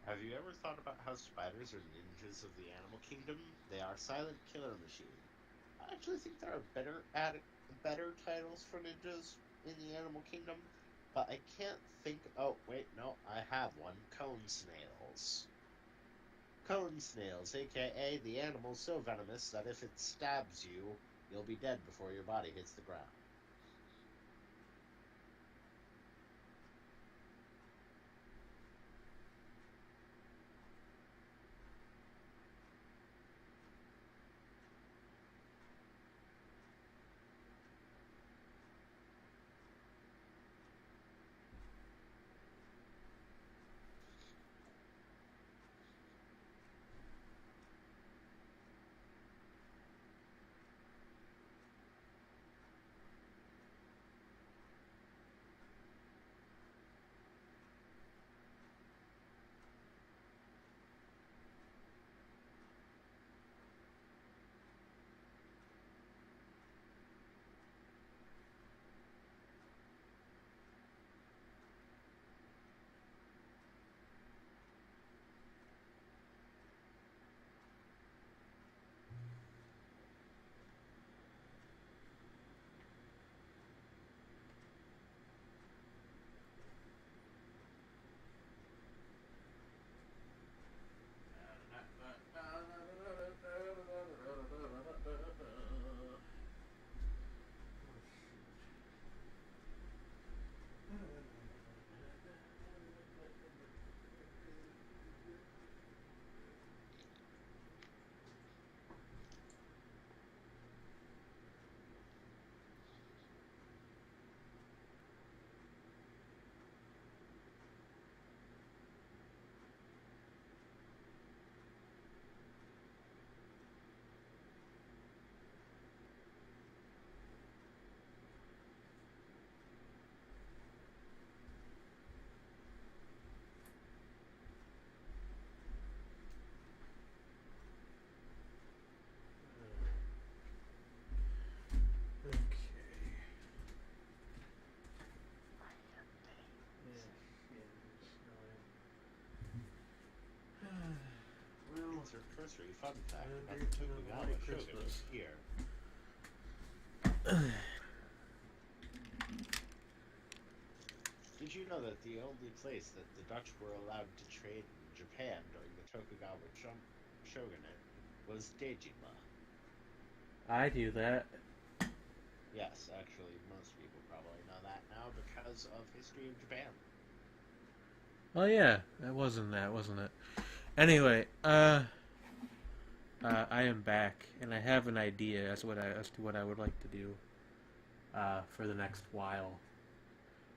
Have you ever thought about how spiders are ninjas of the animal kingdom? They are silent killer machine. I actually think there are better titles for ninjas in the animal kingdom, but I can't think. Oh wait, no, I have one. Cone snails. Cone snails, aka the animal so venomous that if it stabs you, you'll be dead before your body hits the ground. Insert cursory fun fact about the Tokugawa Shogun this year. Did you know that the only place that the Dutch were allowed to trade in Japan during the Tokugawa shogunate was Dejima? I do that. Yes, actually, most people probably know that now because of history of Japan. Oh yeah, that wasn't that, wasn't it? Anyway, I am back, and I have an idea as to what I would like to do for the next while.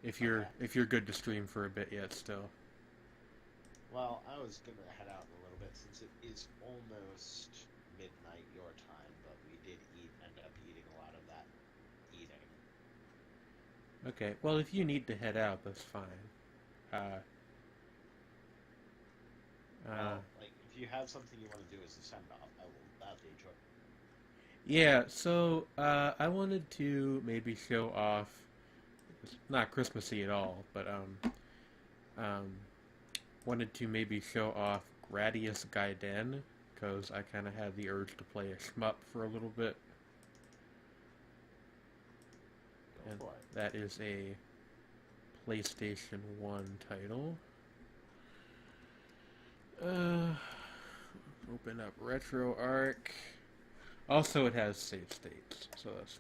If you're good to stream for a bit yet, still. Well, I was gonna head out in a little bit since it is almost midnight your time, but we did end up eating a lot of that eating. Okay. Well, if you need to head out, that's fine. Well, like if you have something you want to do as a send off, I will gladly join. Yeah. So I wanted to maybe show off. It's not Christmassy at all, but wanted to maybe show off Gradius Gaiden because I kind of had the urge to play a shmup for a little bit. Go And for it. that is a PlayStation 1 title. Open up RetroArch. Also, it has save states, so that's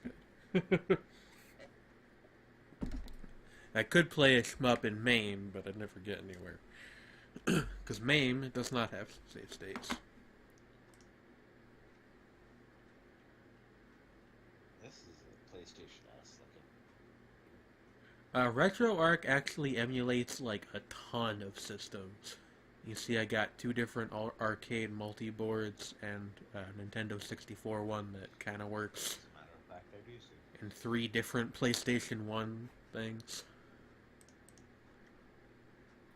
good. I could play a shmup in MAME, but I'd never get anywhere. Because MAME does not have save states. This is a PlayStation S looking. RetroArch actually emulates like a ton of systems. You see, I got 2 different arcade multi-boards and a Nintendo 64 one that kind of works, As a matter of fact, I do see. and 3 different PlayStation 1 things.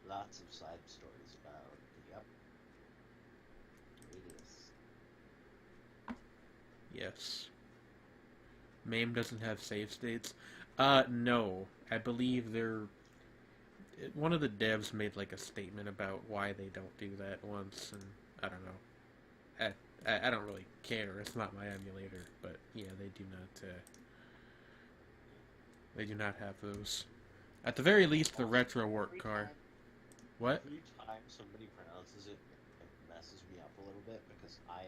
Lots of side stories about yep. Gradius. Yes. MAME doesn't have save states. No. I believe one of the devs made like a statement about why they don't do that once, and I don't know. I don't really care. It's not my emulator, but yeah, they do not. They do not have those. At the very least, the retro work car. What? Every time somebody pronounces it, it messes me up a little bit because I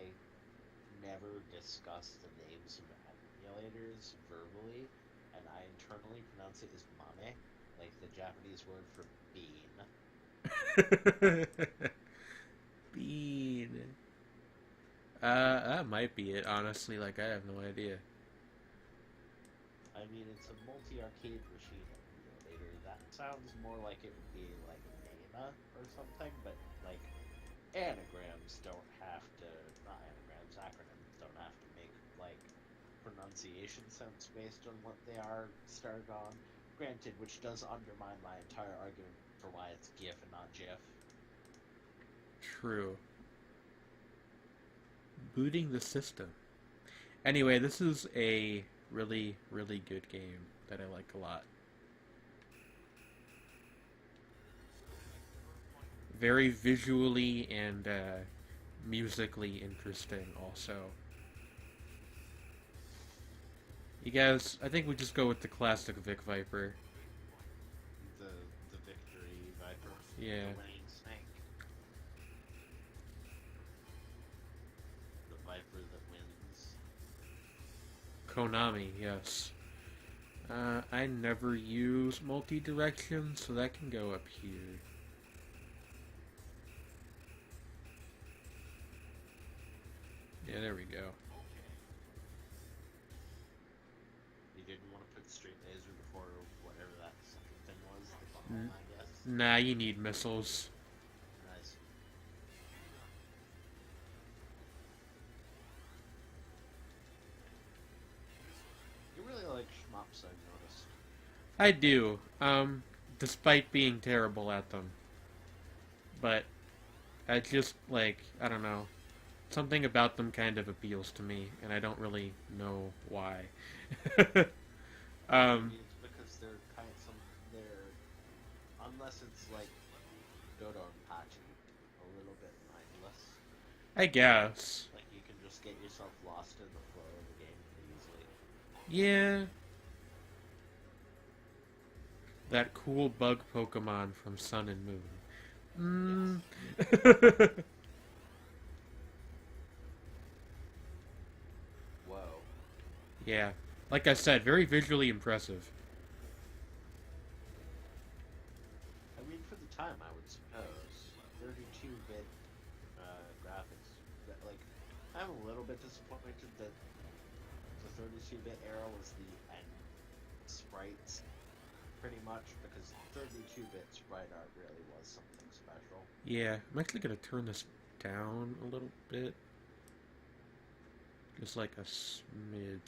never discuss the names of emulators verbally, and I internally pronounce it as mame, like the Japanese word for bean. Bean. That might be it, honestly. Like, I have no idea. I mean, it's a multi-arcade machine emulator. That sounds more like it would be like Mana or something, but like anagrams don't have to, not anagrams, acronyms don't have to make like pronunciation sense based on what they are started on. Granted, which does undermine my entire argument for why it's GIF and not GIF. True. Booting the system. Anyway, this is a really, really good game that I like a lot. Very visually and musically interesting also. You guys, I think we just go with the classic Vic Viper. The victory Viper. Yeah. The winning snake. The Viper that wins. Konami, yes. I never use multi-direction, so that can go up here. Yeah, there we go. You didn't want to put straight laser before whatever that second thing was, the bomb, I guess. Nah, you need missiles. Nice. You really like shmups, I've noticed. I do, despite being terrible at them. But I just, like, I don't know. Something about them kind of appeals to me, and I don't really know why. Maybe it's because they're, unless it's like Dodo and Pachi, a little bit mindless. I guess. Like you can just get yourself lost in the flow of the game pretty easily. Yeah. That cool bug Pokemon from Sun and Moon. Whoa. Yeah. Like I said, very visually impressive. I mean, for the time, I would suppose 32-bit graphics. Like, I'm a little bit disappointed that the 32-bit era was the end sprites, pretty much, because 32-bit sprite art really was something special. Yeah, I'm actually gonna turn this down a little bit. Just like a smidge.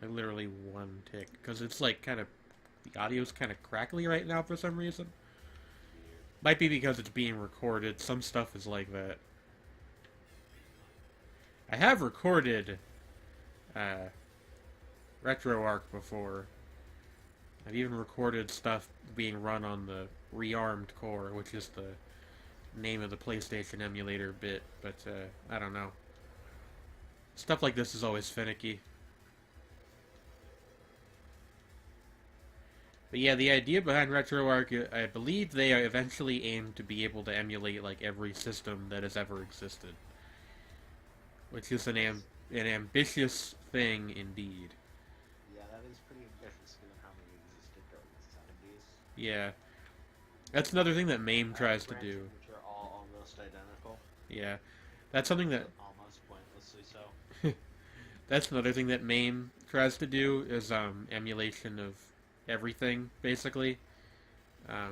Like literally one tick. Because it's like kind of... The audio's kind of crackly right now for some reason. Might be because it's being recorded. Some stuff is like that. I have recorded RetroArch before. I've even recorded stuff being run on the rearmed core, which is the name of the PlayStation emulator bit, but I don't know. Stuff like this is always finicky. But yeah, the idea behind RetroArch, I believe they eventually aim to be able to emulate like every system that has ever existed. Which is an ambitious thing indeed. Yeah, that is pretty ambitious given how many existed during the 70s. Yeah. That's another thing that MAME tries to do. Which are all almost identical. Yeah. That's something that... Almost pointlessly so. That's another thing that MAME tries to do, is emulation of everything, basically. Yeah.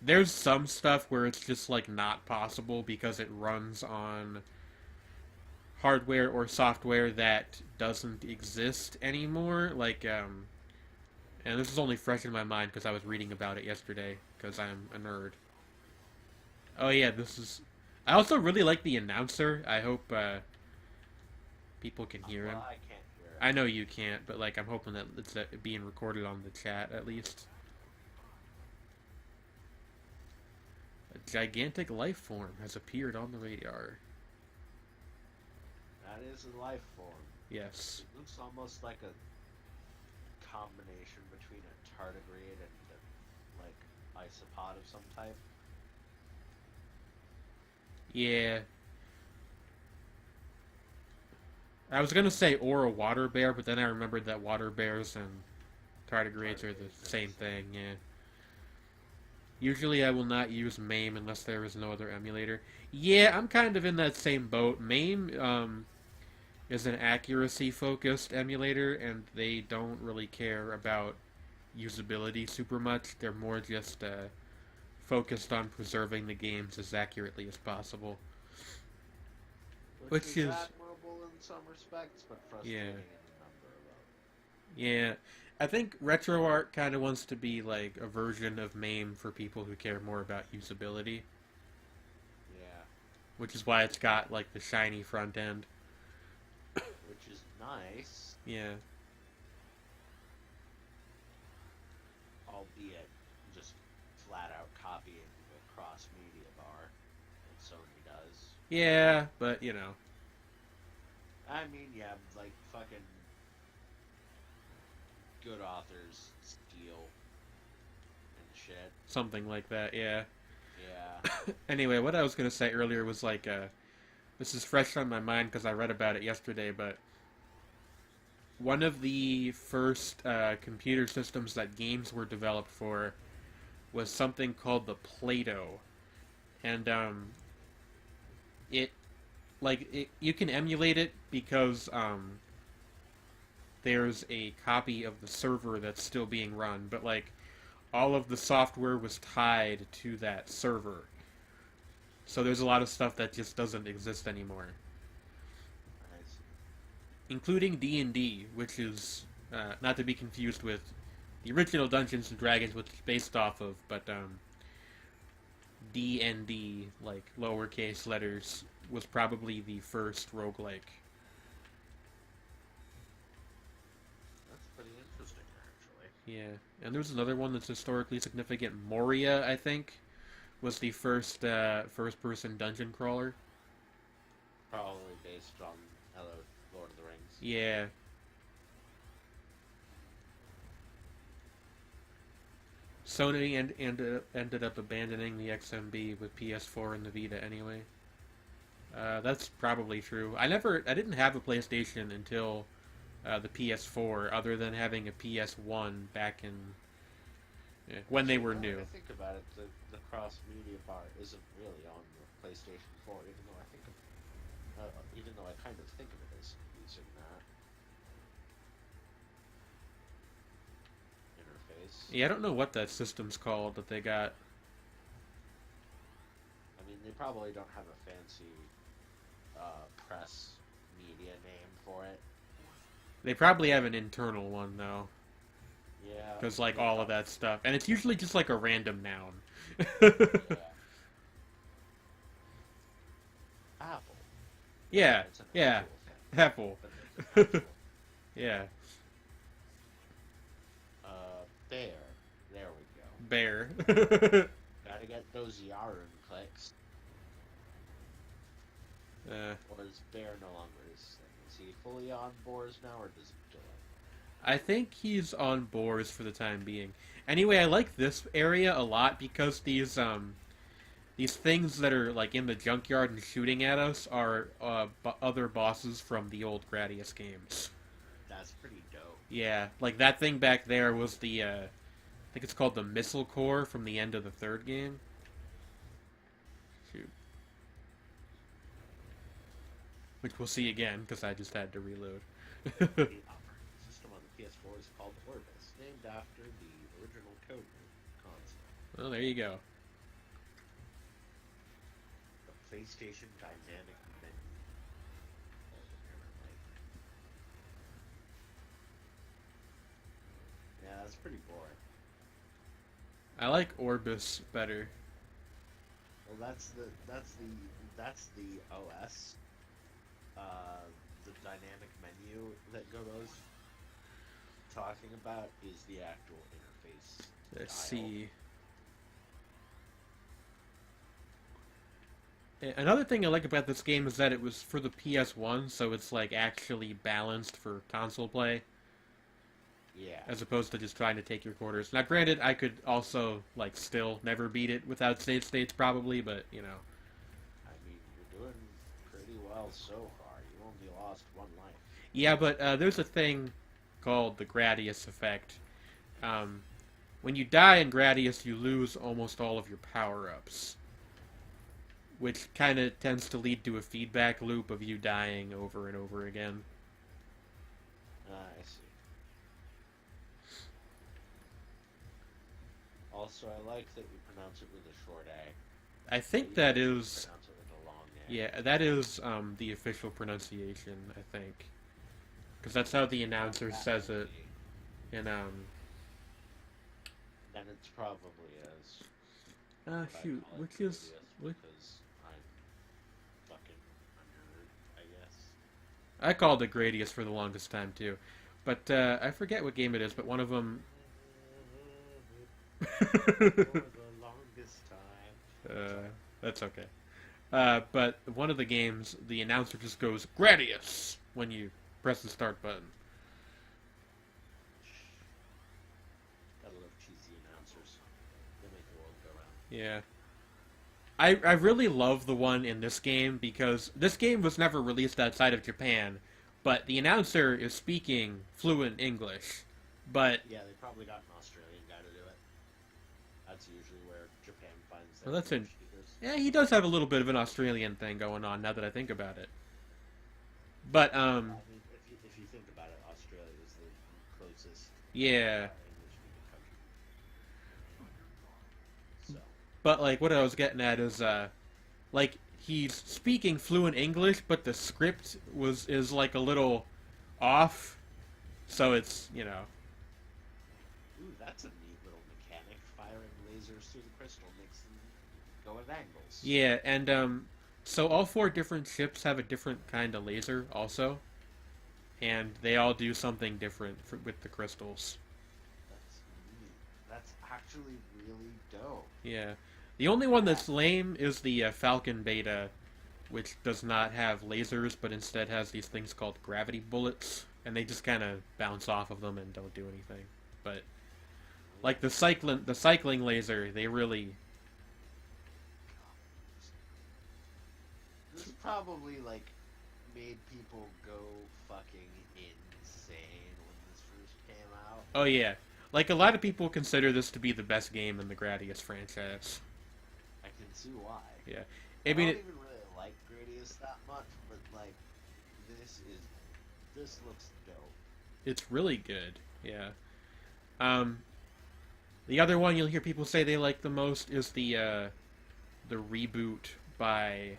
There's some stuff where it's just, like, not possible because it runs on hardware or software that doesn't exist anymore. Like, and this is only fresh in my mind because I was reading about it yesterday, because I'm a nerd. Oh yeah, this is... I also really like the announcer. I hope people can hear him. Well, I can't hear it. I know you can't, but like I'm hoping that it's being recorded on the chat at least. A gigantic life form has appeared on the radar. That is a life form. Yes. It looks almost like a combination between a tardigrade and a, like, isopod of some type. Yeah. I was gonna say or a water bear, but then I remembered that water bears and tardigrades are the same thing, yeah. Usually I will not use MAME unless there is no other emulator. Yeah, I'm kind of in that same boat. MAME is an accuracy-focused emulator, and they don't really care about usability super much. They're more just focused on preserving the games as accurately as possible. Which is admirable in some respects, but frustrating in a number of others. Yeah. I think RetroArch kind of wants to be like a version of MAME for people who care more about usability. Yeah. Which is why it's got like the shiny front end. Which is nice. Yeah. Albeit just flat out copying the cross media bar that Sony does. Yeah, but you know. I mean, yeah, like fucking good authors steal and shit. Something like that, yeah. Yeah. Anyway, what I was going to say earlier was like, this is fresh on my mind because I read about it yesterday, but one of the first computer systems that games were developed for was something called the Play-Doh. And you can emulate it because there's a copy of the server that's still being run, but like all of the software was tied to that server. So there's a lot of stuff that just doesn't exist anymore. Nice. Including D&D, which is not to be confused with the original Dungeons and Dragons, which it's based off of, but D&D, like lowercase letters, was probably the first roguelike. That's pretty interesting, actually. Yeah, and there's another one that's historically significant. Moria, I think, was the first first-person dungeon crawler. Probably based on Hello, Lord of the Rings. Yeah. Sony ended up abandoning the XMB with PS4 and the Vita anyway. That's probably true. I didn't have a PlayStation until the PS4, other than having a PS1 back in when they were new. When I think about it, the cross media bar isn't really on the PlayStation 4, even though I kind of think of it as using that interface. Yeah, I don't know what that system's called that they got. I mean, they probably don't have a fancy press media name for it. They probably have an internal one though, Yeah. because like all of that stuff, and it's usually just like a random noun. Yeah. Apple. Yeah, It's an yeah, actual thing, Apple. but it's an actual. Yeah, Bear. There we go. bear. Gotta get those yarn clicks. Or is Bear no longer his thing? Is he fully on boards now, or does he delay? I think he's on boards for the time being. Anyway, I like this area a lot because these things that are like in the junkyard and shooting at us are other bosses from the old Gradius games. That's pretty dope. Yeah, like that thing back there was the I think it's called the missile core from the end of the third game. Shoot. Which we'll see again because I just had to reload. The operating system on the PS4 is called Orbis, named after the original code console. Well, there you go. The PlayStation Dynamic Menu. Yeah, that's pretty boring. I like Orbis better. Well, that's the OS. The dynamic menu that Gogo's talking about is the actual interface. Let's style. see. Another thing I like about this game is that it was for the PS1, so it's like actually balanced for console play, Yeah. as opposed to just trying to take your quarters. Now, granted, I could also like still never beat it without save states, probably, but you know. I mean, you're doing pretty well so far. You only lost one life. Yeah, but there's a thing called the Gradius effect. When you die in Gradius, you lose almost all of your power-ups, which kind of tends to lead to a feedback loop of you dying over and over again. I see. Also, I like that you pronounce it with a short A. I think You that usually is... pronounce it with a long A. Yeah, that is the official pronunciation, I think. Because that's how the announcer That says might it be. in, Then it's probably as. I shoot, call it which is... Gradius Which, because I'm fucking a nerd, I guess. I called it Gradius for the longest time, too. But, I forget what game it is, but one of them... For the longest time. That's okay. But one of the games, the announcer just goes, Gradius! When you press the start button. Gotta love cheesy announcers. They make the world go round. Yeah. I really love the one in this game because this game was never released outside of Japan, but the announcer is speaking fluent English. But Yeah, they probably got an Australian guy to do it. That's usually where Japan finds their Well, that's English speakers. yeah, he does have a little bit of an Australian thing going on now that I think about it. But I mean, if you think about it, Australia is the closest yeah. English-speaking country. So, But like what I was getting at is like he's speaking fluent English, but the script is like a little off. So it's, you know. ooh, that's a neat little mechanic. Firing lasers through the crystal makes them go at angles. Yeah, and so all four different ships have a different kind of laser also. And they all do something different with the crystals. That's neat. That's actually really dope. Yeah. The only one that's lame is the Falcon Beta, which does not have lasers, but instead has these things called gravity bullets, and they just kind of bounce off of them and don't do anything. But Like the cycling laser, they really. This probably like made people go fucking insane when this first came out. Oh yeah, like a lot of people consider this to be the best game in the Gradius franchise. I can see why. Yeah, I I mean, don't even really like Gradius that much, but like this looks dope. it's really good. Yeah. Um, the other one you'll hear people say they like the most is the reboot by,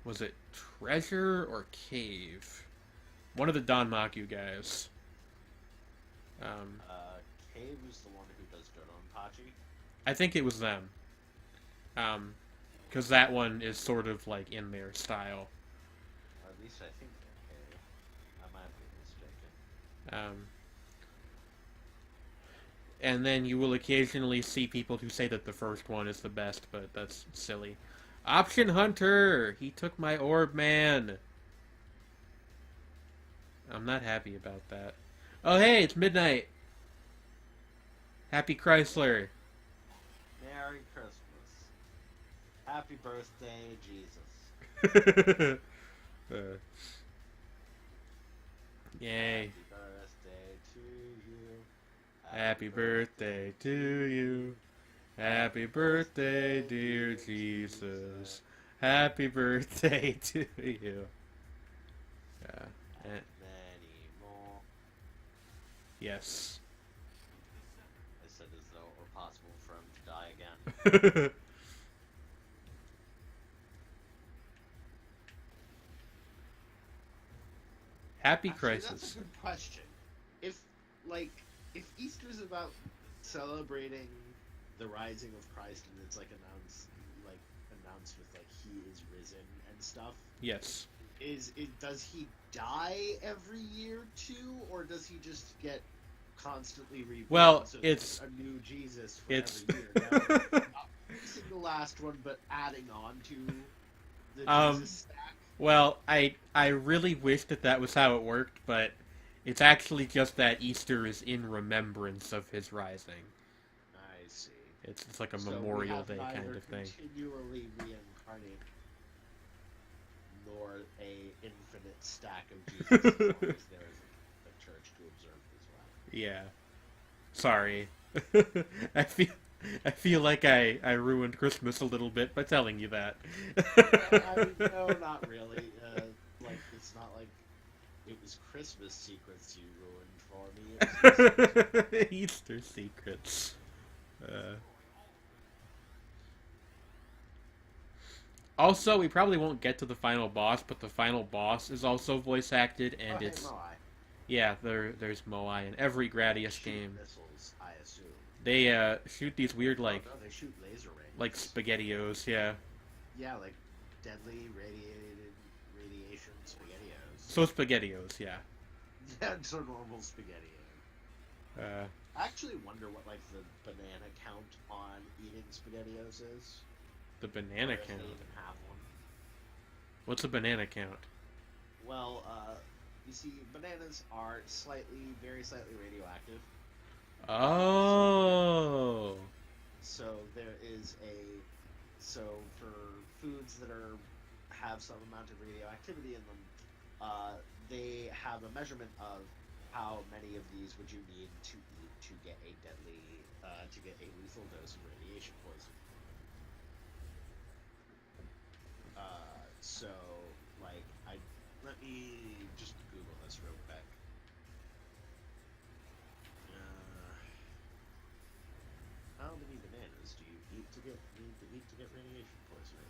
was it Treasure or Cave? One of the Don Maku guys. Cave is the one who does Dodonpachi. I think it was them. Because that one is sort of like in their style. Or at least I think they're Cave. I might be mistaken. And then you will occasionally see people who say that the first one is the best, but that's silly. Option Hunter! He took my orb, man! I'm not happy about that. Oh, hey, it's midnight! Happy Chrysler! Merry Christmas. Happy birthday, Jesus. Yay. Happy birthday to you. Happy birthday to you. Happy birthday, dear Jesus. Happy birthday to you. And many more. Yes. I said as though it were possible for him to die again. Happy Actually, Crisis. that's a good question. If Easter's about celebrating the rising of Christ and it's announced with like he is risen and stuff, Yes. does he die every year too, or does he just get constantly reborn? Well, so it's a new Jesus for it's every year. Now, not fixing the last one, but adding on to the Jesus stack. well, I really wish that was how it worked, but it's actually just that Easter is in remembrance of his rising. I see. It's like a So Memorial we have Day kind neither of thing. continually reincarnate nor a infinite stack of Jesus as long as there is a church to observe as well. Yeah. Sorry. I feel like I ruined Christmas a little bit by telling you that. No, not really. It's not like it was Christmas secrets you ruined for me. It was Easter secrets. Also, we probably won't get to the final boss, but the final boss is also voice acted, and it's yeah. There's Moai in every Gradius game. Missiles, I assume. They shoot these weird No, they shoot laser rings. like SpaghettiOs, yeah. Yeah, like deadly radiation SpaghettiOs. So SpaghettiOs, yeah. Yeah, so normal SpaghettiOs. I actually wonder what like the banana count on eating SpaghettiOs is. The banana Or if count. they even have one. What's a banana count? Well, you see, bananas are very slightly radioactive. Oh. So there is so for foods that have some amount of radioactivity in them, they have a measurement of how many of these would you need to eat to get a lethal dose of radiation poison. So like let me just Google this real quick. How many bananas do you need to get radiation poisoning?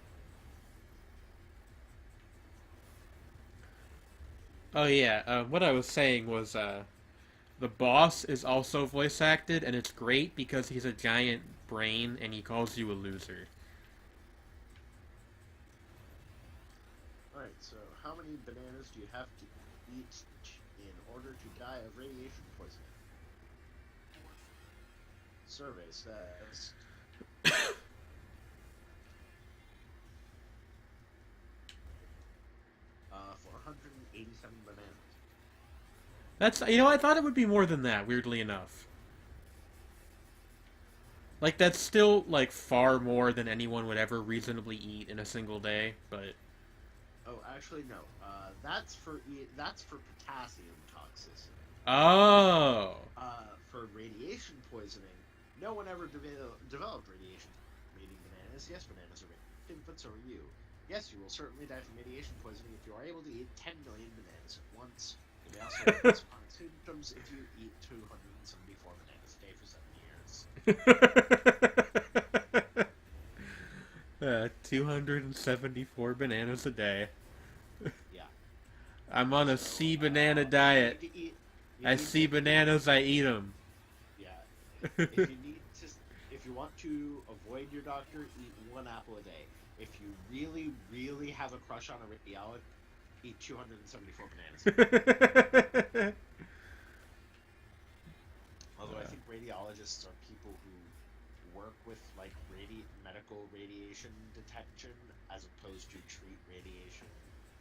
Oh yeah. What I was saying was the boss is also voice acted, and it's great because he's a giant brain and he calls you a loser. Alright, so how many bananas do you have to eat in order to die of radiation poisoning? Survey says... for 187 bananas. That's I thought it would be more than that. Weirdly enough. Like, that's still, like, far more than anyone would ever reasonably eat in a single day, but... Oh, actually, no. That's for potassium toxicity. Oh! For radiation poisoning, no one ever developed radiation from eating bananas. Yes, bananas are infants over you. Yes, you will certainly die from radiation poisoning if you are able to eat 10 million bananas at once. You may also have chronic symptoms if you eat 274 bananas a day for 7 years. 274 bananas a day. Yeah. I'm on a So, sea banana diet. I see bananas, I eat them. Yeah. If you want to avoid your doctor, eat 1 apple a day. If you really, really have a crush on a radiologist, eat 274 bananas. Although I think radiologists are people who work with like medical radiation detection as opposed to treat radiation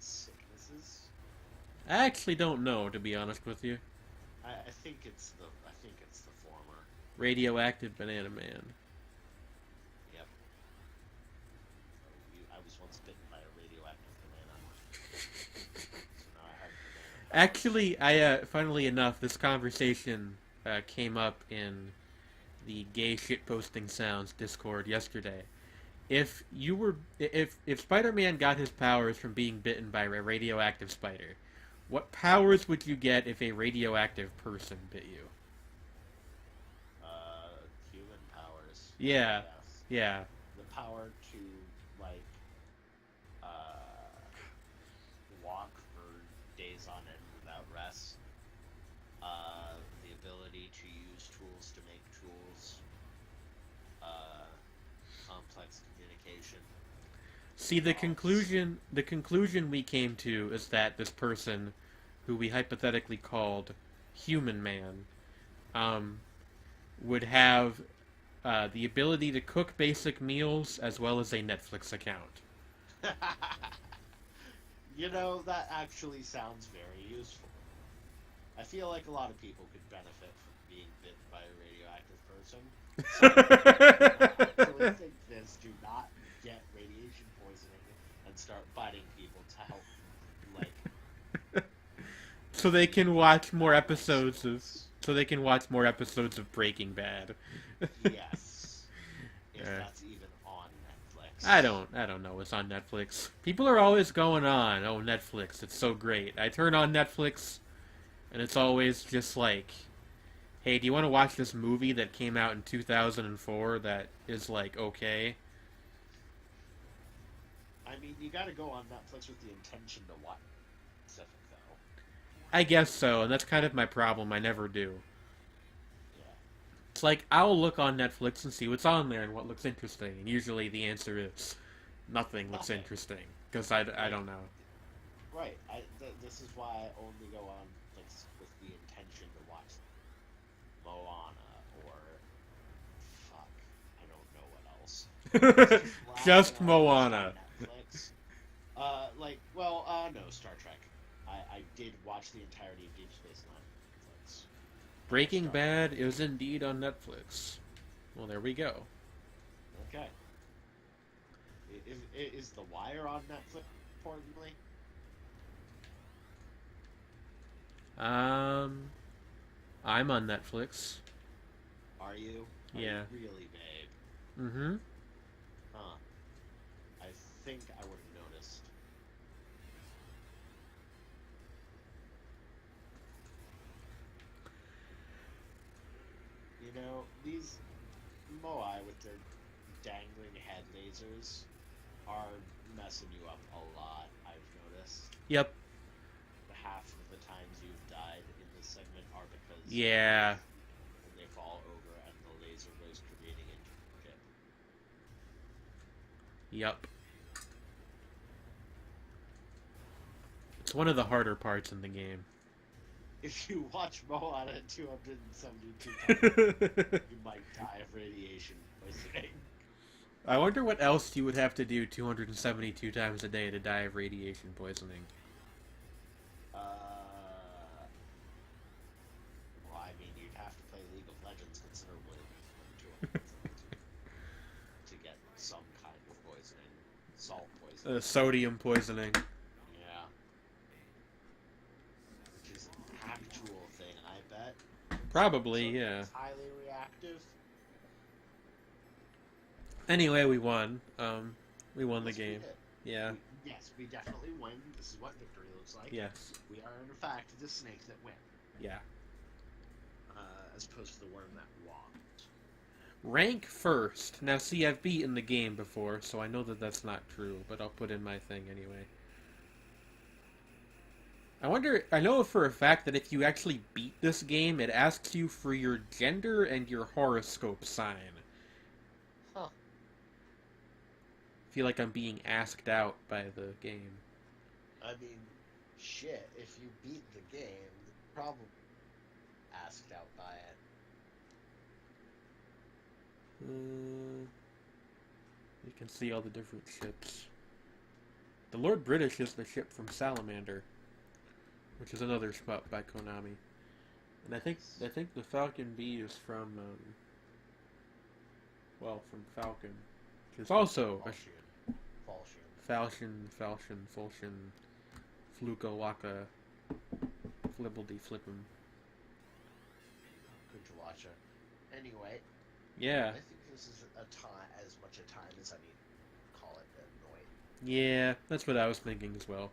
sicknesses. I actually don't know, to be honest with you. I think it's the former. Radioactive banana man. Yep. I was once bitten by a radioactive banana. So now I have banana. Actually, funnily enough, this conversation came up in the gay shitposting sounds Discord yesterday. If Spider-Man got his powers from being bitten by a radioactive spider, what powers would you get if a radioactive person bit you? Human powers. Yeah, Yes. yeah. The power to like walk for days on end without rest. The ability to use tools to make tools. Complex communication. See, the conclusion we came to is that this person, who we hypothetically called Human Man, would have the ability to cook basic meals as well as a Netflix account. You know, that actually sounds very useful. I feel like a lot of people could benefit from being bitten by a radioactive person. So, actually think this, do not get radiation poisoning and start biting people to help, like... So they can watch more episodes of Breaking Bad. Yes. If that's even on Netflix. I don't know what's on Netflix. People are always going on, oh, Netflix, it's so great. I turn on Netflix, and it's always just like, hey, do you want to watch this movie that came out in 2004 that is, like, okay? I mean, you gotta go on Netflix with the intention to watch specific, though. I guess so, and that's kind of my problem. I never do. Yeah. It's like, I'll look on Netflix and see what's on there and what looks interesting, and usually the answer is nothing looks interesting, because I don't know. Right. This is why I only go on Netflix with the intention to watch Moana or... Fuck. I don't know what else. Just Moana. Netflix. No, Star Trek. I did watch the entirety of Deep Space Nine on Netflix. Breaking Bad is indeed on Netflix. Well, there we go. Okay. Is The Wire on Netflix, importantly? I'm on Netflix. Are you? Are Yeah. you really, babe? Mm-hmm. Huh. I think I would have noticed. You know, these Moai with their dangling head lasers are messing you up a lot, I've noticed. Yep. Half of the times you've died in this segment are because Yeah. they fall over and the laser goes careening into your ship. Yep. It's one of the harder parts in the game. If you watch Moana 272 times, you might die of radiation poisoning. I wonder what else you would have to do 272 times a day to die of radiation poisoning. Well, I mean, you'd have to play League of Legends considerably more than 272 Sodium poisoning. Yeah. Which is an actual thing, I bet. Probably, Sodium yeah. is highly reactive. Anyway, we won. We won the Yes, we game. did. Yeah. Yes, we definitely win. This is what victory looks like. Yes. We are, in fact, the snake that win. Yeah. As opposed to the worm that won. Rank first. Now, see, I've beaten the game before, so I know that that's not true, but I'll put in my thing anyway. I know for a fact that if you actually beat this game, it asks you for your gender and your horoscope sign. Huh. I feel like I'm being asked out by the game. I mean, shit, if you beat the game, you're probably asked out by it. You can see all the different ships. The Lord British is the ship from Salamander, which is another shmup by Konami. And I think the Falcon B is from from Falcon, which is also a Falchion, Fulcion, Fluka Waka, Flibbledy Flippin. Good to watch it. Anyway, Yeah, I think this is as much a time as I need to call it annoying. yeah, that's what I was thinking as well.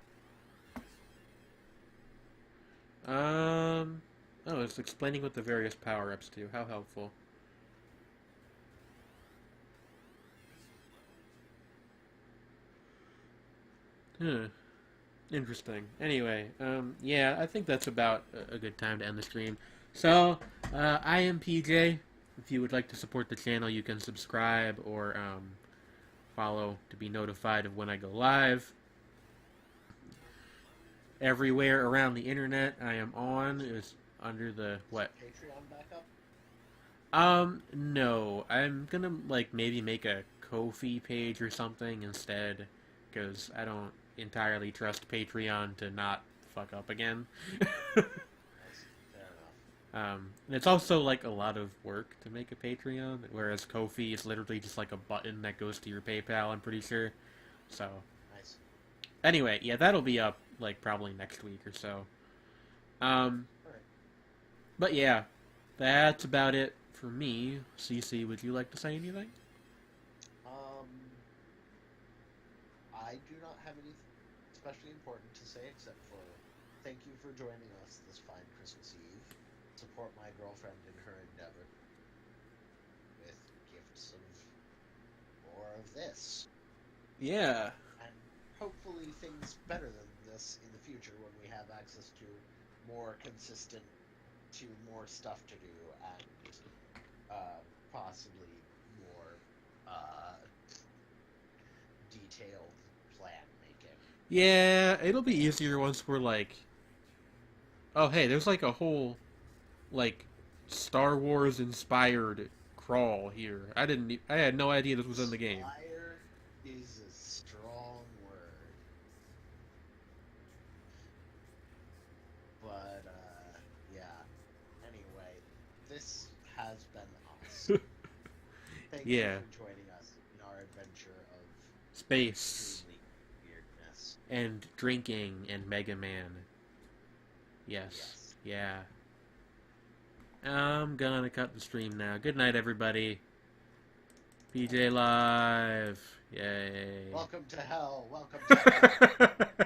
Oh, it's explaining what the various power-ups do. How helpful. Interesting. Anyway, yeah, I think that's about a good time to end the stream. So, I am PJ. If you would like to support the channel, you can subscribe or follow to be notified of when I go live. Everywhere around the internet I am on is under the what? Patreon backup? No. I'm gonna maybe make a Ko-fi page or something instead, because I don't entirely trust Patreon to not fuck up again. Fair enough. And it's also a lot of work to make a Patreon, whereas Ko-fi is literally just a button that goes to your PayPal, I'm pretty sure. So, Nice. anyway, yeah, that'll be up probably next week or so. Alright. But yeah, that's about it for me. CC, would you like to say anything? I do not have anything especially important to say except for thank you for joining us this fine Christmas Eve. Support my girlfriend in her endeavor with gifts of more of this. Yeah. And hopefully things better than this in the future when we have access to more stuff to do and possibly more detailed plan making. Yeah, it'll be easier once we're oh hey, there's a whole Star Wars inspired crawl here. I had no idea this was in the game. Inspire is a strong word. But yeah. Anyway, this has been us. Thank you Yeah. for joining us in our adventure of Space truly weirdness. and drinking and Mega Man. Yes. Yeah. I'm gonna cut the stream now. Good night, everybody. PJ Live. Yay. Welcome to hell. Welcome to hell.